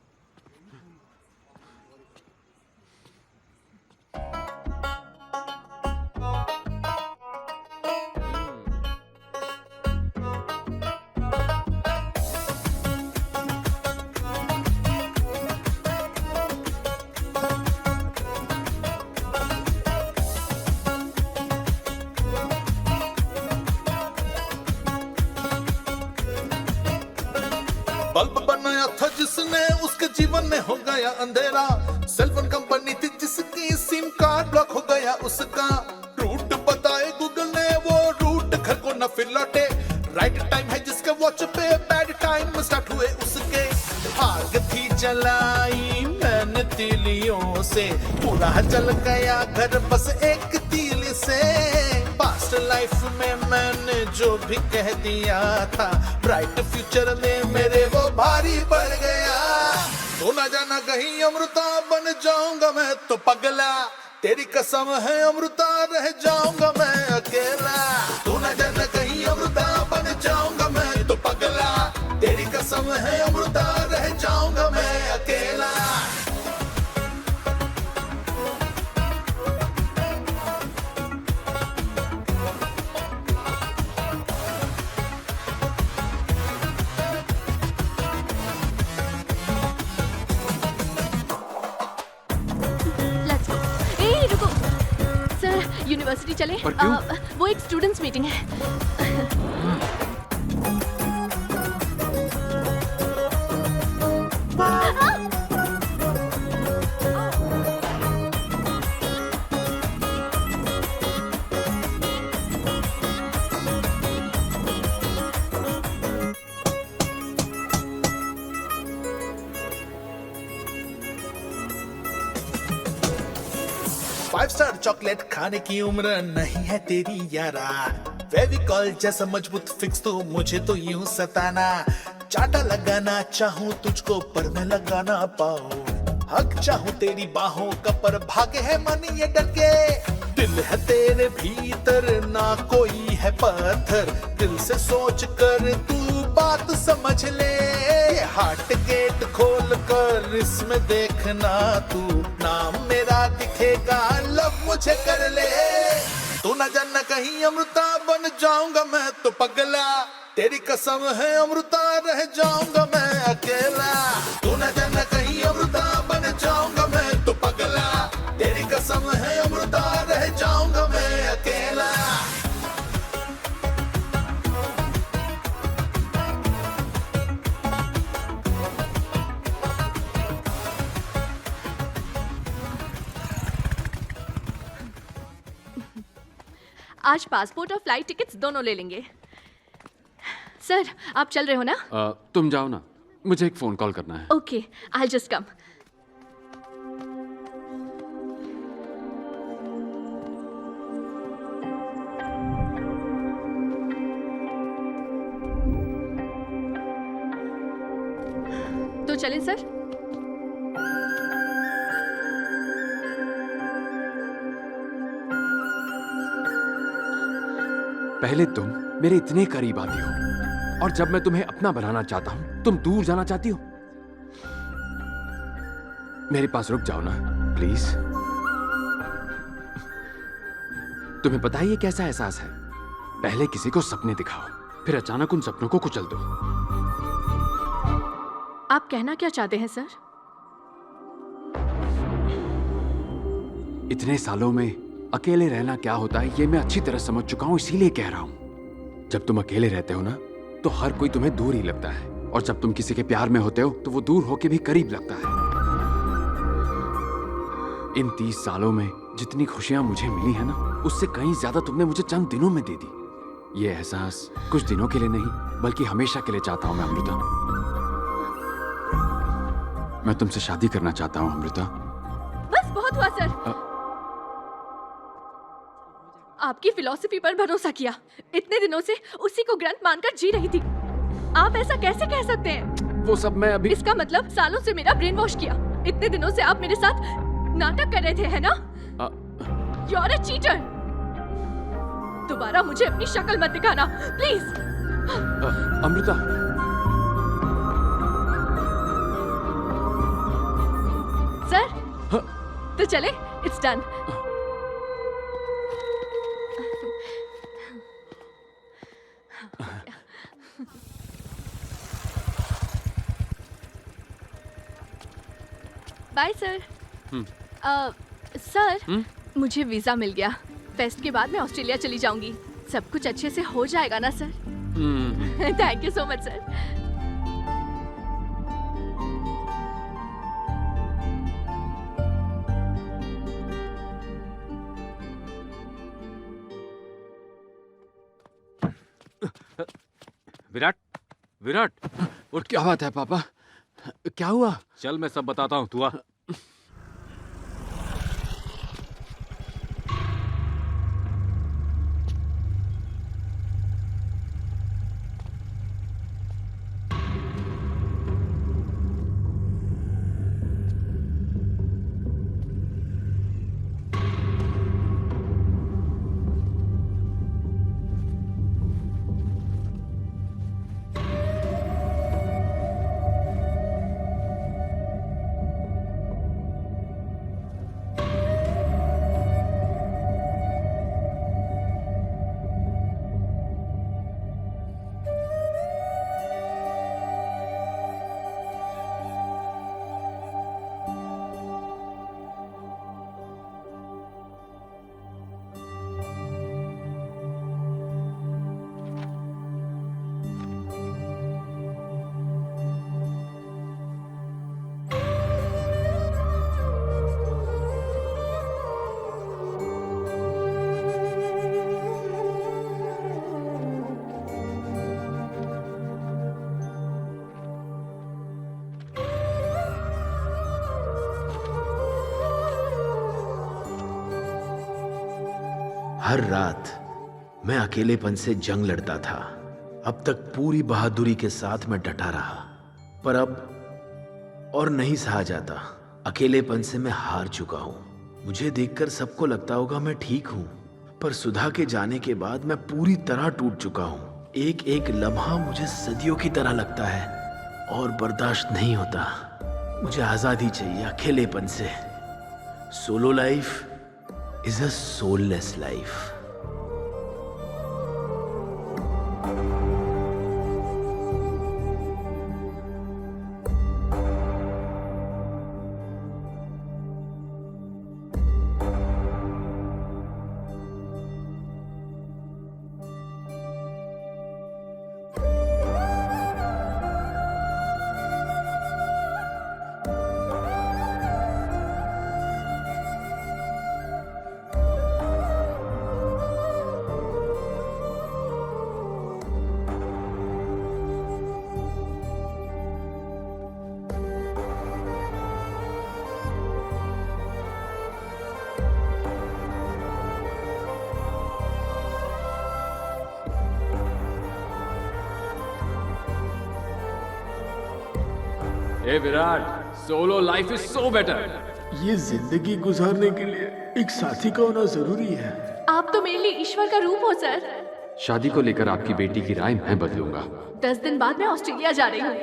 बल्ब बनाया था जिसने, उसके जीवन में हो गया अंधेरा। सेलफोन कंपनी थी जिसकी सिम कार्ड ब्लॉक हो गया उसका। रूट बताए गूगल ने, वो रूट घर को न फिर लौटे। राइट टाइम है जिसके वॉच पे, बैड टाइम स्टार्ट हुए उसके। आग थी जलाई मैंने तीलियों से, पूरा जल गया घर बस एक तीली से। पास्ट लाइफ में मैंने जो भी कह दिया था, ब्राइट फ्यूचर में मेरे वो भारी पड़ गया। कहीं अमृता बन जाऊंगा मैं तो पगला, तेरी कसम है अमृता रह जाऊंगा मैं अकेला। तू न जाना कहीं अमृता बन जाऊंगा मैं तो पगला, तेरी कसम है अमृता रह जाऊंगा मैं अकेला। यूनिवर्सिटी चले? पर क्यों? वो एक स्टूडेंट्स मीटिंग है। फाइव स्टार चॉकलेट खाने की उम्र नहीं है तेरी यारा, फेविकॉल जैसा मजबूत फिक्स तो मुझे तो यूं सताना। चाटा लगाना चाहूं तुझको पर मैं लगा ना पाऊं, हक चाहूं तेरी बाहों का पर भागे है मन ये डके। दिल है तेरे भीतर ना कोई है पत्थर, दिल से सोच कर तू बात समझ ले। हार्ट गेट खोल कर इसमें देखना तू, नाम मेरा दिखेगा लव मुझे कर ले। तू न जाना कहीं अमृता बन जाऊंगा मैं तो पगला, तेरी कसम है अमृता रह जाऊंगा मैं अकेला। तू न जाना कहीं अमृता बन जाऊंगा मैं तो पगला, तेरी कसम है अमृता रह जाऊंगा मैं अकेला। आज पासपोर्ट और फ्लाइट टिकट्स दोनों ले लेंगे। सर आप चल रहे हो ना? तुम जाओ ना, मुझे एक फोन कॉल करना है। Okay, I just come. तो चलें सर? पहले तुम मेरे इतने करीब आती हो और जब मैं तुम्हें अपना बनाना चाहता हूं तुम दूर जाना चाहती हो। मेरे पास रुक जाओ ना प्लीज। तुम्हें पता है ये कैसा एहसास है? पहले किसी को सपने दिखाओ फिर अचानक उन सपनों को कुचल दो। आप कहना क्या चाहते हैं सर? इतने सालों में अकेले रहना क्या होता है ये मैं अच्छी तरह समझ चुका हूं, इसीलिए कह रहा हूं। जब तुम अकेले रहते हो ना तो हर कोई तुम्हें दूर ही लगता है, और जब तुम किसी के प्यार में होते हो तो वो दूर होके भी करीब लगता है। इन 30 सालों में जितनी खुशियां मुझे मिली है ना उससे कहीं ज्यादा तुमने मुझे चंद दिनों में दे दी। ये एहसास कुछ दिनों के लिए नहीं बल्कि हमेशा के लिए चाहता हूं मैं अमृता। मैं तुमसे शादी करना चाहता हूं अमृता। बस बहुत हुआ सर। आपकी फिलॉसफी पर भरोसा किया, इतने दिनों से उसी को ग्रंथ मानकर जी रही थी। आप ऐसा कैसे कह सकते हैं? वो सब मैं अभी। इसका मतलब सालों से मेरा ब्रेन वॉश किया। इतने दिनों से आप मेरे साथ नाटक कर रहे थे, है ना? You are a cheater। दोबारा मुझे अपनी शक्ल मत दिखाना प्लीज। अमृता। सर तो चले, it's done. Bye sir. Sir मुझे वीजा मिल गया। फेस्ट के बाद मैं ऑस्ट्रेलिया चली जाऊंगी। सब कुछ अच्छे से हो जाएगा ना sir? Thank you so much sir. Virat, Virat उठ। क्या बात है पापा? क्या हुआ? चल मैं सब बताता हूँ, तू आ। हर रात मैं अकेलेपन से जंग लड़ता था। अब तक पूरी बहादुरी के साथ मैं डटा रहा, पर अब और नहीं सहा जाता। अकेलेपन से मैं हार चुका हूं। मुझे देखकर सबको लगता होगा मैं ठीक हूं, पर सुधा के जाने के बाद मैं पूरी तरह टूट चुका हूं। एक एक लम्हा मुझे सदियों की तरह लगता है और बर्दाश्त नहीं होता। मुझे आजादी चाहिए अकेलेपन से। Solo life is a soulless life. A Virat, solo life is so better. ये जिंदगी गुजारने के लिए एक साथी का होना जरूरी है। आप तो मेरे लिए ईश्वर का रूप हो सर। शादी को लेकर आपकी बेटी की राय मैं बदलूंगा। 10 दिन बाद मैं ऑस्ट्रेलिया जा रही हूँ।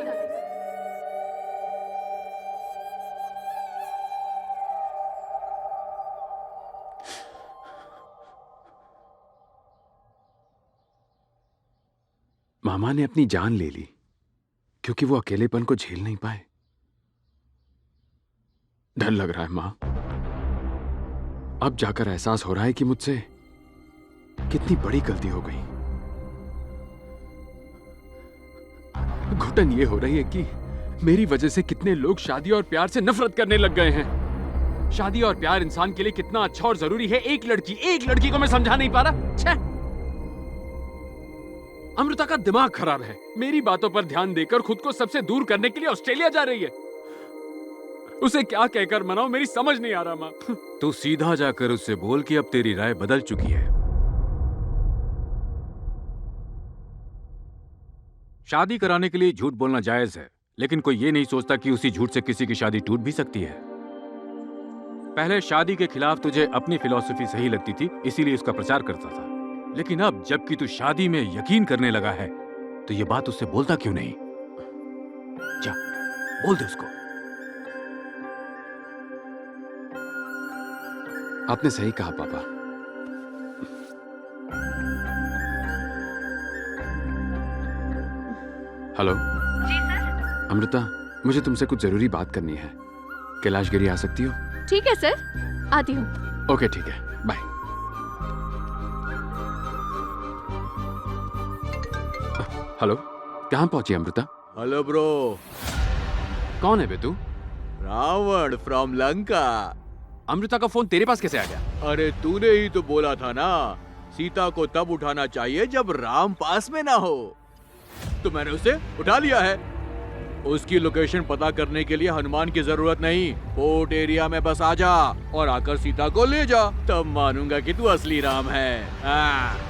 मामा ने अपनी जान ले ली क्योंकि वो अकेलेपन को झेल नहीं पाए। डर लग रहा है मां। अब जाकर एहसास हो रहा है कि मुझसे कितनी बड़ी गलती हो गई। घुटन ये हो रही है कि मेरी वजह से कितने लोग शादी और प्यार से नफरत करने लग गए हैं। शादी और प्यार इंसान के लिए कितना अच्छा और जरूरी है, एक लड़की को मैं समझा नहीं पा रहा। छे! अमृता का दिमाग खराब है। मेरी बातों पर ध्यान देकर खुद को सबसे दूर करने के लिए ऑस्ट्रेलिया जा रही है। उसे क्या कहकर मनाऊं, मेरी समझ नहीं आ रहा मां। तू सीधा जाकर उससे बोल कि अब तेरी राय बदल चुकी है। शादी कराने के लिए झूठ बोलना जायज है, लेकिन कोई ये नहीं सोचता कि उसी झूठ से किसी की शादी टूट भी सकती है। पहले शादी के खिलाफ तुझे अपनी फिलॉसफी सही लगती थी, इसीलिए उसका प्रचार करता था। लेकिन अब जबकि तू शादी में यकीन करने लगा है, तो ये बात उससे बोलता क्यों नहीं? जा, बोल दे उसको। आपने सही कहा पापा। हेलो जी सर। अमृता, मुझे तुमसे कुछ जरूरी बात करनी है। कैलाशगिरी आ सकती हो? ठीक है सर, आती हूँ। ओके ठीक है, बाय। हेलो, कहाँ पहुंची अमृता? Hello bro. कौन है बे तू? रावण फ्रॉम लंका। अमृता का फोन तेरे पास कैसे आ गया? अरे तूने ही तो बोला था ना, सीता को तब उठाना चाहिए जब राम पास में ना हो। तो मैंने उसे उठा लिया है। उसकी लोकेशन पता करने के लिए हनुमान की जरूरत नहीं। पोर्ट एरिया में बस आ जा और आकर सीता को ले जा, तब मानूंगा कि तू असली राम है।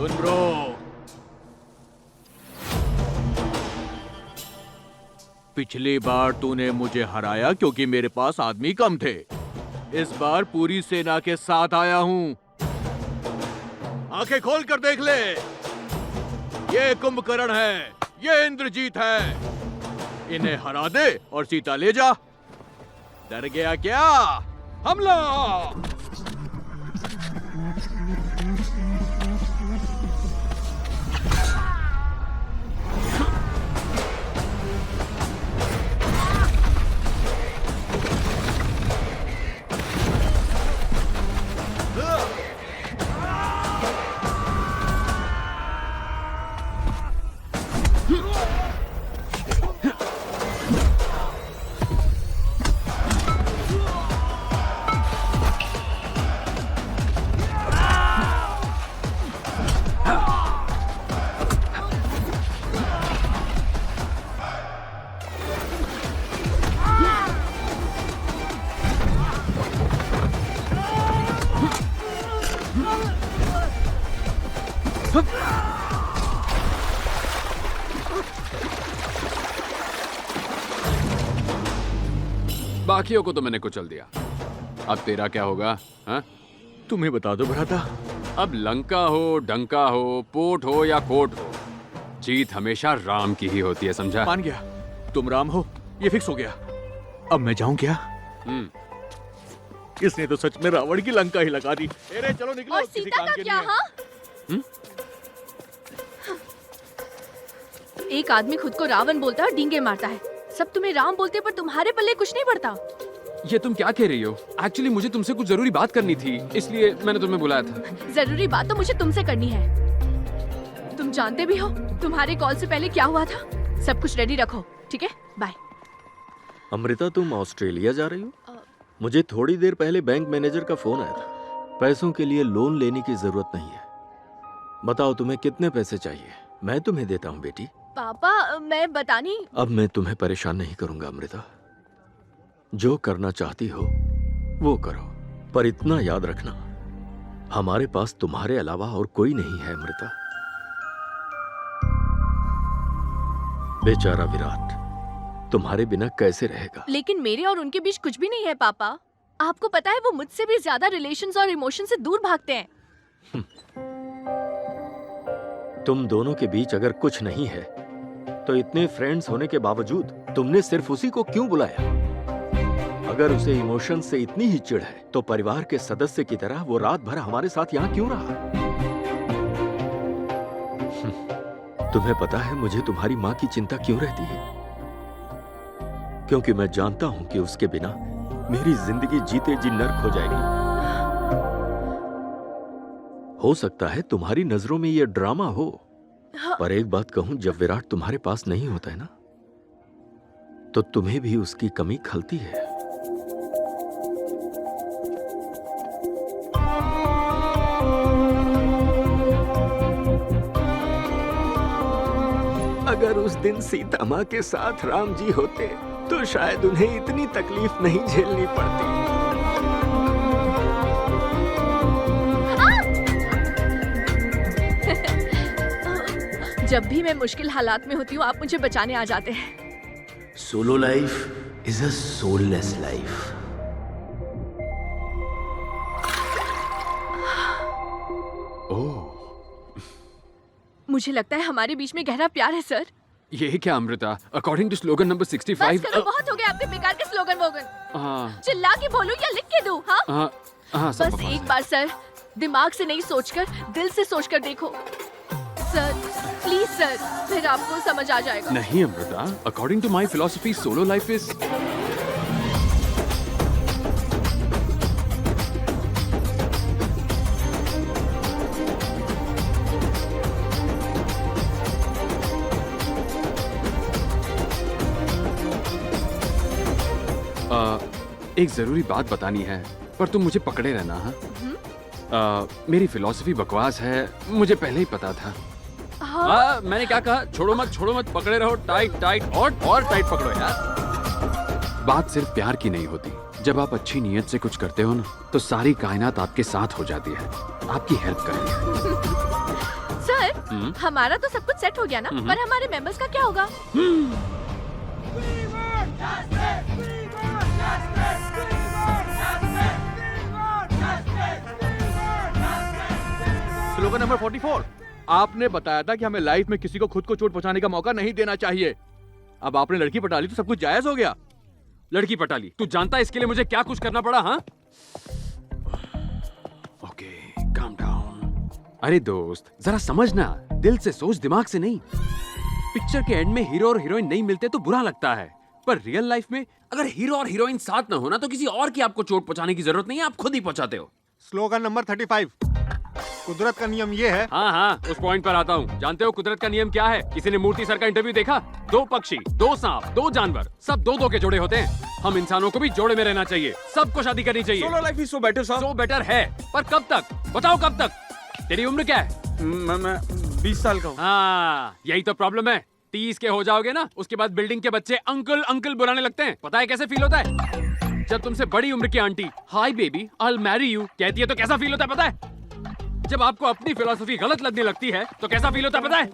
सुन ब्रो, पिछली बार तूने मुझे हराया क्योंकि मेरे पास आदमी कम थे। इस बार पूरी सेना के साथ आया हूं। आंखें खोल कर देख ले, ये कुंभकर्ण है, ये इंद्रजीत है। इन्हें हरा दे और सीता ले जा। डर गया क्या? हमला! बाकियों को तो मैंने कुचल दिया, अब तेरा क्या होगा? हाँ? तुम्हें बता दो भ्राता, अब लंका हो, डंका हो, पोर्ट हो या कोर्ट हो, जीत हमेशा राम की ही होती है, समझा? मान गया, तुम राम हो, ये फिक्स हो गया। अब मैं जाऊं क्या? इसने तो सच में रावण की लंका ही लगा दी। अरे चलो निकलो, और किसी सीता काम का के क्या? नहीं है। हाँ? एक आदमी खुद को रावण बोलता है और डींगे मारता है, सब तुम्हें राम बोलते हैं, पर तुम्हारे पल्ले कुछ नहीं पड़ता। ये तुम क्या कह रही हो? एक्चुअली मुझे तुमसे कुछ जरूरी बात करनी थी, इसलिए मैंने तुम्हें बुलाया था। जरूरी बात तो मुझे तुमसे करनी है। तुम जानते भी हो तुम्हारे कॉल से पहले क्या हुआ था। सब कुछ रेडी रखो, ठीक है? बाय। अमृता, तुम ऑस्ट्रेलिया जा रही हो? मुझे थोड़ी देर पहले बैंक मैनेजर का फोन आया था। पैसों के लिए लोन लेने की जरूरत नहीं है। बताओ तुम्हें कितने पैसे चाहिए, मैं तुम्हें देता हूँ बेटी। पापा, मैं बतानी। अब मैं तुम्हें परेशान नहीं करूंगा अमृता, जो करना चाहती हो वो करो, पर इतना याद रखना, हमारे पास तुम्हारे अलावा और कोई नहीं है अमृता। बेचारा विराट तुम्हारे बिना कैसे रहेगा? लेकिन मेरे और उनके बीच कुछ भी नहीं है पापा। आपको पता है वो मुझसे भी ज्यादा रिलेशंस और इमोशन से दूर भागते हैं। तुम दोनों के बीच अगर कुछ नहीं है तो इतने फ्रेंड्स होने के बावजूद तुमने सिर्फ उसी को क्यों बुलाया? अगर उसे इमोशन से इतनी ही चिढ़ है तो परिवार के सदस्य की तरह वो रात भर हमारे साथ यहाँ क्यों रहा? तुम्हें पता है मुझे तुम्हारी माँ की चिंता क्यों रहती है? क्योंकि मैं जानता हूं कि उसके बिना मेरी जिंदगी जीते जी नर्क हो जाएगी। हो सकता है तुम्हारी नजरों में यह ड्रामा हो, पर एक बात कहूं, जब विराट तुम्हारे पास नहीं होता है ना, तो तुम्हें भी उसकी कमी खलती है। अगर उस दिन सीता माँ के साथ राम जी होते तो शायद उन्हें इतनी तकलीफ नहीं झेलनी पड़ती। जब भी मैं मुश्किल हालात में होती हूँ आप मुझे बचाने आ जाते हैं। Solo life is a soulless life. मुझे लगता है हमारे बीच में गहरा प्यार है सर। ये क्या Amrita? According to slogan number 65। बस करो, बहुत हो गया आपके बेकार के स्लोगन वोगन। हाँ चिल्ला के बोलूं या लिख के दूं? हाँ हाँ, बस एक बार सर, दिमाग से नहीं सोचकर दिल से सोचकर देखो सर, प्लीज सर, फिर आपको समझ आ जाएगा। नहीं Amrita, according to my philosophy solo life is एक जरूरी बात बतानी है, पर तुम मुझे पकड़े रहना। हाँ मेरी फिलॉसफी बकवास है, मुझे पहले ही पता था। मैंने क्या कहा? छोड़ो मत, पकड़े रहो, टाइट टाइट और टाइट पकड़ो यार। बात सिर्फ प्यार की नहीं होती, जब आप अच्छी नीयत से कुछ करते हो ना, तो सारी कायनात आपके साथ हो जाती है, आपकी हेल्प करती है। सर हमारा तो सब कुछ सेट हो गया ना, पर हमारे मेंबर्स का क्या होगा? Slogan number 44। आपने बताया था कि हमें लाइफ में किसी को खुद को चोट पहुंचाने का मौका नहीं देना चाहिए। अब आपने लड़की पटा ली तो सब कुछ जायज हो गया। लड़की पटा ली? तू जानता है इसके लिए मुझे क्या कुछ करना पड़ा? हाँ ओके, काम डाउन। अरे दोस्त जरा समझना, दिल से सोच, दिमाग से नहीं। पिक्चर के एंड में हीरो और हीरोइन नहीं मिलते तो बुरा लगता है, पर रियल लाइफ में अगर हीरो और हीरोइन साथ ना होना तो किसी और की आपको चोट पहुंचाने की जरूरत नहीं है, आप खुद ही पहुंचाते हो। Slogan number 35। कुदरत का नियम ये है। हाँ उस पॉइंट पर आता हूँ। जानते हो कुदरत का नियम क्या है? किसी ने मूर्ति सर का इंटरव्यू देखा? 2 पक्षी, 2 सांप, 2 जानवर, सब 2-2 के जोड़े होते हैं। हम इंसानों को भी जोड़े में रहना चाहिए, सबको शादी करनी चाहिए। Solo life is so better sir. So better है, पर कब तक? बताओ कब तक? तेरी उम्र क्या है? मैं 20 साल का हूँ। हाँ यही तो प्रॉब्लम है। 30 के हो जाओगे ना, उसके बाद बिल्डिंग के बच्चे अंकल अंकल बुलाने लगते हैं। पता है कैसे फील होता है? जब तुमसे बड़ी उम्र की aunty hi baby I will marry you कहती है तो कैसा फील होता है पता है? जब आपको अपनी फिलॉसफी गलत लगने लगती है तो कैसा फील होता है पता है?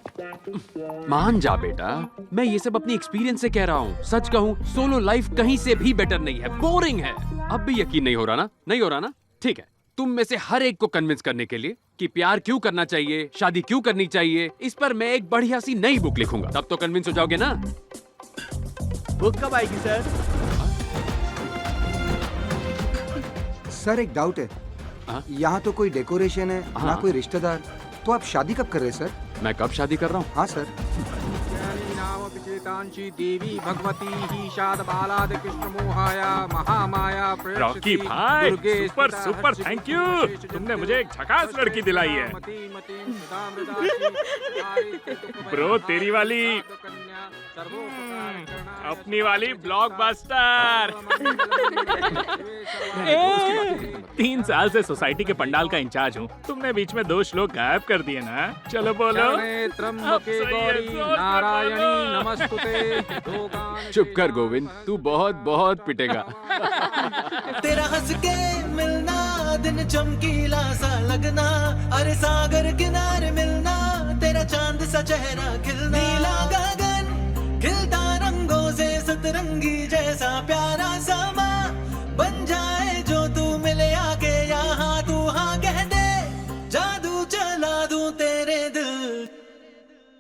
मान जा बेटा, मैं ये सब अपनी एक्सपीरियंस से कह रहा हूँ। सच कहूँ, सोलो लाइफ कहीं से भी बेटर नहीं है, बोरिंग है। अब भी यकीन नहीं हो रहा ना? नहीं हो रहा ना? ठीक है, तुम में से हर एक को कन्विंस करने के लिए कि प्यार क्यों करना चाहिए, शादी क्यों करनी चाहिए, इस पर मैं एक बढ़िया सी नई बुक लिखूंगा। तब तो कन्विंस हो जाओगे ना? बुक कब आएगी सर? सर एक डाउट है, यहाँ तो कोई डेकोरेशन है ना कोई रिश्तेदार, तो आप शादी कब कर रहे हैं सर? मैं कब शादी कर रहा हूँ? हाँ सर। देवी भगवती ही शाद बालाद कृष्ण मोहाया महामाया रॉकी भाई, सुपर सुपर, थैंक यू। तुमने मुझे एक झकास लड़की दिलाई है। ब्रो, तेरी वाली अपनी वाली ब्लॉकबस्टर। 3 साल से सोसाइटी के पंडाल का इंचार्ज हूँ। तुमने बीच में 2 श्लोक गायब कर दिए ना। चलो बोलो। त्र्यंबके गौरी नारायणी नमस्तुते। चुप कर गोविंद, तू बहुत बहुत पिटेगा। तेरा हंस के मिलना, दिन चमकीला सा लगना, अरे सागर किनारे मिलना, तेरा चांद सा चेहरा खिलना, नीला गगन खिलता रंगों से, सतरंगी जैसा प्यारा समा बन जाए